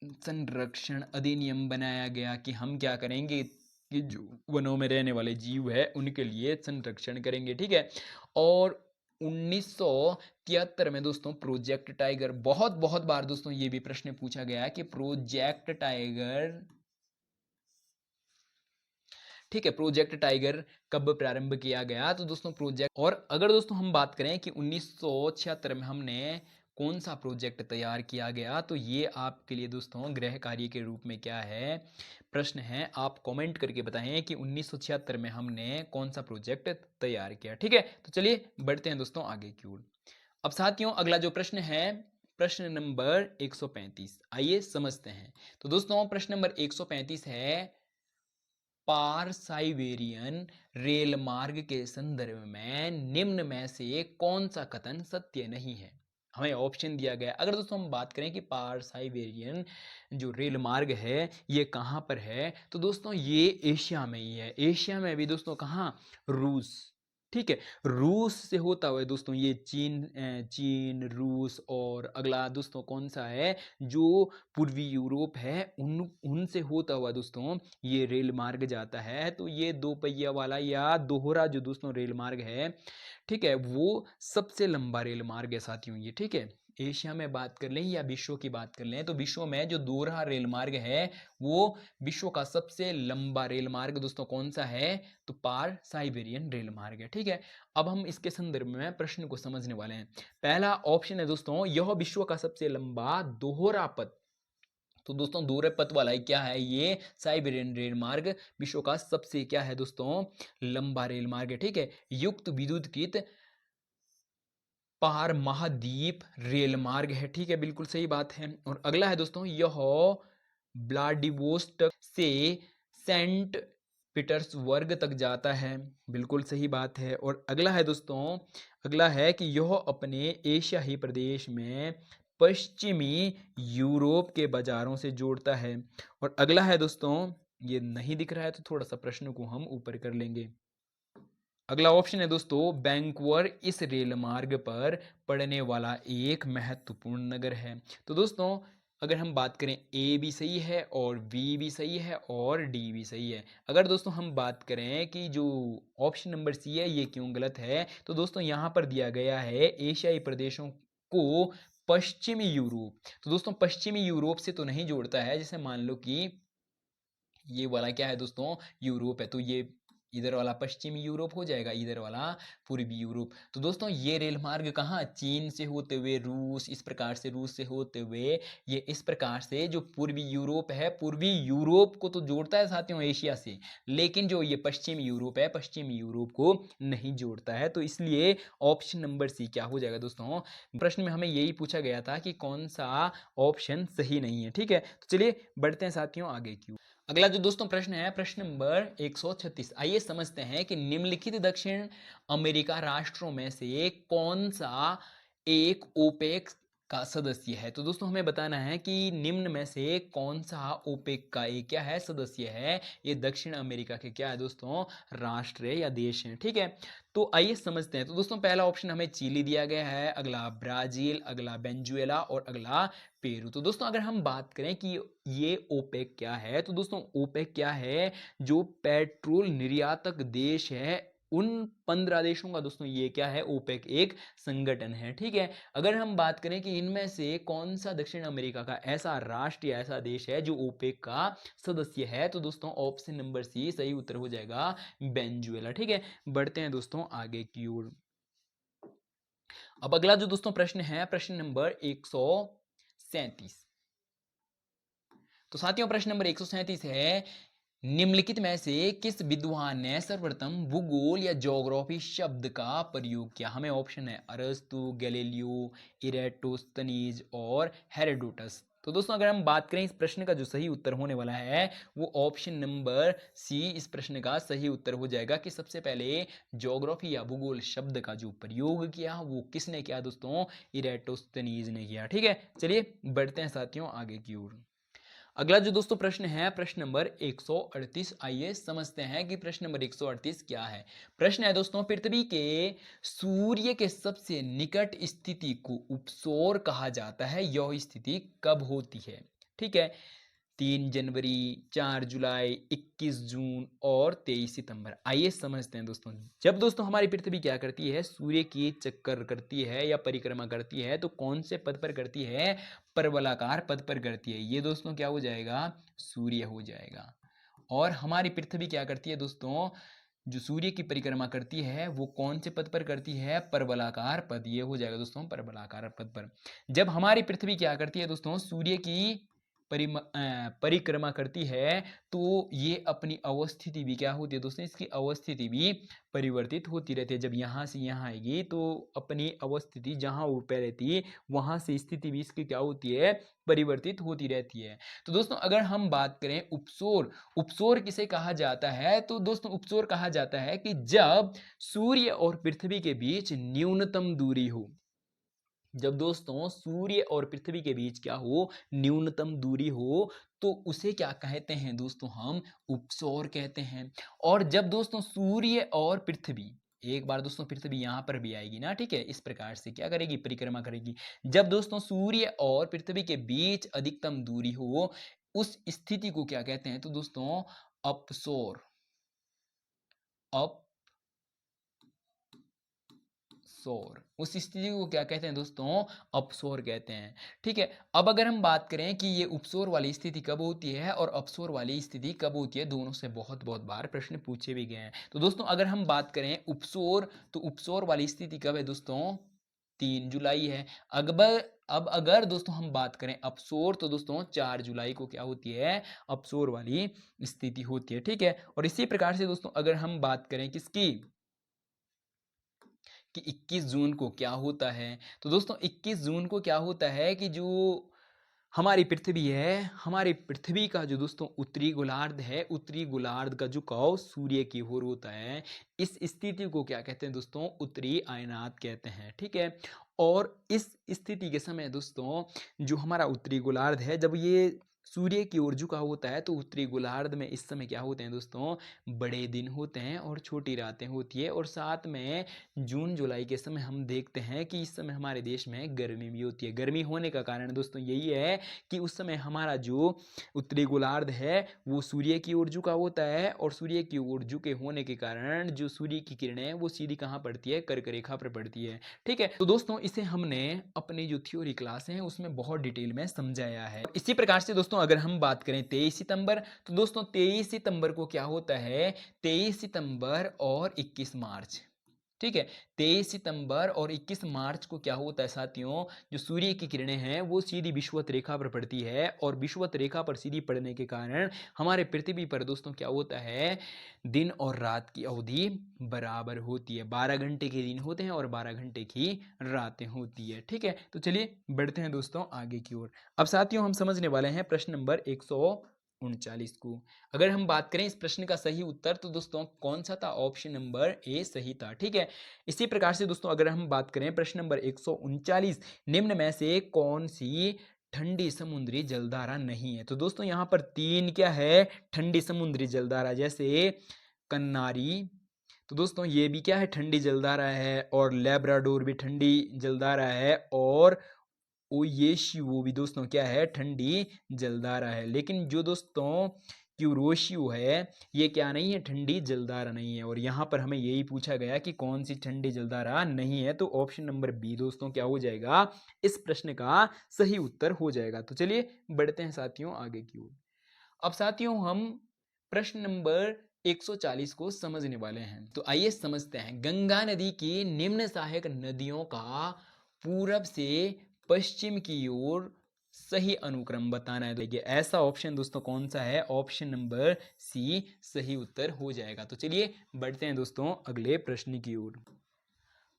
Speaker 1: संरक्षण अधिनियम बनाया गया कि हम क्या करेंगे कि जो वनों में रहने वाले जीव है उनके लिए संरक्षण करेंगे, ठीक है। और 1973 में दोस्तों प्रोजेक्ट टाइगर, बहुत बहुत बार दोस्तों ये भी प्रश्न पूछा गया है कि प्रोजेक्ट टाइगर, ठीक है, प्रोजेक्ट टाइगर कब प्रारंभ किया गया, तो दोस्तों प्रोजेक्ट, और अगर दोस्तों हम बात करें कि 1976 में हमने कौन सा प्रोजेक्ट तैयार किया गया, तो ये आपके लिए दोस्तों गृह कार्य के रूप में क्या है, प्रश्न है, आप कमेंट करके बताएं कि 1976 में हमने कौन सा प्रोजेक्ट तैयार किया, ठीक है। तो चलिए बढ़ते हैं दोस्तों आगे की ओर। अब साथियों अगला जो प्रश्न है, प्रश्न नंबर 135, आइए समझते हैं। तो दोस्तों प्रश्न नंबर 135 है, पार साइबेरियन रेल मार्ग के संदर्भ में निम्न में से कौन सा कथन सत्य नहीं है। हमें ऑप्शन दिया गया। अगर दोस्तों हम बात करें कि पार साइबेरियन जो रेल मार्ग है ये कहाँ पर है, तो दोस्तों ये एशिया में ही है। एशिया में भी दोस्तों कहाँ, रूस, ठीक है, रूस से होता हुआ दोस्तों ये चीन, रूस, और अगला दोस्तों कौन सा है, जो पूर्वी यूरोप है उनसे होता हुआ दोस्तों ये रेल मार्ग जाता है। तो ये दो पहिया वाला या दोहरा जो दोस्तों रेल मार्ग है, ठीक है, वो सबसे लंबा रेल मार्ग है साथियों ये, ठीक है। एशिया में बात कर लें या विश्व की बात कर लें, तो विश्व में जो दोहरा रेल मार्ग है वो विश्व का सबसे लंबा रेल मार्ग दोस्तों कौन सा है, तो पार साइबेरियन रेल मार्ग है, ठीक है। अब हम इसके संदर्भ में प्रश्न को समझने वाले हैं। पहला ऑप्शन है दोस्तों, यह विश्व का सबसे लंबा दोहरा पथ, तो दोस्तों दोहरे पथ वाला क्या है, ये साइबेरियन रेल मार्ग विश्व का सबसे क्या है दोस्तों, लंबा रेल मार्ग है, ठीक है। युक्त विद्युतीकृत पार महाद्वीप रेल मार्ग है, ठीक है, बिल्कुल सही बात है। और अगला है दोस्तों, यह व्लादिवोस्टोक से सेंट पीटर्सबर्ग तक जाता है, बिल्कुल सही बात है। और अगला है दोस्तों, अगला है कि यह अपने एशियाई प्रदेश में पश्चिमी यूरोप के बाजारों से जोड़ता है। और अगला है दोस्तों, ये नहीं दिख रहा है तो थोड़ा सा प्रश्न को हम ऊपर कर लेंगे। अगला ऑप्शन है दोस्तों, वैंकूवर इस रेल मार्ग पर पड़ने वाला एक महत्वपूर्ण नगर है। तो दोस्तों अगर हम बात करें, ए भी सही है और बी भी सही है और डी भी सही है। अगर दोस्तों हम बात करें कि जो ऑप्शन नंबर सी है ये क्यों गलत है, तो दोस्तों यहाँ पर दिया गया है एशियाई प्रदेशों को पश्चिमी यूरोप, तो दोस्तों पश्चिमी यूरोप से तो नहीं जोड़ता है। जैसे मान लो कि ये वाला क्या है दोस्तों, यूरोप है, तो ये इधर वाला पश्चिमी यूरोप हो जाएगा, इधर वाला पूर्वी यूरोप। तो दोस्तों ये रेल मार्ग कहाँ, चीन से होते हुए रूस, इस प्रकार से रूस से होते हुए ये इस प्रकार से जो पूर्वी यूरोप है, पूर्वी यूरोप को तो जोड़ता है साथियों एशिया से, लेकिन जो ये पश्चिमी यूरोप है, पश्चिमी यूरोप को नहीं जोड़ता है। तो इसलिए ऑप्शन नंबर सी क्या हो जाएगा दोस्तों, प्रश्न में हमें यही पूछा गया था कि कौन सा ऑप्शन सही नहीं है, ठीक है। तो चलिए बढ़ते हैं साथियों आगे की। अगला जो दोस्तों प्रश्न है, प्रश्न नंबर 136, आइए समझते हैं कि निम्नलिखित दक्षिण अमेरिका राष्ट्रों में से कौन सा एक ओपेक का सदस्य है। तो दोस्तों हमें बताना है कि निम्न में से कौन सा ओपेक का एक क्या है, सदस्य है। ये दक्षिण अमेरिका के क्या है दोस्तों, राष्ट्र या देश हैं, ठीक है। तो आइए समझते हैं। तो दोस्तों पहला ऑप्शन हमें चिली दिया गया है, अगला ब्राजील, अगला वेनेजुएला और अगला पेरू। तो दोस्तों अगर हम बात करें कि ये ओपेक क्या है, तो दोस्तों ओपेक क्या है, जो पेट्रोल निर्यातक देश है उन 15 देशों का दोस्तों ये क्या है, ओपेक एक संगठन है, ठीक है। अगर हम बात करें कि इनमें से कौन सा दक्षिण अमेरिका का ऐसा राष्ट्र या ऐसा देश है जो ओपेक का सदस्य है, तो दोस्तों ऑप्शन नंबर सी सही उत्तर हो जाएगा, वेनेजुएला, ठीक है। बढ़ते हैं दोस्तों आगे की ओर। अब अगला जो दोस्तों प्रश्न है, प्रश्न नंबर 137। तो साथियों प्रश्न नंबर 137 है, निम्नलिखित में से किस विद्वान ने सर्वप्रथम भूगोल या ज्योग्राफी शब्द का प्रयोग किया। हमें ऑप्शन है अरस्तु, गैलीलियो, इरेटोस्थनीज और हेरोडोटस। तो दोस्तों अगर हम बात करें इस प्रश्न का जो सही उत्तर होने वाला है वो ऑप्शन नंबर सी इस प्रश्न का सही उत्तर हो जाएगा कि सबसे पहले ज्योग्राफी या भूगोल शब्द का जो प्रयोग किया वो किसने किया दोस्तों, इरेटोस्थनीज ने किया, ठीक है। चलिए बढ़ते हैं साथियों आगे की ओर। अगला जो दोस्तों प्रश्न है, प्रश्न नंबर 138, आइए समझते हैं कि प्रश्न नंबर 138 क्या है। प्रश्न है दोस्तों, पृथ्वी के सूर्य के सबसे निकट स्थिति को उपसौर कहा जाता है, यह स्थिति कब होती है। ठीक है। 3 जनवरी, 4 जुलाई, 21 जून और 23 सितंबर। आइए समझते हैं दोस्तों। जब दोस्तों हमारी पृथ्वी क्या करती है, सूर्य की चक्कर करती है या परिक्रमा करती है, तो कौन से पद पर करती है, परवलाकार पद पर करती है। ये दोस्तों क्या हो जाएगा, सूर्य हो जाएगा। और हमारी पृथ्वी क्या करती है दोस्तों, जो सूर्य की परिक्रमा करती है वो कौन से पद पर करती है, परवलाकार पद। ये हो जाएगा दोस्तों परवलाकार पद पर। जब हमारी पृथ्वी क्या करती है दोस्तों, सूर्य की परिक्रमा करती है, तो ये अपनी अवस्थिति भी क्या होती है दोस्तों, इसकी अवस्थिति भी परिवर्तित होती रहती है। जब यहाँ से यहाँ आएगी तो अपनी अवस्थिति जहाँ वो पहले थी वहाँ से स्थिति भी इसकी क्या होती है, परिवर्तित होती रहती है। तो दोस्तों अगर हम बात करें उपसौर, उपसौर किसे कहा जाता है, तो दोस्तों उपसौर कहा जाता है कि जब सूर्य और पृथ्वी के बीच न्यूनतम दूरी हो। जब दोस्तों सूर्य और पृथ्वी के बीच क्या हो, न्यूनतम दूरी हो, तो उसे क्या कहते हैं दोस्तों, हम उपसौर कहते हैं। और जब दोस्तों सूर्य और पृथ्वी, एक बार दोस्तों पृथ्वी यहां पर भी आएगी ना, ठीक है, इस प्रकार से क्या करेगी, परिक्रमा करेगी। जब दोस्तों सूर्य और पृथ्वी के बीच अधिकतम दूरी हो, उस स्थिति को क्या कहते हैं, तो दोस्तों अपसौर, अपसौर, उस स्थिति को क्या कहते हैं दोस्तों, अपसौर कहते हैं। ठीक है। अब अगर हम बात करें कि ये उपसौर वाली स्थिति कब होती है और अपसौर वाली स्थिति कब होती है, दोनों से बहुत बहुत बार प्रश्न पूछे भी गए हैं। तो दोस्तों अगर हम बात करें उपसौर, तो उपसौर वाली स्थिति कब है दोस्तों, 3 जुलाई है। अब अगर दोस्तों हम बात करें अपसौर, तो दोस्तों 4 जुलाई को क्या होती है, अपसौर वाली स्थिति होती है। ठीक है। और इसी प्रकार से दोस्तों अगर हम बात करें किसकी, कि 21 जून को क्या होता है, तो दोस्तों 21 जून को क्या होता है कि जो हमारी पृथ्वी है, हमारी पृथ्वी का जो दोस्तों उत्तरी गोलार्ध है, उत्तरी गोलार्ध का झुकाव सूर्य की ओर होता है। इस स्थिति को क्या कहते हैं दोस्तों, उत्तरी आयनात कहते हैं। ठीक है। और इस स्थिति के समय दोस्तों जो हमारा उत्तरी गोलार्ध है, जब ये सूर्य की ओर झुका होता है, तो उत्तरी गोलार्ध में इस समय क्या होते हैं दोस्तों, बड़े दिन होते हैं और छोटी रातें होती है। और साथ में जून जुलाई के समय हम देखते हैं कि इस समय हमारे देश में गर्मी भी होती है। गर्मी होने का कारण दोस्तों यही है कि उस समय हमारा जो उत्तरी गोलार्ध है वो सूर्य की ओर झुका होता है, और सूर्य की ओर झुके होने के कारण जो सूर्य की किरणें वो सीधी कहाँ पड़ती है, कर्क रेखा पर पड़ती है। ठीक है। तो दोस्तों इसे हमने अपनी जो थ्योरी क्लास है उसमें बहुत डिटेल में समझाया है। इसी प्रकार से दोस्तों अगर हम बात करें 23 सितंबर, तो दोस्तों 23 सितंबर को क्या होता है, 23 सितंबर और 21 मार्च। ठीक है। 23 सितंबर और 21 मार्च को क्या होता है साथियों, जो सूर्य की किरणें हैं वो सीधी विषुवत रेखा पर पड़ती है, और विषुवत रेखा पर सीधी पड़ने के कारण हमारे पृथ्वी पर दोस्तों क्या होता है, दिन और रात की अवधि बराबर होती है। 12 घंटे के दिन होते हैं और 12 घंटे की रातें होती है। ठीक है। तो चलिए बढ़ते हैं दोस्तों आगे की ओर। अब साथियों हम समझने वाले हैं प्रश्न नंबर 139 को। अगर हम बात करें इस प्रश्न का सही उत्तर, तो दोस्तों कौन सा था, ऑप्शन नंबर ए सही था। ठीक है। इसी प्रकार से दोस्तों अगर हम बात करें प्रश्न नंबर 139, निम्न में से कौन सी ठंडी समुद्री जलधारा नहीं है। तो दोस्तों यहाँ पर 3 क्या है, ठंडी समुद्री जलधारा, जैसे कन्नारी, तो दोस्तों ये भी क्या है, ठंडी जलधारा है, और लैब्राडोर भी ठंडी जलधारा है, और ओयेशियो भी दोस्तों क्या है, ठंडी जलधारा है। लेकिन जो दोस्तों क्यूरोशियो है ये क्या नहीं है, ठंडी जलधारा नहीं है। और यहाँ पर हमें यही पूछा गया कि कौन सी ठंडी जलधारा नहीं है, तो ऑप्शन नंबर बी दोस्तों क्या हो जाएगा, इस प्रश्न का सही उत्तर हो जाएगा। तो चलिए बढ़ते हैं साथियों आगे की ओर। अब साथियों हम प्रश्न नंबर 140 को समझने वाले हैं। तो आइए समझते हैं। गंगा नदी की निम्न सहायक नदियों का पूरब से पश्चिम की ओर सही अनुक्रम बताना है। देखिए ऐसा ऑप्शन दोस्तों कौन सा है, ऑप्शन नंबर सी सही उत्तर हो जाएगा। तो चलिए बढ़ते हैं दोस्तों अगले प्रश्न की ओर।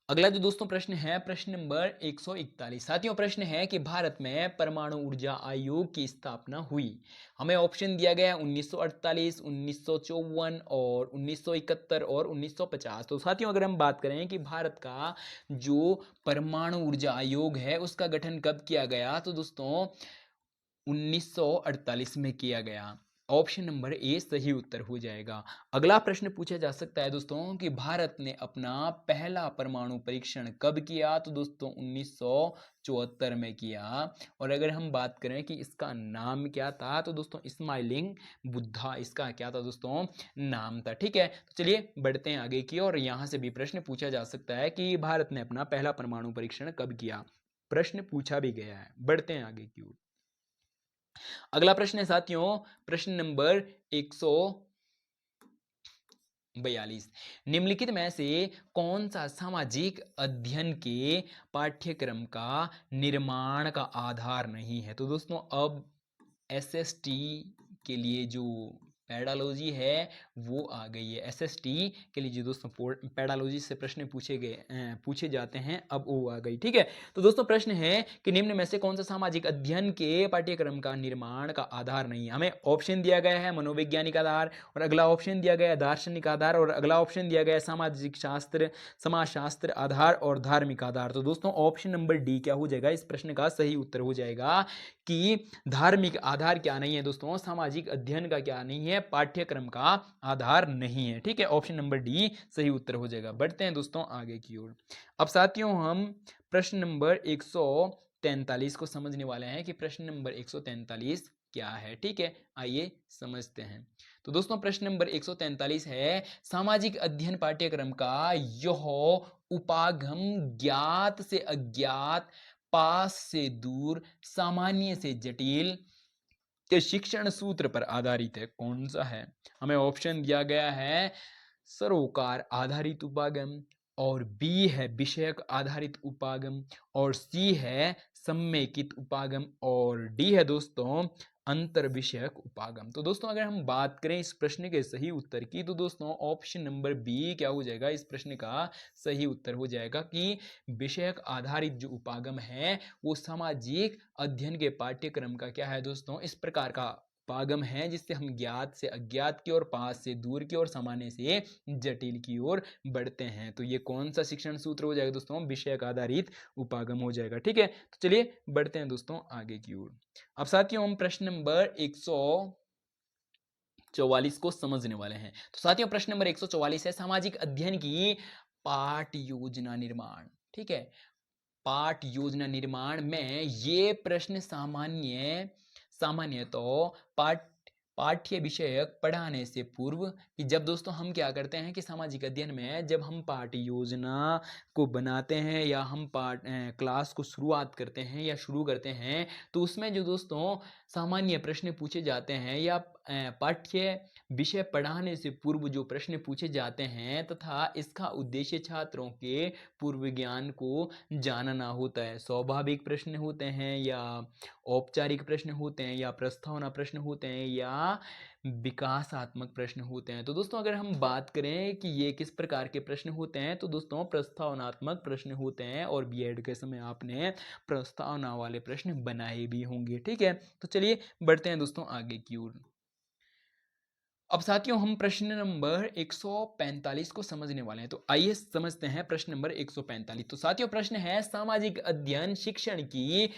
Speaker 1: अगला जो दोस्तों प्रश्न है, प्रश्न नंबर 141। साथियों प्रश्न है कि भारत में परमाणु ऊर्जा आयोग की स्थापना हुई। हमें ऑप्शन दिया गया 1948, 1954 और 1971 और 1950। तो साथियों अगर हम बात करें कि भारत का जो परमाणु ऊर्जा आयोग है उसका गठन कब किया गया, तो दोस्तों 1948 में किया गया। ऑप्शन नंबर ए सही उत्तर हो जाएगा। अगला प्रश्न पूछा जा सकता है दोस्तों कि भारत ने अपना पहला परमाणु परीक्षण कब किया? तो दोस्तों 1974 में किया। और अगर हम बात करें कि इसका नाम क्या था, तो दोस्तों स्माइलिंग बुद्धा इसका क्या था दोस्तों? नाम था। ठीक है, तो चलिए बढ़ते हैं आगे की ओर। यहाँ से भी प्रश्न पूछा जा सकता है कि भारत ने अपना पहला परमाणु परीक्षण कब किया? प्रश्न पूछा भी गया है। बढ़ते हैं आगे की ओर। अगला प्रश्न है साथियों, प्रश्न नंबर 142। निम्नलिखित में से कौन सा सामाजिक अध्ययन के पाठ्यक्रम का निर्माण का आधार नहीं है? तो दोस्तों अब एसएसटी के लिए जो पेडालॉजी है वो आ गई है। एसएसटी के लिए जो दोस्तों पेडालॉजी से प्रश्न पूछे जाते हैं, अब वो आ गई। ठीक है, तो दोस्तों प्रश्न है कि निम्न में से कौन सा सामाजिक अध्ययन के पाठ्यक्रम का निर्माण का आधार नहीं है? हमें ऑप्शन दिया गया है मनोवैज्ञानिक आधार, और अगला ऑप्शन दिया गया है दार्शनिक आधार, और अगला ऑप्शन दिया गया है सामाजिक शास्त्र, समाजशास्त्र आधार और धार्मिक आधार। तो दोस्तों ऑप्शन नंबर डी क्या हो जाएगा? इस प्रश्न का सही उत्तर हो जाएगा कि धार्मिक आधार क्या नहीं है दोस्तों? सामाजिक अध्ययन का क्या नहीं है? पाठ्यक्रम का आधार नहीं है। ठीक है, ऑप्शन नंबर डी सही उत्तर हो जाएगा। बढ़ते हैं दोस्तों आगे की ओर। अब साथियों हम प्रश्न नंबर 143 को समझने वाले हैं कि प्रश्न नंबर 143 क्या है। ठीक है, आइए समझते हैं। तो दोस्तों प्रश्न नंबर 143 है, सामाजिक अध्ययन पाठ्यक्रम का यह उपागम ज्ञात से अज्ञात, पास से दूर, सामान्य से जटिल के शिक्षण सूत्र पर आधारित है। कौन सा है? हमें ऑप्शन दिया गया है सरोकार आधारित उपागम, और बी है विषयक आधारित उपागम, और सी है सम्मेकित उपागम, और डी है दोस्तों अंतर विषयक उपागम। तो दोस्तों अगर हम बात करें इस प्रश्न के सही उत्तर की, तो दोस्तों ऑप्शन नंबर बी क्या हो जाएगा? इस प्रश्न का सही उत्तर हो जाएगा कि विषयक आधारित जो उपागम है वो सामाजिक अध्ययन के पाठ्यक्रम का क्या है दोस्तों? इस प्रकार का उपागम है जिससे हम ज्ञात से अज्ञात की ओर, पास से दूर की ओर, सामान्य से जटिल की ओर बढ़ते हैं। तो ये कौन सा शिक्षण सूत्र हो जाएगा दोस्तों? विषयक आधारित उपागम हो जाएगा। ठीक है, तो चलिए बढ़ते हैं दोस्तों आगे की ओर। अब साथियों हम प्रश्न नंबर 144 को समझने वाले हैं। तो साथियों प्रश्न नंबर 144 है, सामाजिक अध्ययन की पाठ योजना निर्माण। ठीक है, पाठ योजना निर्माण में ये प्रश्न सामान्य तो पाठ्य विषयक पढ़ाने से पूर्व, कि जब दोस्तों हम क्या करते हैं कि सामाजिक अध्ययन में जब हम पाठ योजना को बनाते हैं या हम क्लास को शुरुआत करते हैं या शुरू करते हैं, तो उसमें जो दोस्तों सामान्य प्रश्न पूछे जाते हैं या पाठ्य विषय पढ़ाने से पूर्व जो प्रश्न पूछे जाते हैं, तथा इसका उद्देश्य छात्रों के पूर्व ज्ञान को जानना होता है। स्वाभाविक प्रश्न होते हैं या औपचारिक प्रश्न होते हैं या प्रस्तावना प्रश्न होते हैं या विकासात्मक प्रश्न होते हैं। तो दोस्तों अगर हम बात करें कि ये किस प्रकार के प्रश्न होते हैं, तो दोस्तों प्रस्तावनात्मक प्रश्न होते हैं, और बीएड के समय आपने प्रस्तावना वाले प्रश्न बनाए भी होंगे। ठीक है, तो चलिए बढ़ते हैं दोस्तों आगे की ओर। अब साथियों हम प्रश्न नंबर 145 को समझने वाले हैं। तो आइए समझते हैं प्रश्न नंबर 145। तो साथियों प्रश्न है, सामाजिक अध्ययन शिक्षण की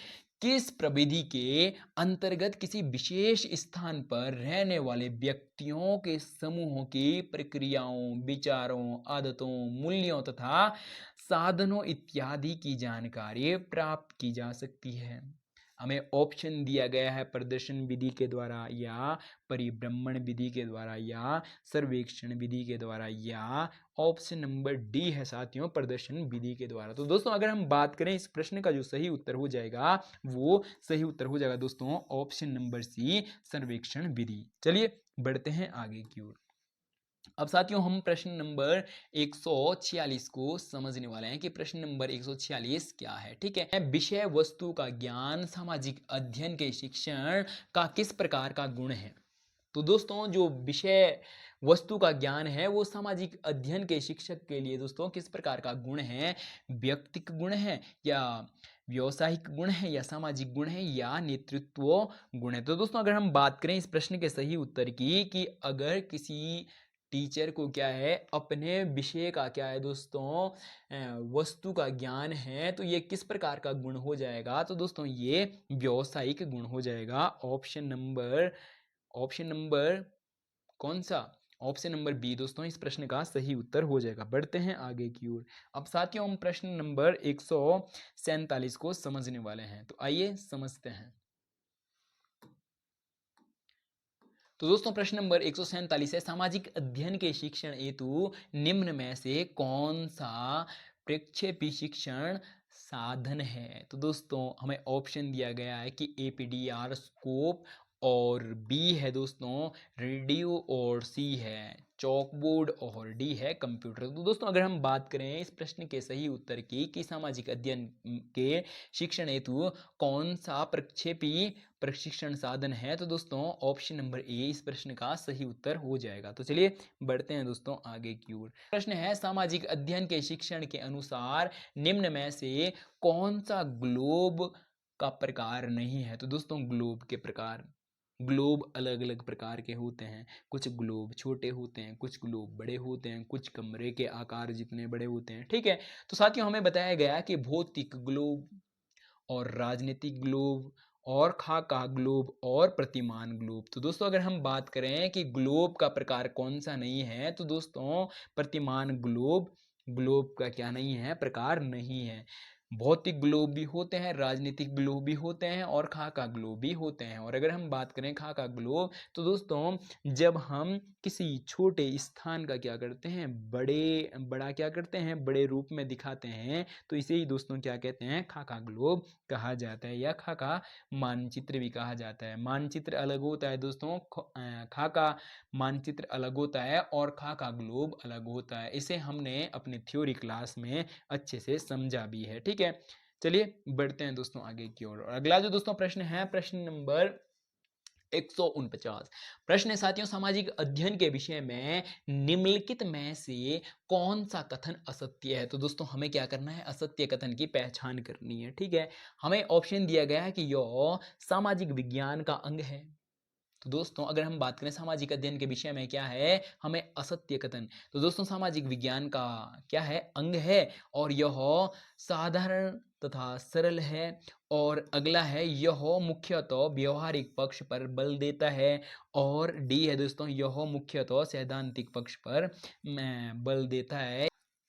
Speaker 1: किस प्रविधि के अंतर्गत किसी विशेष स्थान पर रहने वाले व्यक्तियों के समूहों की प्रक्रियाओं, विचारों, आदतों, मूल्यों तथा साधनों इत्यादि की जानकारी प्राप्त की जा सकती है? हमें ऑप्शन दिया गया है प्रदर्शन विधि के द्वारा, या परिभ्रमण विधि के द्वारा, या सर्वेक्षण विधि के द्वारा, या ऑप्शन नंबर डी है साथियों प्रदर्शन विधि के द्वारा। तो दोस्तों अगर हम बात करें इस प्रश्न का जो सही उत्तर हो जाएगा, वो सही उत्तर हो जाएगा दोस्तों ऑप्शन नंबर सी सर्वेक्षण विधि। चलिए बढ़ते हैं आगे की ओर। अब साथियों हम प्रश्न नंबर 146 को समझने वाले हैं कि प्रश्न नंबर 146 क्या है। ठीक है, विषय वस्तु का ज्ञान सामाजिक अध्ययन के शिक्षण का किस प्रकार का गुण है? तो दोस्तों जो विषय वस्तु का ज्ञान है वो सामाजिक अध्ययन के शिक्षक के लिए दोस्तों किस प्रकार का गुण है? व्यक्तिक गुण है, या व्यावसायिक गुण है, या सामाजिक गुण है, या नेतृत्व गुण है? तो दोस्तों अगर हम बात करें इस प्रश्न के सही उत्तर की, कि अगर किसी टीचर को क्या है अपने विषय का क्या है दोस्तों वस्तु का ज्ञान है, तो ये किस प्रकार का गुण हो जाएगा? तो दोस्तों ये व्यावसायिक गुण हो जाएगा। ऑप्शन नंबर ऑप्शन नंबर कौन सा? ऑप्शन नंबर बी दोस्तों इस प्रश्न का सही उत्तर हो जाएगा। बढ़ते हैं आगे की ओर। अब साथियों हम प्रश्न नंबर 147 को समझने वाले हैं, तो आइए समझते हैं। तो दोस्तों प्रश्न नंबर 147 है, सामाजिक अध्ययन के शिक्षण हेतु निम्न में से कौन सा प्रक्षेपी शिक्षण साधन है? तो दोस्तों हमें ऑप्शन दिया गया है कि एपीडीआर स्कोप, और बी है दोस्तों रेडियो, और सी है चॉकबोर्ड, और डी है कंप्यूटर। तो दोस्तों अगर हम बात करें इस प्रश्न के सही उत्तर की कि सामाजिक अध्ययन के शिक्षण हेतु कौन सा प्रक्षेपी प्रशिक्षण साधन है, तो दोस्तों ऑप्शन नंबर ए इस प्रश्न का सही उत्तर हो जाएगा। तो चलिए बढ़ते हैं दोस्तों आगे की ओर। प्रश्न है, सामाजिक अध्ययन के शिक्षण के अनुसार निम्न में से कौन सा ग्लोब का प्रकार नहीं है? तो दोस्तों ग्लोब के प्रकार, ग्लोब अलग अलग प्रकार के होते हैं। कुछ ग्लोब छोटे होते हैं, कुछ ग्लोब बड़े होते हैं, कुछ कमरे के आकार जितने बड़े होते हैं। ठीक है, तो साथियों हमें बताया गया कि भौतिक ग्लोब और राजनीतिक ग्लोब और खाका ग्लोब और प्रतिमान ग्लोब। तो दोस्तों अगर हम बात करें कि ग्लोब का प्रकार कौन सा नहीं है, तो दोस्तों प्रतिमान ग्लोब, ग्लोब का क्या नहीं है? प्रकार नहीं है। भौतिक ग्लोब भी होते हैं, राजनीतिक ग्लोब भी होते हैं, और खाका ग्लोब भी होते हैं। और अगर हम बात करें खाका ग्लोब, तो दोस्तों जब हम किसी छोटे स्थान का क्या करते हैं? बड़ा क्या करते हैं? बड़े रूप में दिखाते हैं, तो इसे ही दोस्तों क्या कहते हैं? खाका ग्लोब कहा जाता है, या खाका मानचित्र भी कहा जाता है। मानचित्र अलग होता है दोस्तों, खाका मानचित्र अलग होता है, और खाका ग्लोब अलग होता है। इसे हमने अपने थ्योरी क्लास में अच्छे से समझा भी है। ठीक है, चलिए बढ़ते हैं दोस्तों आगे की ओर। अगला जो दोस्तों प्रश्न है, प्रश्न नंबर 149। प्रश्न है साथियों, सामाजिक अध्ययन के विषय में निम्नलिखित में से कौन सा कथन असत्य है? तो दोस्तों हमें क्या करना है? असत्य कथन की पहचान करनी है। ठीक है, हमें ऑप्शन दिया गया है कि यह सामाजिक विज्ञान का अंग है। तो दोस्तों अगर हम बात करें सामाजिक अध्ययन के विषय में क्या है, हमें असत्य कथन, तो दोस्तों सामाजिक विज्ञान का क्या है? अंग है, और यह साधारण तथा सरल है। और अगला है, यह मुख्यतः व्यवहारिक पक्ष पर बल देता है। और डी है दोस्तों, यह मुख्यतः सैद्धांतिक पक्ष पर बल देता है।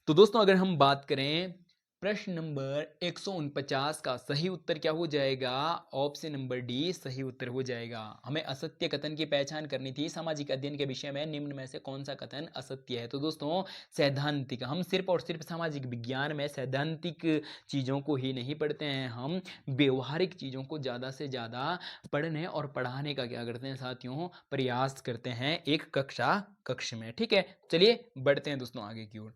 Speaker 1: तो दोस्तों अगर हम बात करें प्रश्न नंबर 149 का सही उत्तर क्या हो जाएगा? ऑप्शन नंबर डी सही उत्तर हो जाएगा। हमें असत्य कथन की पहचान करनी थी। सामाजिक अध्ययन के विषय में निम्न में से कौन सा कथन असत्य है? तो दोस्तों सैद्धांतिक, हम सिर्फ और सिर्फ सामाजिक विज्ञान में सैद्धांतिक चीज़ों को ही नहीं पढ़ते हैं, हम व्यवहारिक चीज़ों को ज़्यादा से ज़्यादा पढ़ने और पढ़ाने का क्या करते हैं साथियों? प्रयास करते हैं एक कक्ष में। ठीक है, चलिए बढ़ते हैं दोस्तों आगे की ओर।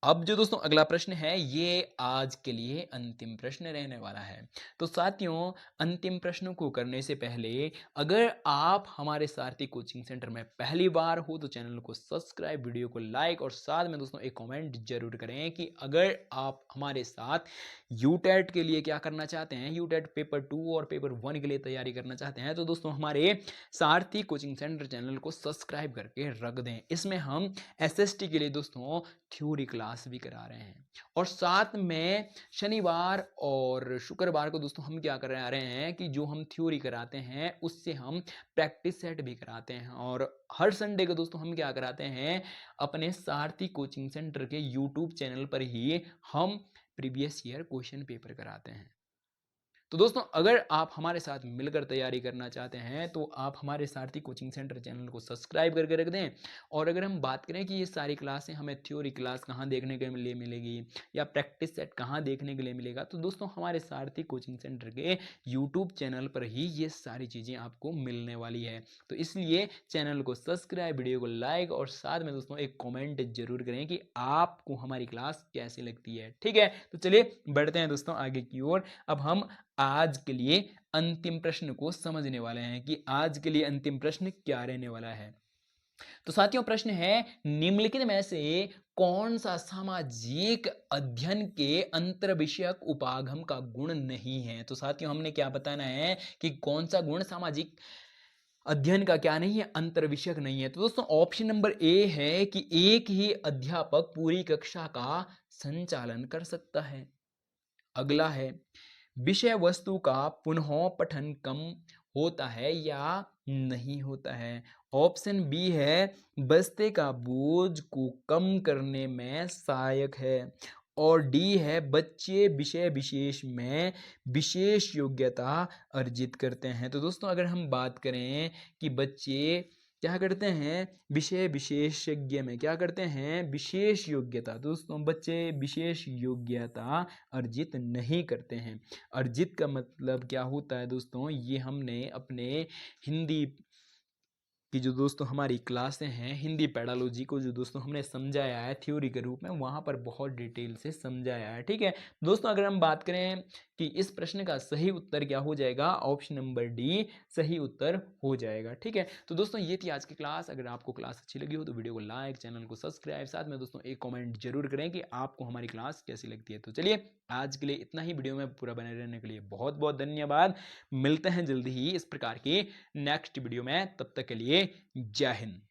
Speaker 1: अब जो दोस्तों अगला प्रश्न है, ये आज के लिए अंतिम प्रश्न रहने वाला है। तो साथियों अंतिम प्रश्नों को करने से पहले अगर आप हमारे सारथी कोचिंग सेंटर में पहली बार हो तो चैनल को सब्सक्राइब, वीडियो को लाइक, और साथ में दोस्तों एक कमेंट जरूर करें कि अगर आप हमारे साथ यूटेट के लिए क्या करना चाहते हैं, यूटेट पेपर 2 और पेपर 1 के लिए तैयारी करना चाहते हैं, तो दोस्तों हमारे सारथी कोचिंग सेंटर चैनल को सब्सक्राइब करके रख दें। इसमें हम एसएसटी के लिए दोस्तों थ्योरी क्लास भी करा रहे हैं, और साथ में शनिवार और शुक्रवार को दोस्तों हम क्या करा रहे हैं कि जो हम थ्योरी कराते हैं उससे हम प्रैक्टिस सेट भी कराते हैं। और हर संडे को दोस्तों हम क्या कराते हैं, अपने सारथी कोचिंग सेंटर के यूट्यूब चैनल पर ही हम प्रीवियस ईयर क्वेश्चन पेपर कराते हैं। तो दोस्तों अगर आप हमारे साथ मिलकर तैयारी करना चाहते हैं तो आप हमारे सारथी कोचिंग सेंटर चैनल को सब्सक्राइब करके रख दें। और अगर हम बात करें कि ये सारी क्लासें हमें थ्योरी क्लास कहाँ देखने के लिए मिलेगी या प्रैक्टिस सेट कहाँ देखने के लिए मिलेगा, तो दोस्तों हमारे सारथी कोचिंग सेंटर के यूट्यूब चैनल पर ही ये सारी चीज़ें आपको मिलने वाली है। तो इसलिए चैनल को सब्सक्राइब, वीडियो को लाइक, और साथ में दोस्तों एक कॉमेंट जरूर करें कि आपको हमारी क्लास कैसी लगती है। ठीक है, तो चलिए बढ़ते हैं दोस्तों आगे की ओर। अब हम आज के लिए अंतिम प्रश्न को समझने वाले हैं कि आज के लिए अंतिम प्रश्न क्या रहने वाला है। तो साथियों प्रश्न है, निम्नलिखित में से कौन सा सामाजिक अध्ययन के अंतर विषयक उपागम का गुण नहीं है? तो साथियों हमने क्या बताना है कि कौन सा गुण सामाजिक अध्ययन का क्या नहीं है? अंतर विषयक नहीं है। तो दोस्तों ऑप्शन नंबर ए है कि एक ही अध्यापक पूरी कक्षा का संचालन कर सकता है। अगला है, विषय वस्तु का पुनः पठन कम होता है या नहीं होता है। ऑप्शन बी है बस्ते का बोझ को कम करने में सहायक है। और डी है बच्चे विषय विशेष में विशेष योग्यता अर्जित करते हैं। तो दोस्तों अगर हम बात करें कि बच्चे क्या करते हैं, विषय विशेषज्ञ में क्या करते हैं, विशेष योग्यता। दोस्तों बच्चे विशेष योग्यता अर्जित नहीं करते हैं। अर्जित का मतलब क्या होता है दोस्तों, ये हमने अपने हिंदी कि जो दोस्तों हमारी क्लासें हैं हिंदी पैडालॉजी को जो दोस्तों हमने समझाया है थ्योरी के रूप में, वहाँ पर बहुत डिटेल से समझाया है। ठीक है दोस्तों, अगर हम बात करें कि इस प्रश्न का सही उत्तर क्या हो जाएगा, ऑप्शन नंबर डी सही उत्तर हो जाएगा। ठीक है, तो दोस्तों ये थी आज की क्लास। अगर आपको क्लास अच्छी लगी हो तो वीडियो को लाइक, चैनल को सब्सक्राइब, साथ में दोस्तों एक कॉमेंट जरूर करें कि आपको हमारी क्लास कैसी लगती है। तो चलिए आज के लिए इतना ही। वीडियो में पूरा बने रहने के लिए बहुत बहुत धन्यवाद। मिलते हैं जल्दी ही इस प्रकार की नेक्स्ट वीडियो में, तब तक के लिए जय हिंद।